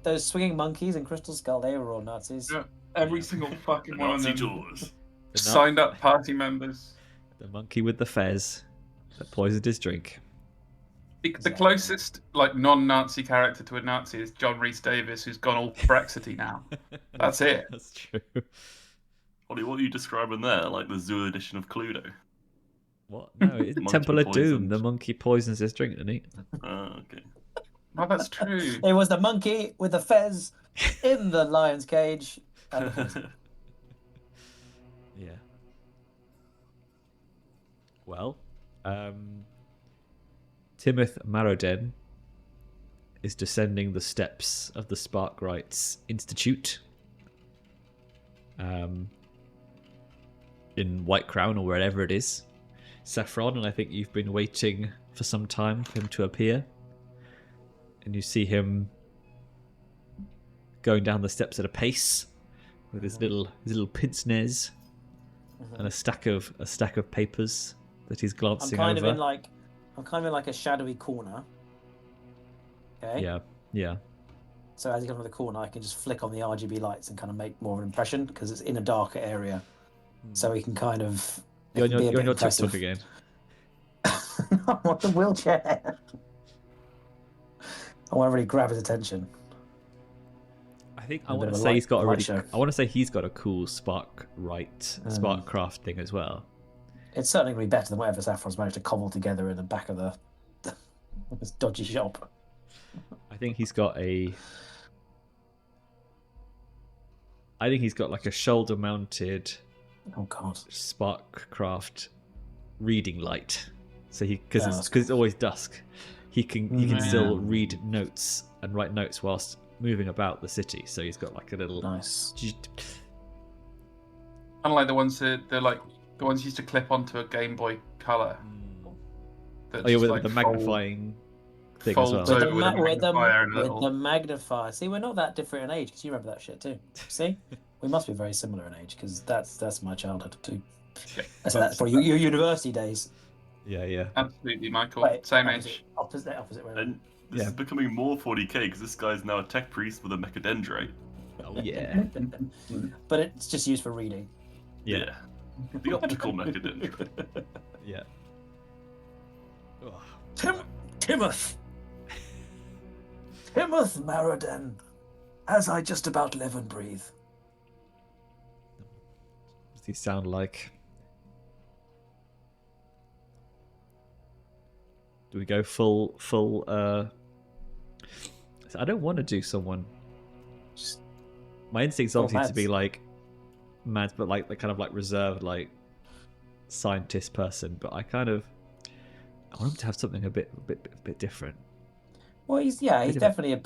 [SPEAKER 2] Those swinging monkeys in Crystal Skull, they were all Nazis.
[SPEAKER 4] Yeah. Every single fucking one of
[SPEAKER 5] Nazi
[SPEAKER 4] them.
[SPEAKER 5] Jaws.
[SPEAKER 4] Signed up party members.
[SPEAKER 1] The monkey with the fez that poisoned his drink.
[SPEAKER 4] The closest like non-Nazi character to a Nazi is John Rhys Davies, who's gone all Brexity now. That's it.
[SPEAKER 1] That's true.
[SPEAKER 5] Ollie, what are you describing there? Like the zoo edition of Cluedo?
[SPEAKER 1] What? No, it's
[SPEAKER 5] Monkey
[SPEAKER 1] Temple of Doom.
[SPEAKER 5] poisoned.
[SPEAKER 1] The monkey poisons his drink, doesn't he?
[SPEAKER 5] Okay.
[SPEAKER 4] Oh, that's true.
[SPEAKER 2] It was the monkey with the fez in the lion's cage. And the poison.
[SPEAKER 1] Yeah. Well, Timothy Marrowden is descending the steps of the Sparkrights Institute in White Crown or wherever it is. Saffron, and I think you've been waiting for some time for him to appear. And you see him going down the steps at a pace with his little pince-nez and a stack of papers that he's
[SPEAKER 2] I'm
[SPEAKER 1] glancing
[SPEAKER 2] kind
[SPEAKER 1] over.
[SPEAKER 2] of in like a shadowy corner. Okay.
[SPEAKER 1] Yeah.
[SPEAKER 2] So as you come to the corner, I can just flick on the RGB lights and kind of make more of an impression because it's in a darker area. So he can kind of.
[SPEAKER 1] You're on
[SPEAKER 2] be a
[SPEAKER 1] your
[SPEAKER 2] bit
[SPEAKER 1] TikTok
[SPEAKER 2] impressive.
[SPEAKER 1] again.
[SPEAKER 2] I want the wheelchair. I want to really grab his attention.
[SPEAKER 1] I think
[SPEAKER 2] A
[SPEAKER 1] I
[SPEAKER 2] bit
[SPEAKER 1] want
[SPEAKER 2] of
[SPEAKER 1] to
[SPEAKER 2] a
[SPEAKER 1] say
[SPEAKER 2] light-
[SPEAKER 1] he's got a
[SPEAKER 2] light
[SPEAKER 1] really.
[SPEAKER 2] show.
[SPEAKER 1] I want to say he's got a cool Sparkcraft thing as well.
[SPEAKER 2] It's certainly going to be better than whatever Saffron's managed to cobble together in the back of this dodgy shop.
[SPEAKER 1] I think he's got like a shoulder-mounted
[SPEAKER 2] Oh God.
[SPEAKER 1] Sparkcraft reading light. So because
[SPEAKER 2] Yeah, that's
[SPEAKER 1] it's always dusk, he can still
[SPEAKER 4] Yeah.
[SPEAKER 1] read notes and write notes whilst moving about the city. So he's got like a little.
[SPEAKER 2] Nice.
[SPEAKER 4] Kind of like the ones they're like the ones used to clip onto a Game Boy Color.
[SPEAKER 1] Oh, yeah, with the magnifying thing as well.
[SPEAKER 2] With
[SPEAKER 4] With
[SPEAKER 2] the magnifier. See, we're not that different in age because you remember that shit too. See, we must be very similar in age because that's my childhood too.
[SPEAKER 4] Yeah,
[SPEAKER 2] so that's for your university days.
[SPEAKER 1] Yeah.
[SPEAKER 4] Absolutely, Michael.
[SPEAKER 2] Wait,
[SPEAKER 4] Same
[SPEAKER 2] opposite,
[SPEAKER 4] age.
[SPEAKER 2] Opposite way.
[SPEAKER 5] And this is becoming more 40k because this guy's now a tech priest with a mechadendrite.
[SPEAKER 1] Oh yeah.
[SPEAKER 2] But it's just used for reading.
[SPEAKER 5] Yeah. The optical mechadendrite.
[SPEAKER 1] Yeah.
[SPEAKER 2] Timoth Maraden, as I just about live and breathe.
[SPEAKER 1] What does he sound like? Do we go full I don't want to do someone. My instinct's obviously to be like mad, but like the kind of like reserved like scientist person, but I want him to have something a bit different.
[SPEAKER 2] Well, he's definitely a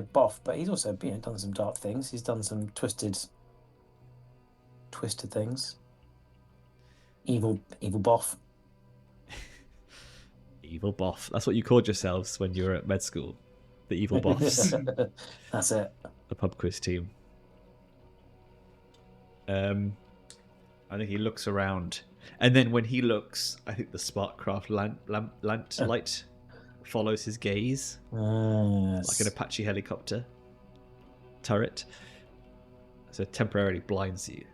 [SPEAKER 2] boff, but he's also done some dark things. He's done some twisted things. Evil boff.
[SPEAKER 1] Evil boff. That's what you called yourselves when you were at med school. The evil boffs.
[SPEAKER 2] That's it.
[SPEAKER 1] The pub quiz team. I think he looks around, and then when he looks, I think the Sparkcraft light follows his gaze, like an Apache helicopter turret. So it temporarily blinds you.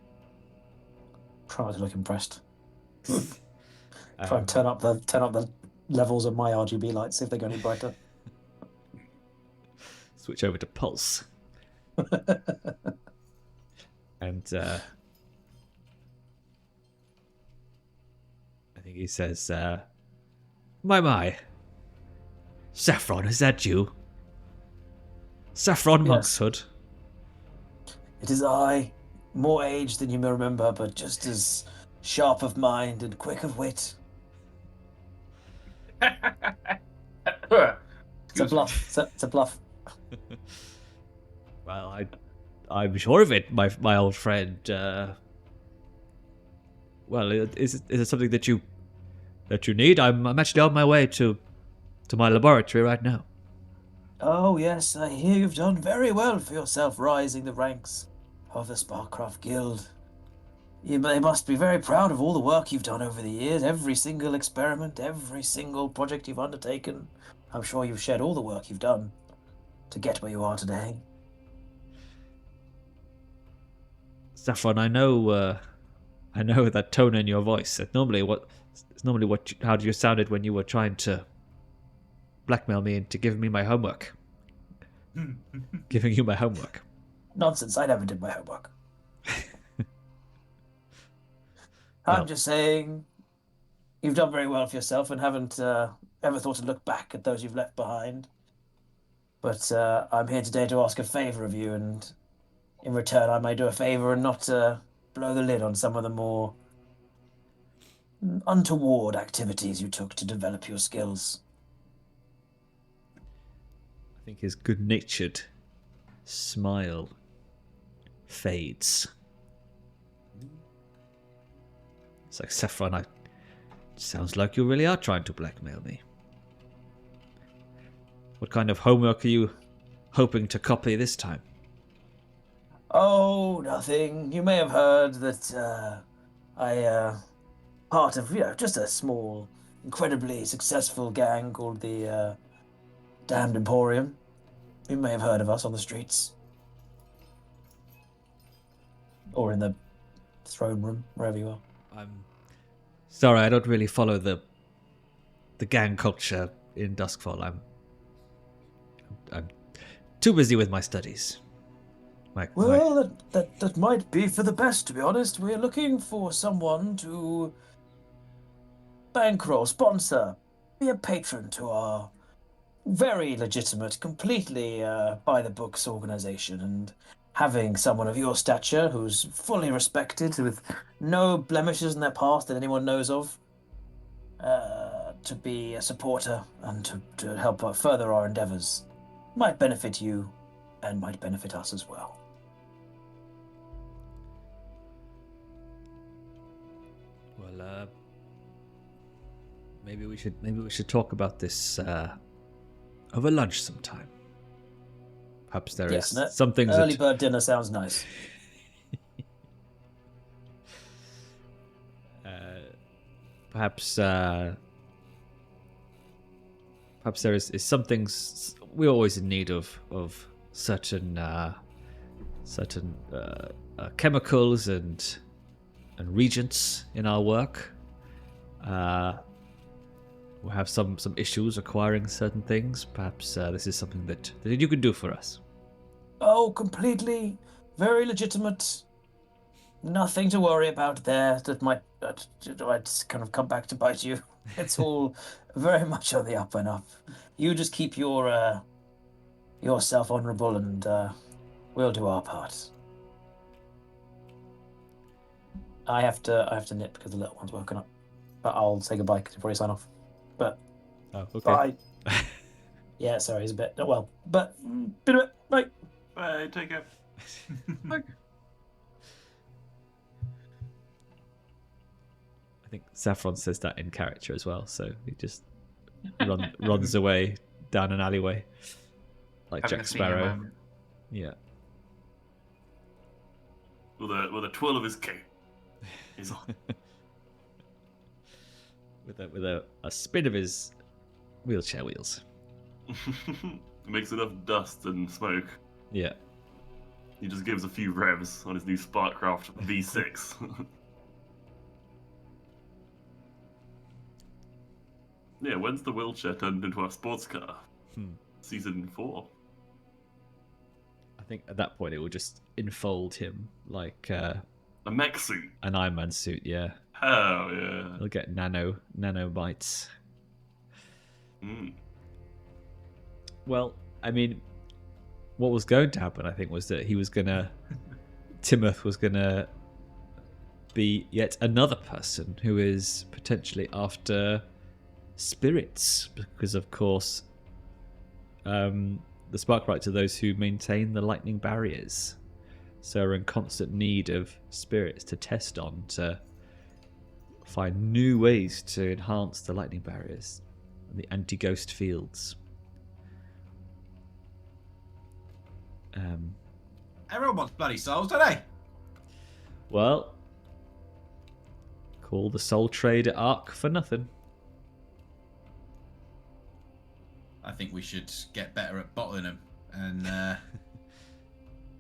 [SPEAKER 2] Try to look impressed. Try and turn up the levels of my RGB lights, see if they go any brighter.
[SPEAKER 1] Switch over to pulse. And I think he says, My. Saffron, is that you? Saffron
[SPEAKER 2] Yes.
[SPEAKER 1] Monkshood.
[SPEAKER 2] It is I, more aged than you may remember, but just as sharp of mind and quick of wit. It's a bluff. It's a bluff.
[SPEAKER 1] Well, I'm sure of it, my old friend. Well, is it something that you need? I'm actually on my way to my laboratory right now.
[SPEAKER 2] Oh yes, I hear you've done very well for yourself, rising the ranks of the Sparkcraft Guild. They must be very proud of all the work you've done over the years, every single experiment, every single project you've undertaken. I'm sure you've shared all the work you've done to get where you are today.
[SPEAKER 1] Saffron, I know that tone in your voice. It's normally how you sounded when you were trying to blackmail me into giving me my homework. Giving you my homework.
[SPEAKER 2] Nonsense, I never did my homework. I'm just saying, you've done very well for yourself and haven't ever thought to look back at those you've left behind. But I'm here today to ask a favour of you, and in return I may do a favour and not blow the lid on some of the more untoward activities you took to develop your skills.
[SPEAKER 1] I think his good-natured smile fades. It's like, Saffron, sounds like you really are trying to blackmail me. What kind of homework are you hoping to copy this time?
[SPEAKER 2] Oh, nothing. You may have heard that I part of just a small, incredibly successful gang called the Damned Emporium. You may have heard of us on the streets. Or in the throne room, wherever you are.
[SPEAKER 1] I'm sorry, I don't really follow the gang culture in Duskvol. I'm too busy with my studies.
[SPEAKER 2] That might be for the best, to be honest. We're looking for someone to bankroll, sponsor, be a patron to our very legitimate, completely by-the-books organization, and having someone of your stature who's fully respected, with no blemishes in their past that anyone knows of, to be a supporter and to help further our endeavors might benefit you and might benefit us as well.
[SPEAKER 1] Well, maybe we should talk about this over lunch sometime. Perhaps there is some things.
[SPEAKER 2] Early bird dinner sounds nice.
[SPEAKER 1] Perhaps there is some things we're always in need of certain chemicals and reagents in our work. We have some issues acquiring certain things. Perhaps this is something that you can do for us.
[SPEAKER 2] Oh, completely, very legitimate. Nothing to worry about there. That might kind of come back to bite you. It's all very much on the up and up. You just keep yourself honourable, and we'll do our part. I have to nip because the little one's woken up. But I'll say goodbye before you sign off. But
[SPEAKER 1] okay.
[SPEAKER 2] Bye. Yeah, sorry, he's a bit well, but bit of it. Bye.
[SPEAKER 5] Bye. Take care.
[SPEAKER 2] Bye.
[SPEAKER 1] I think Saffron says that in character as well, so he just runs away down an alleyway like
[SPEAKER 4] Having
[SPEAKER 1] Jack
[SPEAKER 4] a senior
[SPEAKER 1] Sparrow.
[SPEAKER 4] moment.
[SPEAKER 1] Yeah.
[SPEAKER 5] With a twirl of his cape. He's on.
[SPEAKER 1] with a spin of his wheelchair wheels.
[SPEAKER 5] Makes enough dust and smoke.
[SPEAKER 1] Yeah.
[SPEAKER 5] He just gives a few revs on his new Sparkcraft V6. Yeah, when's the wheelchair turned into a sports car? Season 4.
[SPEAKER 1] I think at that point it will just enfold him like
[SPEAKER 5] a mech suit.
[SPEAKER 1] An Iron Man suit, yeah.
[SPEAKER 5] Hell yeah.
[SPEAKER 1] He'll get nanobites. Well, I mean, what was going to happen, I think, was that Timoth was gonna be yet another person who is potentially after spirits, because of course the Sparkrights are those who maintain the lightning barriers, so are in constant need of spirits to test on, to find new ways to enhance the lightning barriers and the anti-ghost fields.
[SPEAKER 3] Everyone wants bloody souls, don't they?
[SPEAKER 1] Well, call the Soul Trader Arc for nothing.
[SPEAKER 3] I think we should get better at bottling them, and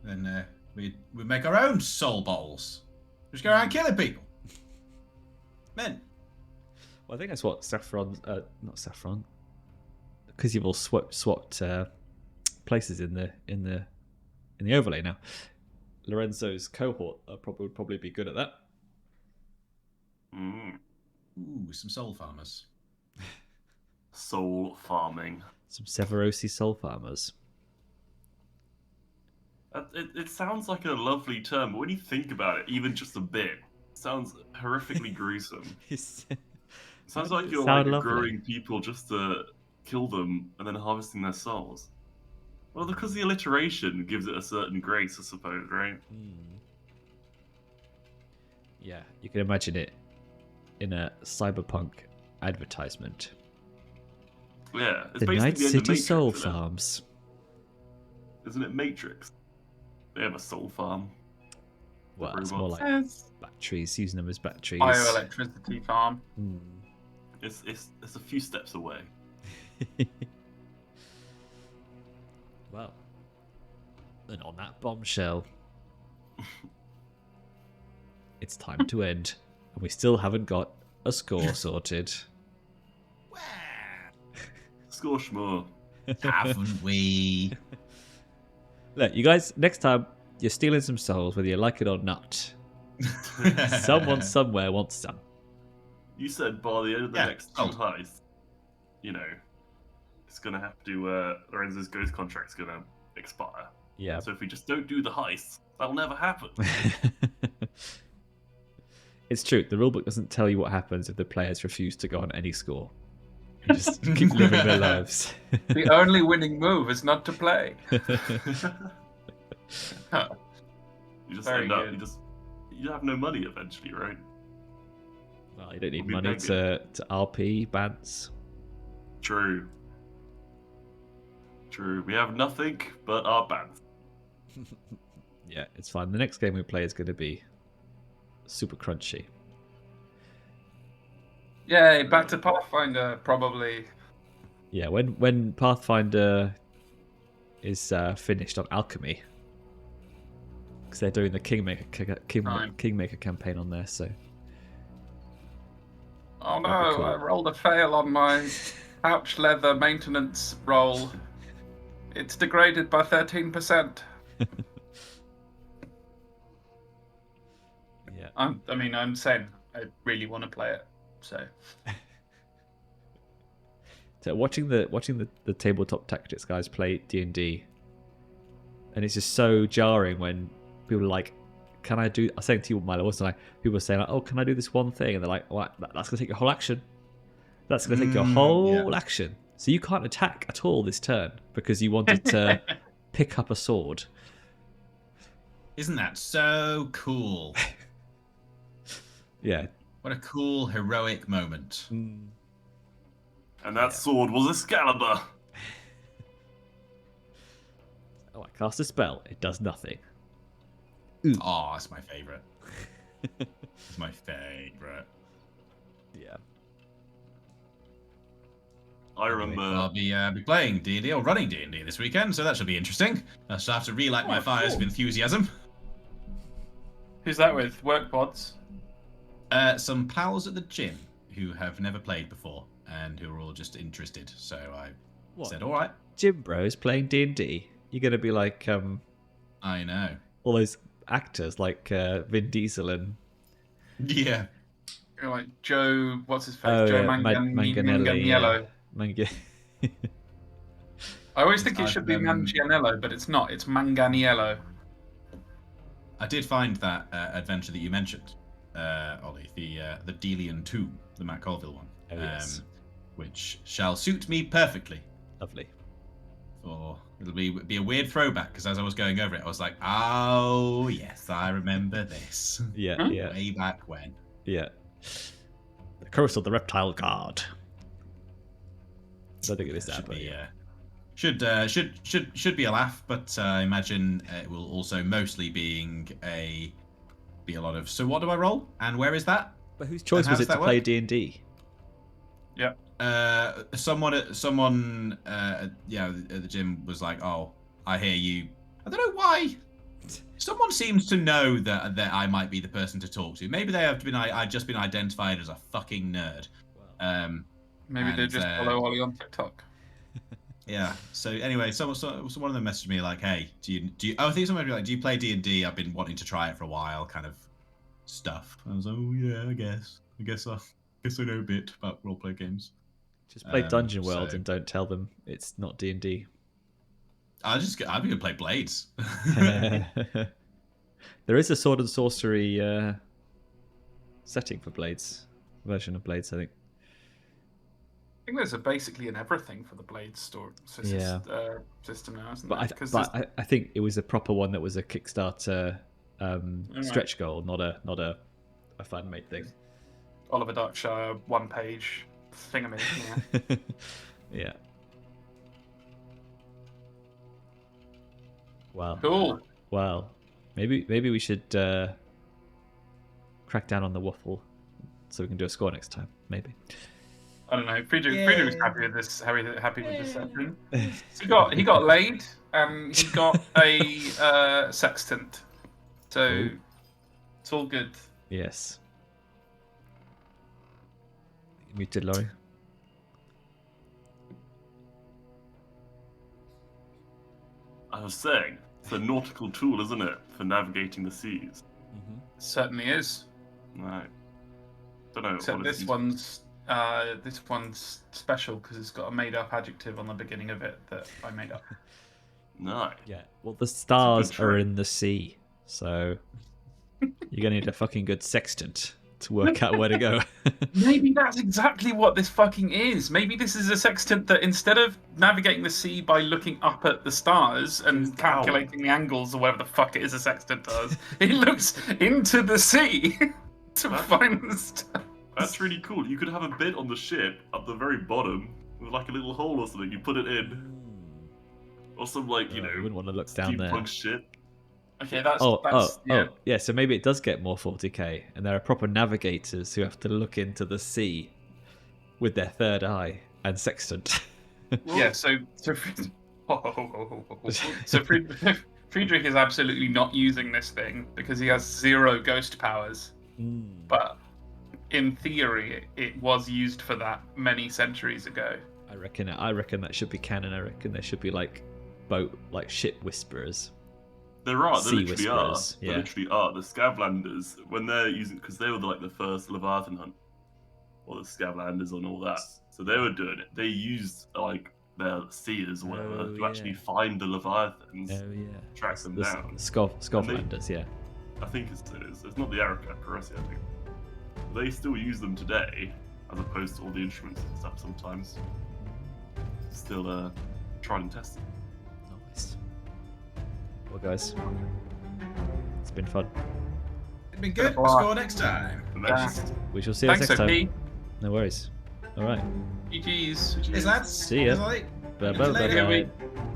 [SPEAKER 3] then we make our own soul bottles. Just go around killing people. Men.
[SPEAKER 1] Well, I think that's what Saffron, not Saffron, because you've all swapped places in the overlay now. Lorenzo's cohort would probably be good at that.
[SPEAKER 3] Ooh, some soul farmers.
[SPEAKER 5] Soul farming.
[SPEAKER 1] Some Severosi soul farmers.
[SPEAKER 5] It sounds like a lovely term, but when you think about it, even just a bit, it sounds horrifically gruesome. Sounds like you're growing people just to kill them and then harvesting their souls. Well, because the alliteration gives it a certain grace, I suppose, right?
[SPEAKER 1] Yeah, you can imagine it in a cyberpunk advertisement.
[SPEAKER 5] Yeah, it's
[SPEAKER 1] the
[SPEAKER 5] basically
[SPEAKER 1] Night
[SPEAKER 5] the end of
[SPEAKER 1] City
[SPEAKER 5] Matrix,
[SPEAKER 1] Soul
[SPEAKER 5] isn't it?
[SPEAKER 1] Farms.
[SPEAKER 5] Isn't it Matrix? They have a soul farm.
[SPEAKER 1] Well, it's more like batteries, using them as batteries.
[SPEAKER 4] Bioelectricity farm.
[SPEAKER 5] It's a few steps away.
[SPEAKER 1] Well, and on that bombshell, it's time to end, and we still haven't got a score sorted.
[SPEAKER 5] Score schmore.
[SPEAKER 3] Haven't we?
[SPEAKER 1] Look, you guys, next time you're stealing some souls, whether you like it or not. Someone somewhere wants some.
[SPEAKER 5] You said by the end of the next two heists, it's gonna have to. Lorenzo's ghost contract's gonna expire.
[SPEAKER 1] Yeah.
[SPEAKER 5] So if we just don't do the heists, that'll never happen.
[SPEAKER 1] It's true. The rulebook doesn't tell you what happens if the players refuse to go on any score. You just keep living their lives.
[SPEAKER 4] The only winning move is not to play.
[SPEAKER 5] You just
[SPEAKER 4] Very
[SPEAKER 5] end up.
[SPEAKER 4] good.
[SPEAKER 5] You have no money eventually, right?
[SPEAKER 1] Well, you don't need
[SPEAKER 5] We'll be
[SPEAKER 1] money to RP bands.
[SPEAKER 5] True. We have nothing but our bands.
[SPEAKER 1] Yeah, it's fine. The next game we play is going to be super crunchy.
[SPEAKER 4] Yay, back to Pathfinder, probably.
[SPEAKER 1] Yeah, when Pathfinder is finished on Alchemy, because they're doing the Kingmaker campaign on there, so.
[SPEAKER 4] Oh no,
[SPEAKER 1] That'd be cool.
[SPEAKER 4] I rolled a fail on my pouch leather maintenance roll. It's degraded by 13%.
[SPEAKER 1] Yeah.
[SPEAKER 4] I'm saying I really want to play it, so.
[SPEAKER 1] So watching the tabletop tactics guys play D&D, and it's just so jarring when people are like, "Can I do?" I was saying to you, Milo, wasn't I? People were saying like, "Oh, can I do this one thing?" And they're like, "Well, that's gonna take your whole action. That's gonna take your whole action. So you can't attack at all this turn because you wanted to pick up a sword."
[SPEAKER 3] Isn't that so cool?
[SPEAKER 1] Yeah.
[SPEAKER 3] What a cool, heroic moment.
[SPEAKER 5] And that sword was Excalibur.
[SPEAKER 1] Oh, I cast a spell. It does nothing.
[SPEAKER 3] Oh, that's my favourite. It's my favourite.
[SPEAKER 1] Yeah.
[SPEAKER 5] I remember.
[SPEAKER 3] I'll be playing D&D or running D&D this weekend, so that should be interesting. I shall have to relight my fires of enthusiasm.
[SPEAKER 4] Who's that with? Work pods?
[SPEAKER 3] Some pals at the gym who have never played before and who are all just interested. So I said, all right.
[SPEAKER 1] Gym bros playing D&D. You're going to be like
[SPEAKER 3] I know.
[SPEAKER 1] all those actors like Vin Diesel and...
[SPEAKER 3] Yeah.
[SPEAKER 4] You're like Joe, what's his face?
[SPEAKER 1] Oh,
[SPEAKER 4] Joe
[SPEAKER 1] yeah,
[SPEAKER 4] Manganiello.
[SPEAKER 1] Yeah.
[SPEAKER 4] I always think it should be Manganiello, but it's not. It's Manganiello.
[SPEAKER 3] I did find that adventure that you mentioned, Ollie, the Delian 2, the Matt Colville one,
[SPEAKER 1] Oh, yes.
[SPEAKER 3] which shall suit me perfectly.
[SPEAKER 1] Lovely.
[SPEAKER 3] For it'll be a weird throwback because as I was going over it, I was like, oh yes, I remember this.
[SPEAKER 1] Yeah, yeah.
[SPEAKER 3] Way back when.
[SPEAKER 1] Yeah. The Curse of the Reptile Guard. I don't think it is that,
[SPEAKER 3] Should
[SPEAKER 1] but
[SPEAKER 3] be,
[SPEAKER 1] yeah.
[SPEAKER 3] should be a laugh, but I imagine it will also mostly be a lot of. So what do I roll, and where is that?
[SPEAKER 1] But whose choice was it to play D&D?
[SPEAKER 4] Yeah.
[SPEAKER 3] Someone at the gym was like, "Oh, I hear you." I don't know why. Someone seems to know that I might be the person to talk to. Maybe they have been. I've just been identified as a fucking nerd.
[SPEAKER 4] Maybe they just follow Olly on TikTok.
[SPEAKER 3] Yeah. So anyway, so one of them messaged me like, "Hey, do you?" Oh, I think someone would be like, "Do you play D&D? I've been wanting to try it for a while." Kind of stuff. I was like, "Oh yeah, I guess I know a bit about roleplay games."
[SPEAKER 1] Just play Dungeon World and don't tell them it's not D&D.
[SPEAKER 3] I'm gonna play Blades.
[SPEAKER 1] There is a sword and sorcery setting for Blades, version of Blades, I think.
[SPEAKER 4] I think there's basically an everything for the Blades system now, isn't there?
[SPEAKER 1] But I think it was a proper one that was a Kickstarter stretch goal, not a fan-made thing.
[SPEAKER 4] Oliver Darkshire one-page thingamy. Yeah.
[SPEAKER 1] Yeah. Wow.
[SPEAKER 4] Cool.
[SPEAKER 1] Well, maybe we should crack down on the waffle so we can do a score next time. Maybe.
[SPEAKER 4] I don't know. Friedrich's happy with this. Happy with this session. He got laid. He got a sextant. So
[SPEAKER 1] Ooh.
[SPEAKER 4] It's all good.
[SPEAKER 1] Yes. Muted, Lawrie.
[SPEAKER 5] I was saying, it's a nautical tool, isn't it, for navigating the seas?
[SPEAKER 1] Mm-hmm.
[SPEAKER 4] It certainly is.
[SPEAKER 5] Right. Don't know.
[SPEAKER 4] Except this one's special because it's got a made-up adjective on the beginning of it that I made up.
[SPEAKER 5] No.
[SPEAKER 1] Yeah. Well, the stars are in the sea, so you're gonna need a fucking good sextant to work out where to go.
[SPEAKER 4] Maybe that's exactly what this fucking is. Maybe this is a sextant that instead of navigating the sea by looking up at the stars and calculating the angles or whatever the fuck it is a sextant does, it looks into the sea to find the stars.
[SPEAKER 5] That's really cool. You could have a bit on the ship at the very bottom with like a little hole or something. You put it in, or some like
[SPEAKER 1] You wouldn't want to look down there.
[SPEAKER 5] steampunk shit.
[SPEAKER 4] Okay, that's
[SPEAKER 1] Yeah. So maybe it does get more 40k, and there are proper navigators who have to look into the sea with their third eye and sextant.
[SPEAKER 4] Yeah, so Friedrich is absolutely not using this thing because he has 0 ghost powers. But in theory, it was used for that many centuries ago.
[SPEAKER 1] I reckon that should be canon. I reckon there should be like ship whisperers.
[SPEAKER 5] There are. There
[SPEAKER 1] Sea
[SPEAKER 5] literally are.
[SPEAKER 1] whisperers,
[SPEAKER 5] There
[SPEAKER 1] yeah.
[SPEAKER 5] literally are. The Scavlanders, when they're using, because they were like the first Leviathan hunt, or the Scavlanders and all that. So they were doing it. They used like their seers or whatever to actually find the Leviathans, track them down.
[SPEAKER 1] Scavlanders, yeah.
[SPEAKER 5] I think it's not the Aracrasi, I think. They still use them today, as opposed to all the instruments and stuff sometimes. Still tried and tested.
[SPEAKER 1] Nice. Well, guys, it's been fun.
[SPEAKER 3] It's been good. We'll score next time.
[SPEAKER 1] We shall see you next time.
[SPEAKER 4] Pete.
[SPEAKER 1] No worries. All right.
[SPEAKER 4] GG's.
[SPEAKER 3] Cheers, lads.
[SPEAKER 1] See ya.
[SPEAKER 3] Cheers, Olly.
[SPEAKER 1] Bye bye.
[SPEAKER 3] Later.
[SPEAKER 1] Bye.